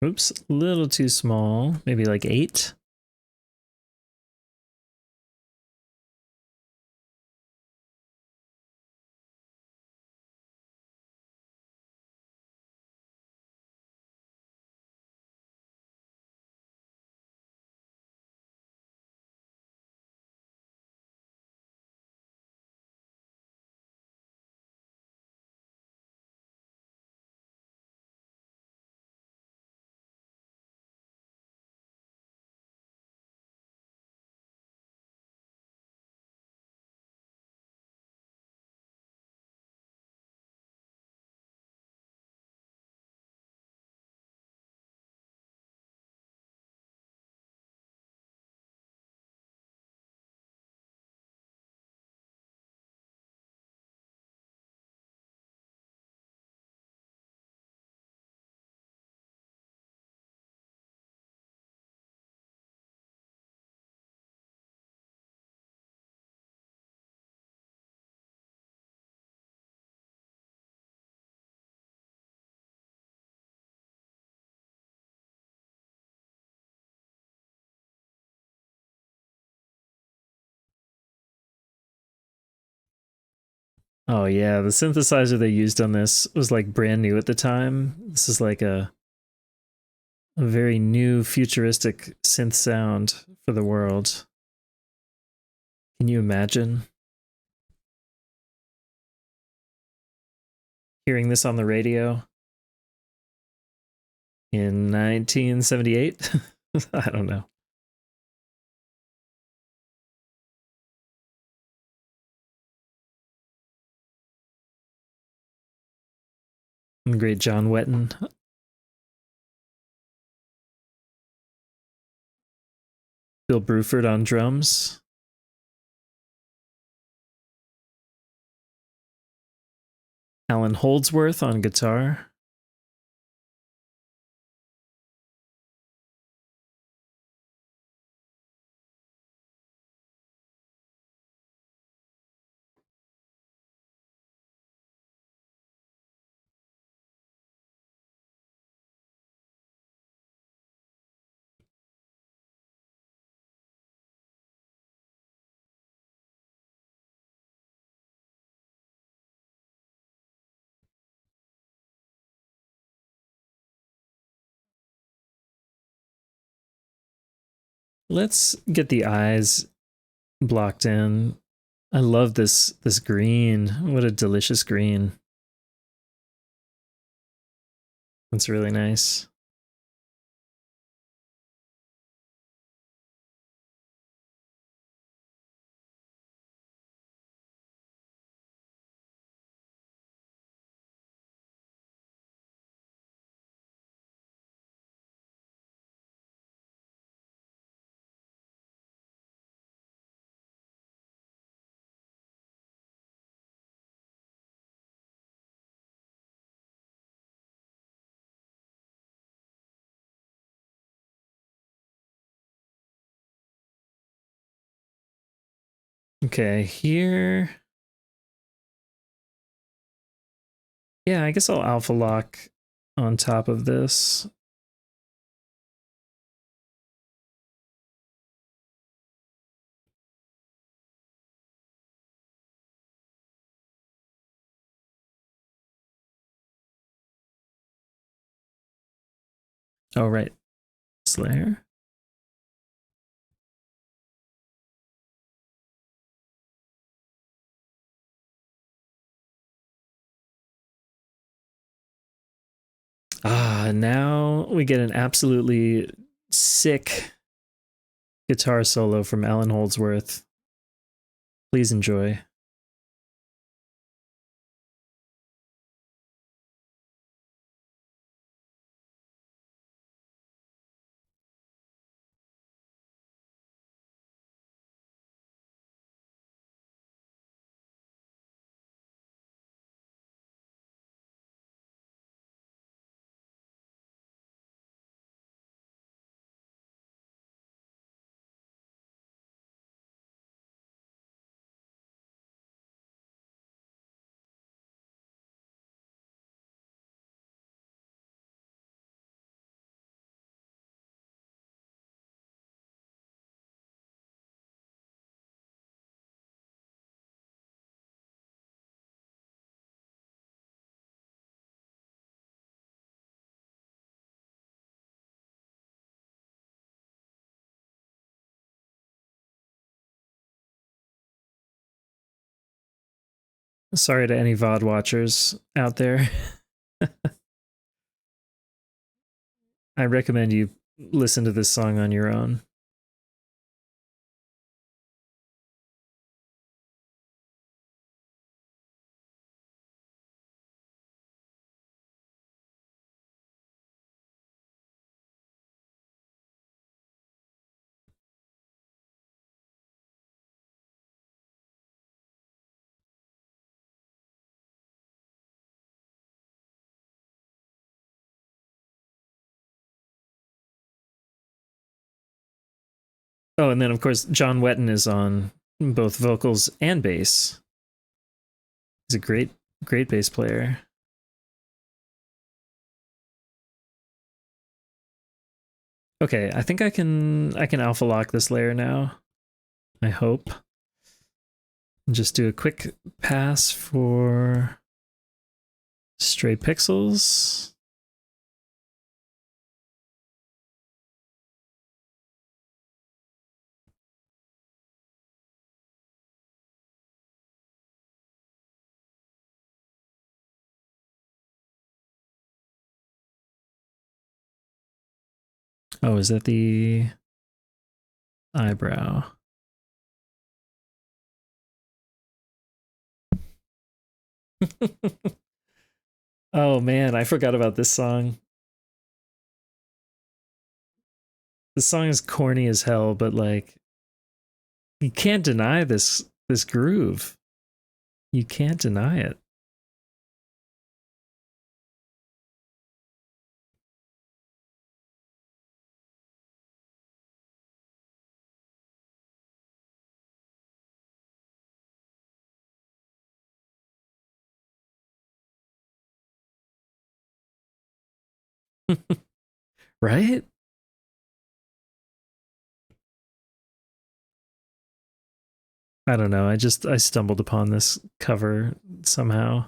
[SPEAKER 1] Oops, a little too small. Maybe like 8. Oh yeah, the synthesizer they used on this was like brand new at the time. This is like a very new futuristic synth sound for the world. Can you imagine hearing this on the radio in 1978? I don't know. Great John Wetton. Bill Bruford on drums. Alan Holdsworth on guitar. Let's get the eyes blocked in. I love this green. What a delicious green. That's really nice. Okay, here. Yeah, I guess I'll alpha lock on top of this. Oh, right. Slayer. Ah, now we get an absolutely sick guitar solo from Alan Holdsworth. Please enjoy. Sorry to any VOD watchers out there. I recommend you listen to this song on your own. Oh, and then of course John Wetton is on both vocals and bass. He's a great bass player. Okay, I think I can alpha lock this layer now. I hope. Just do a quick pass for stray pixels. Oh, is that the eyebrow? Oh man, I forgot about this song. This song is corny as hell, but like you can't deny this groove. You can't deny it. Right? I don't know. I stumbled upon this cover somehow.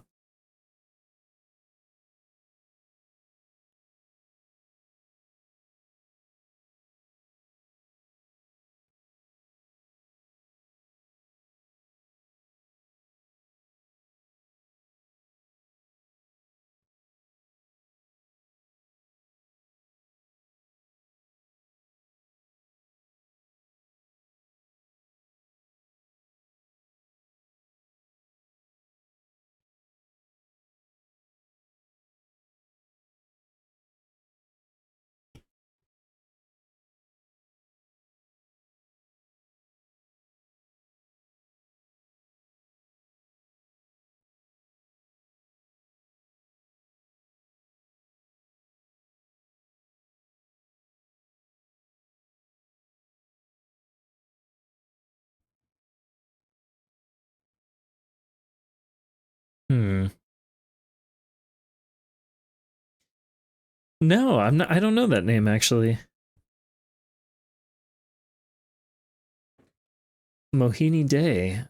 [SPEAKER 1] Hmm. No, I'm not. I don't know that name actually. Mohini Day.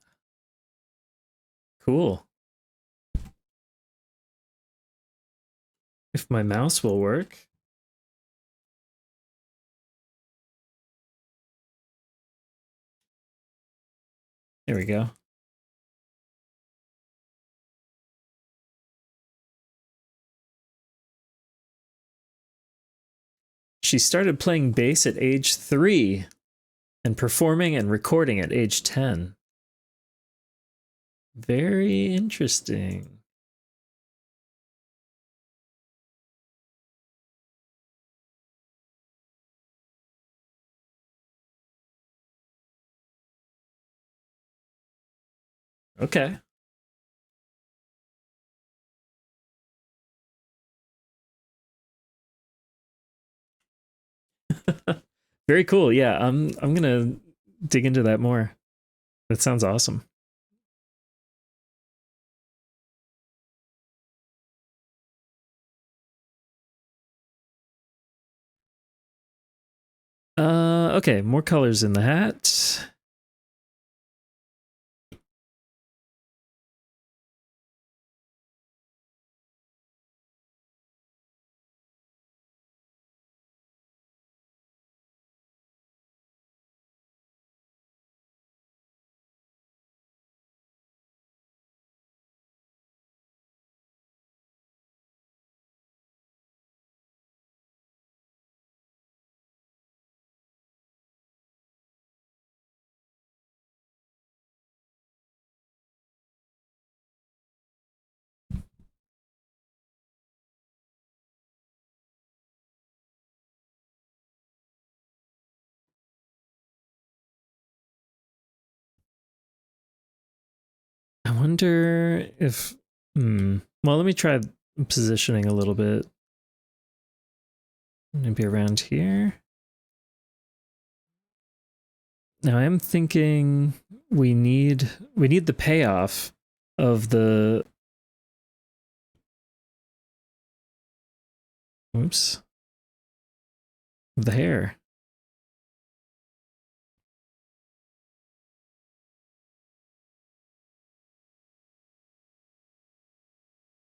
[SPEAKER 1] Cool. If my mouse will work. There we go. She started playing bass at age 3 and performing and recording at age 10. Very interesting. Okay. Very cool. Yeah, I'm gonna dig into that more. That sounds awesome. Okay, more colors in the hat. I wonder if well, let me try positioning a little bit. Maybe around here. Now I'm thinking we need the payoff of the oops of the hair.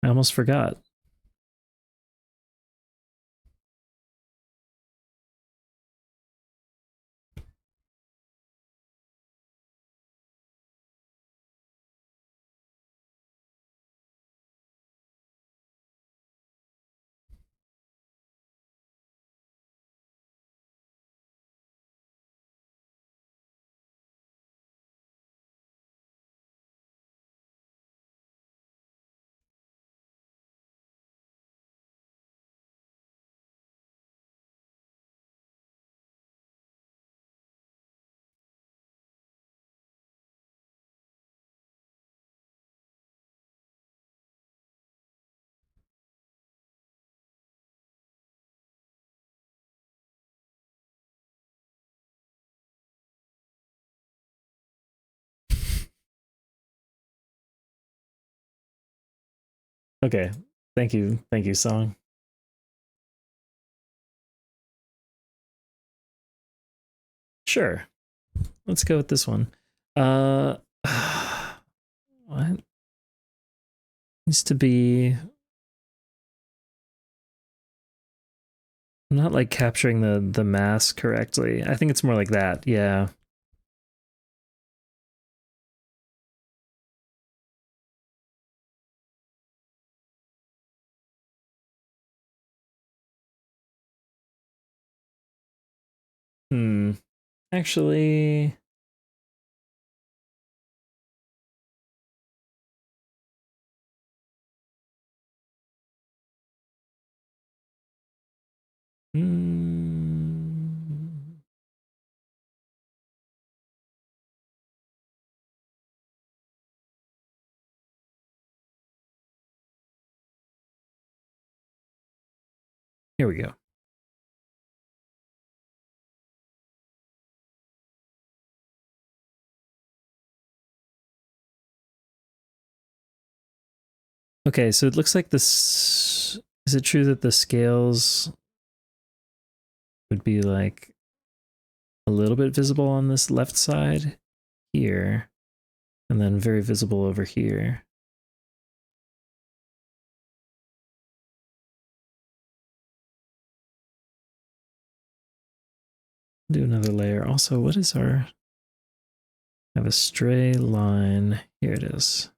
[SPEAKER 1] I almost forgot. Okay. Thank you. Thank you, Song. Sure. Let's go with this one. What? Needs to be. I'm not like capturing the mass correctly. I think it's more like that. Yeah. Hmm. Actually, hmm. Here we go. Okay, so it looks like this. Is it true that the scales would be like a little bit visible on this left side here, and then very visible over here? Do another layer. Also, what is our... I have a stray line. Here it is.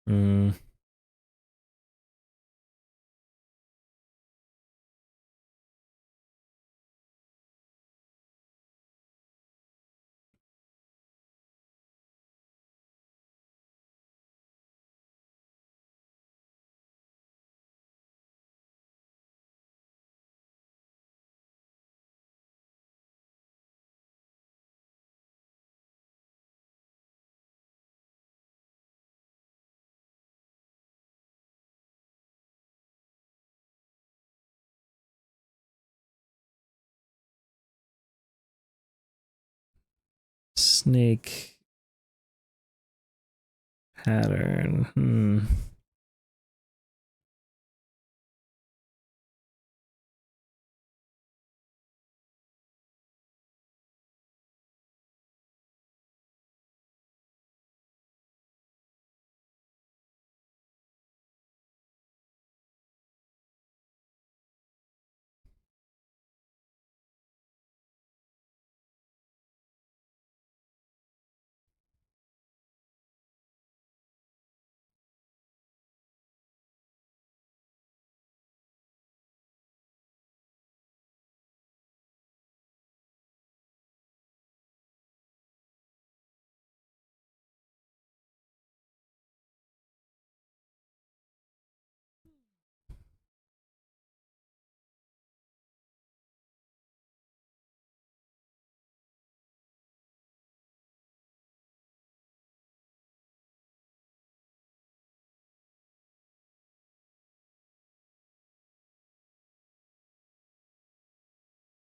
[SPEAKER 1] Mm. Snake pattern. Hmm.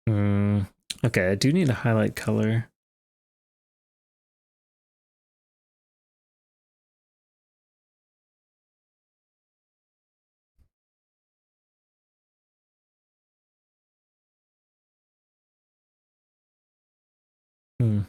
[SPEAKER 1] Hmm. Okay, I do need a highlight color. Hmm.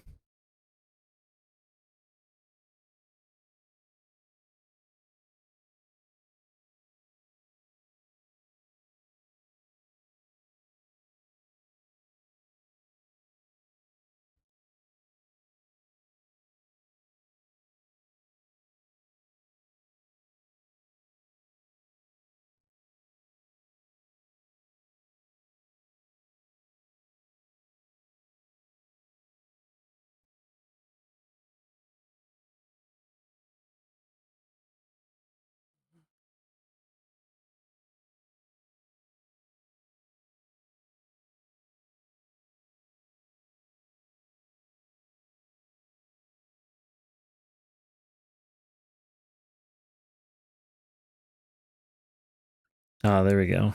[SPEAKER 1] Ah, there we go.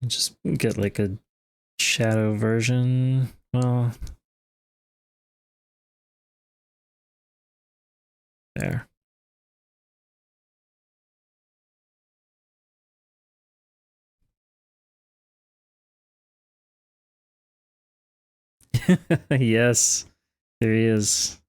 [SPEAKER 1] Just get like a shadow version. Well, there. Yes, there he is.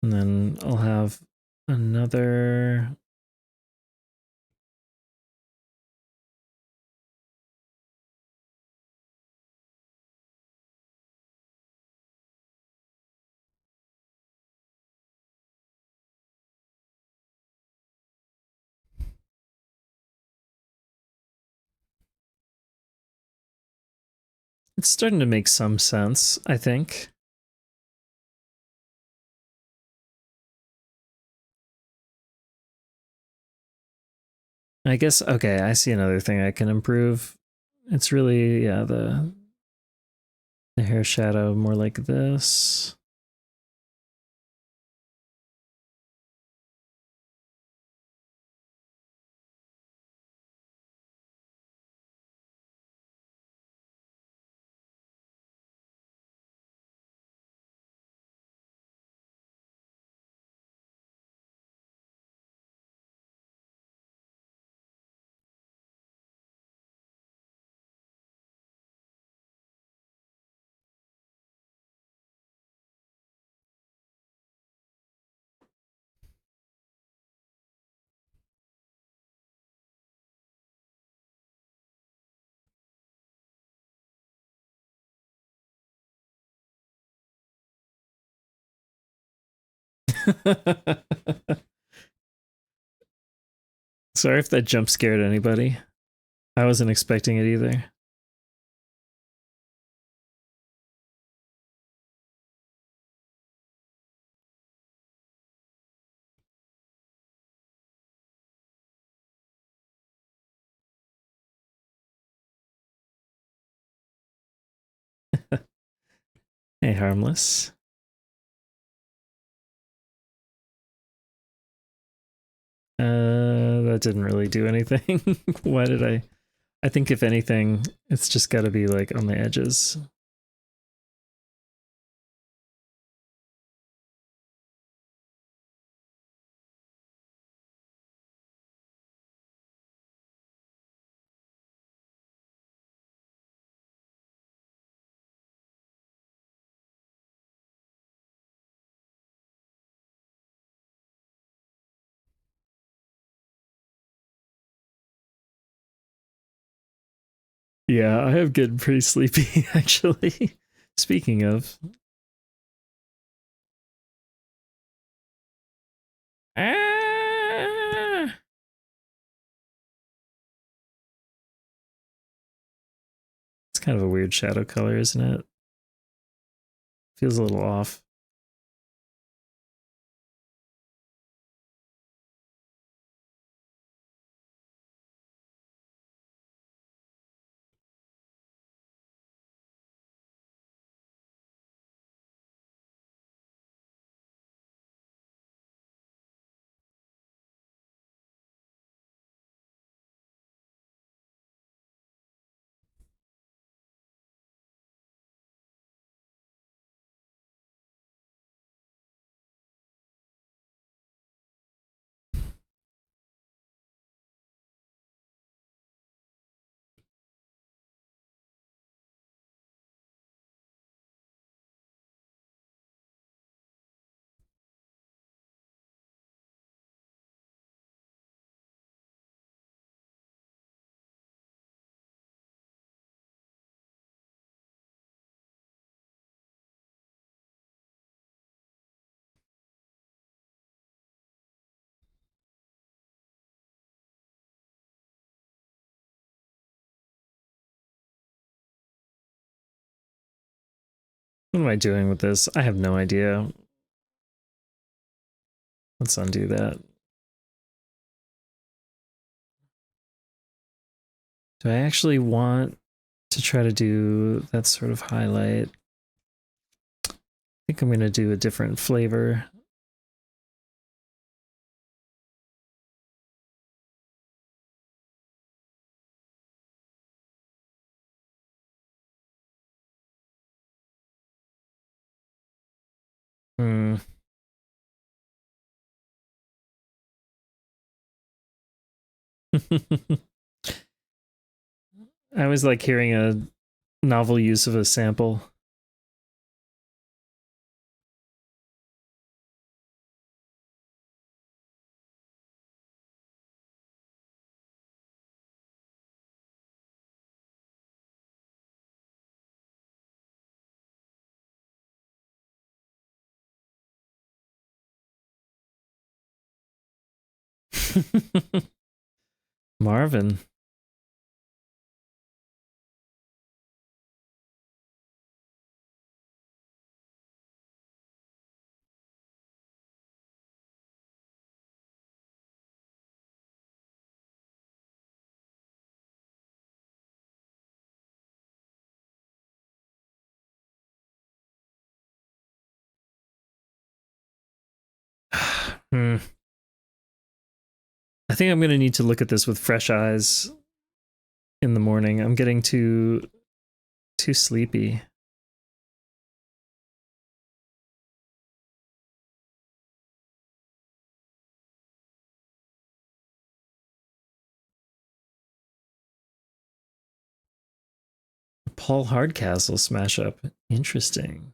[SPEAKER 1] And then I'll have another. It's starting to make some sense, I think. I guess, okay, I see another thing I can improve. It's really, yeah, the hair shadow more like this. Sorry if that jump scared anybody. I wasn't expecting it either. Hey, harmless. That didn't really do anything. Why did I? I think if anything, it's just got to be like on the edges. Yeah, I have getting pretty sleepy actually. Speaking of. Ah! It's kind of a weird shadow color, isn't it? Feels a little off. What am I doing with this? I have no idea. Let's undo that. Do I actually want to try to do that sort of highlight? I think I'm going to do a different flavor. Hmm. I always like hearing a novel use of a sample. Marvin. Hmm. I think I'm going to need to look at this with fresh eyes in the morning. I'm getting too sleepy. Paul Hardcastle smash up. Interesting.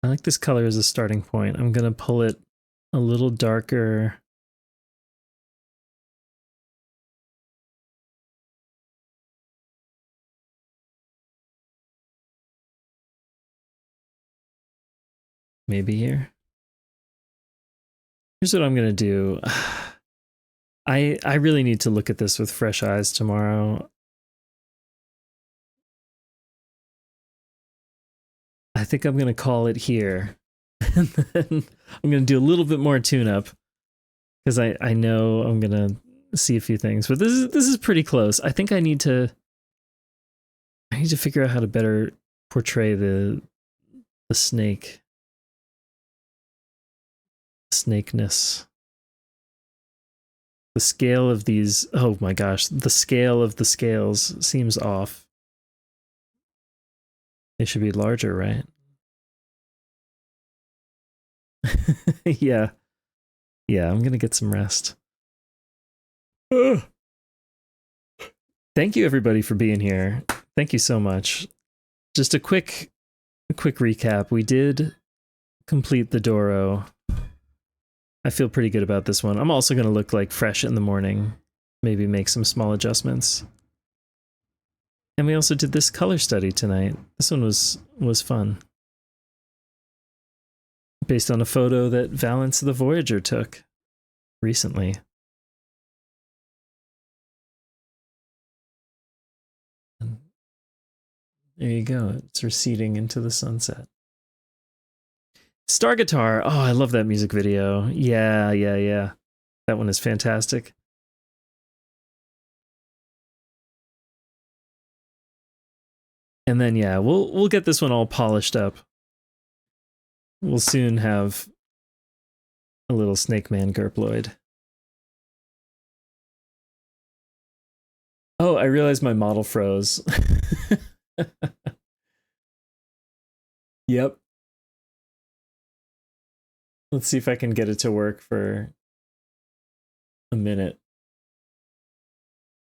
[SPEAKER 1] I like this color as a starting point. I'm going to pull it a little darker. Maybe here. Here's what I'm going to do. I really need to look at this with fresh eyes tomorrow. I think I'm going to call it here. And then I'm going to do a little bit more tune-up because I know I'm going to see a few things. But this is pretty close. I think I need to figure out how to better portray the snakeness. The scale of these, oh my gosh, the scale of the scales seems off. They should be larger, right? Yeah. Yeah, I'm gonna get some rest. Ugh. Thank you everybody for being here. Thank you so much. Just a quick recap. We did complete the Doro. I feel pretty good about this one. I'm also gonna look like fresh in the morning. Maybe make some small adjustments. And we also did this color study tonight. This one was fun. Based on a photo that Valence the Voyager took recently. And there you go. It's receding into the sunset. Star Guitar. Oh, I love that music video. Yeah. That one is fantastic. And then yeah, we'll get this one all polished up. We'll soon have a little Snake Man Gerploid. Oh, I realized my model froze. Yep. Let's see if I can get it to work for a minute.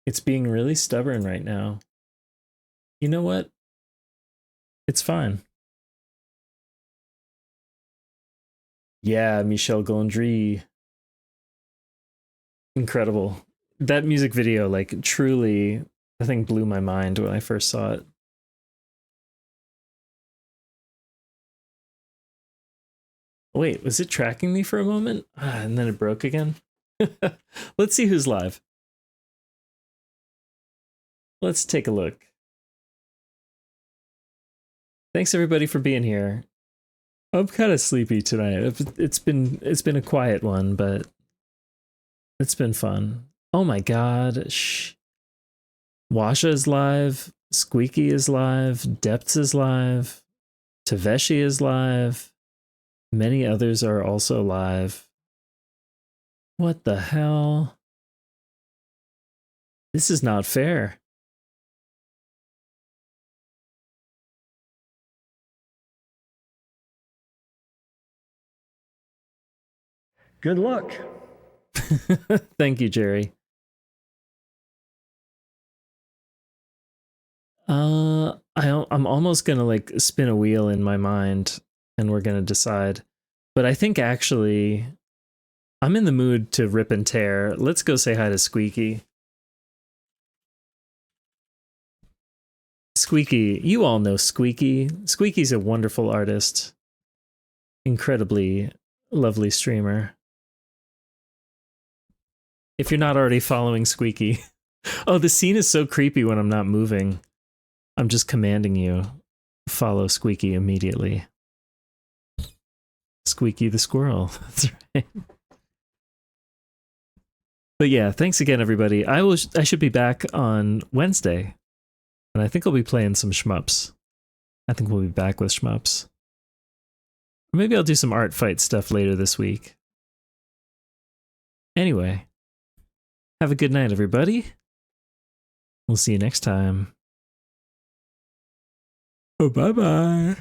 [SPEAKER 1] It's being really stubborn right now. You know what? It's fine. Yeah, Michel Gondry. Incredible. That music video, like, truly, I think blew my mind when I first saw it. Wait, was it tracking me for a moment? And then it broke again? Let's see who's live. Let's take a look. Thanks everybody for being here. I'm kind of sleepy tonight. It's been a quiet one, but it's been fun. Oh my god. Shh. Washa is live. Squeaky is live. Depths is live. Taveshi is live. Many others are also live. What the hell? This is not fair.
[SPEAKER 5] Good luck.
[SPEAKER 1] Thank you, Jerry. I'm almost gonna like spin a wheel in my mind and we're gonna decide. But I think actually I'm in the mood to rip and tear. Let's go say hi to Squeaky. Squeaky, you all know Squeaky. Squeaky's a wonderful artist. Incredibly lovely streamer. If you're not already following Squeaky. Oh, the scene is so creepy when I'm not moving. I'm just commanding you. Follow Squeaky immediately. Squeaky the squirrel. That's right. But yeah, thanks again, everybody. I should be back on Wednesday. And I think I'll be playing some shmups. I think we'll be back with shmups. Or maybe I'll do some art fight stuff later this week. Anyway, have a good night, everybody. We'll see you next time. Oh, bye-bye.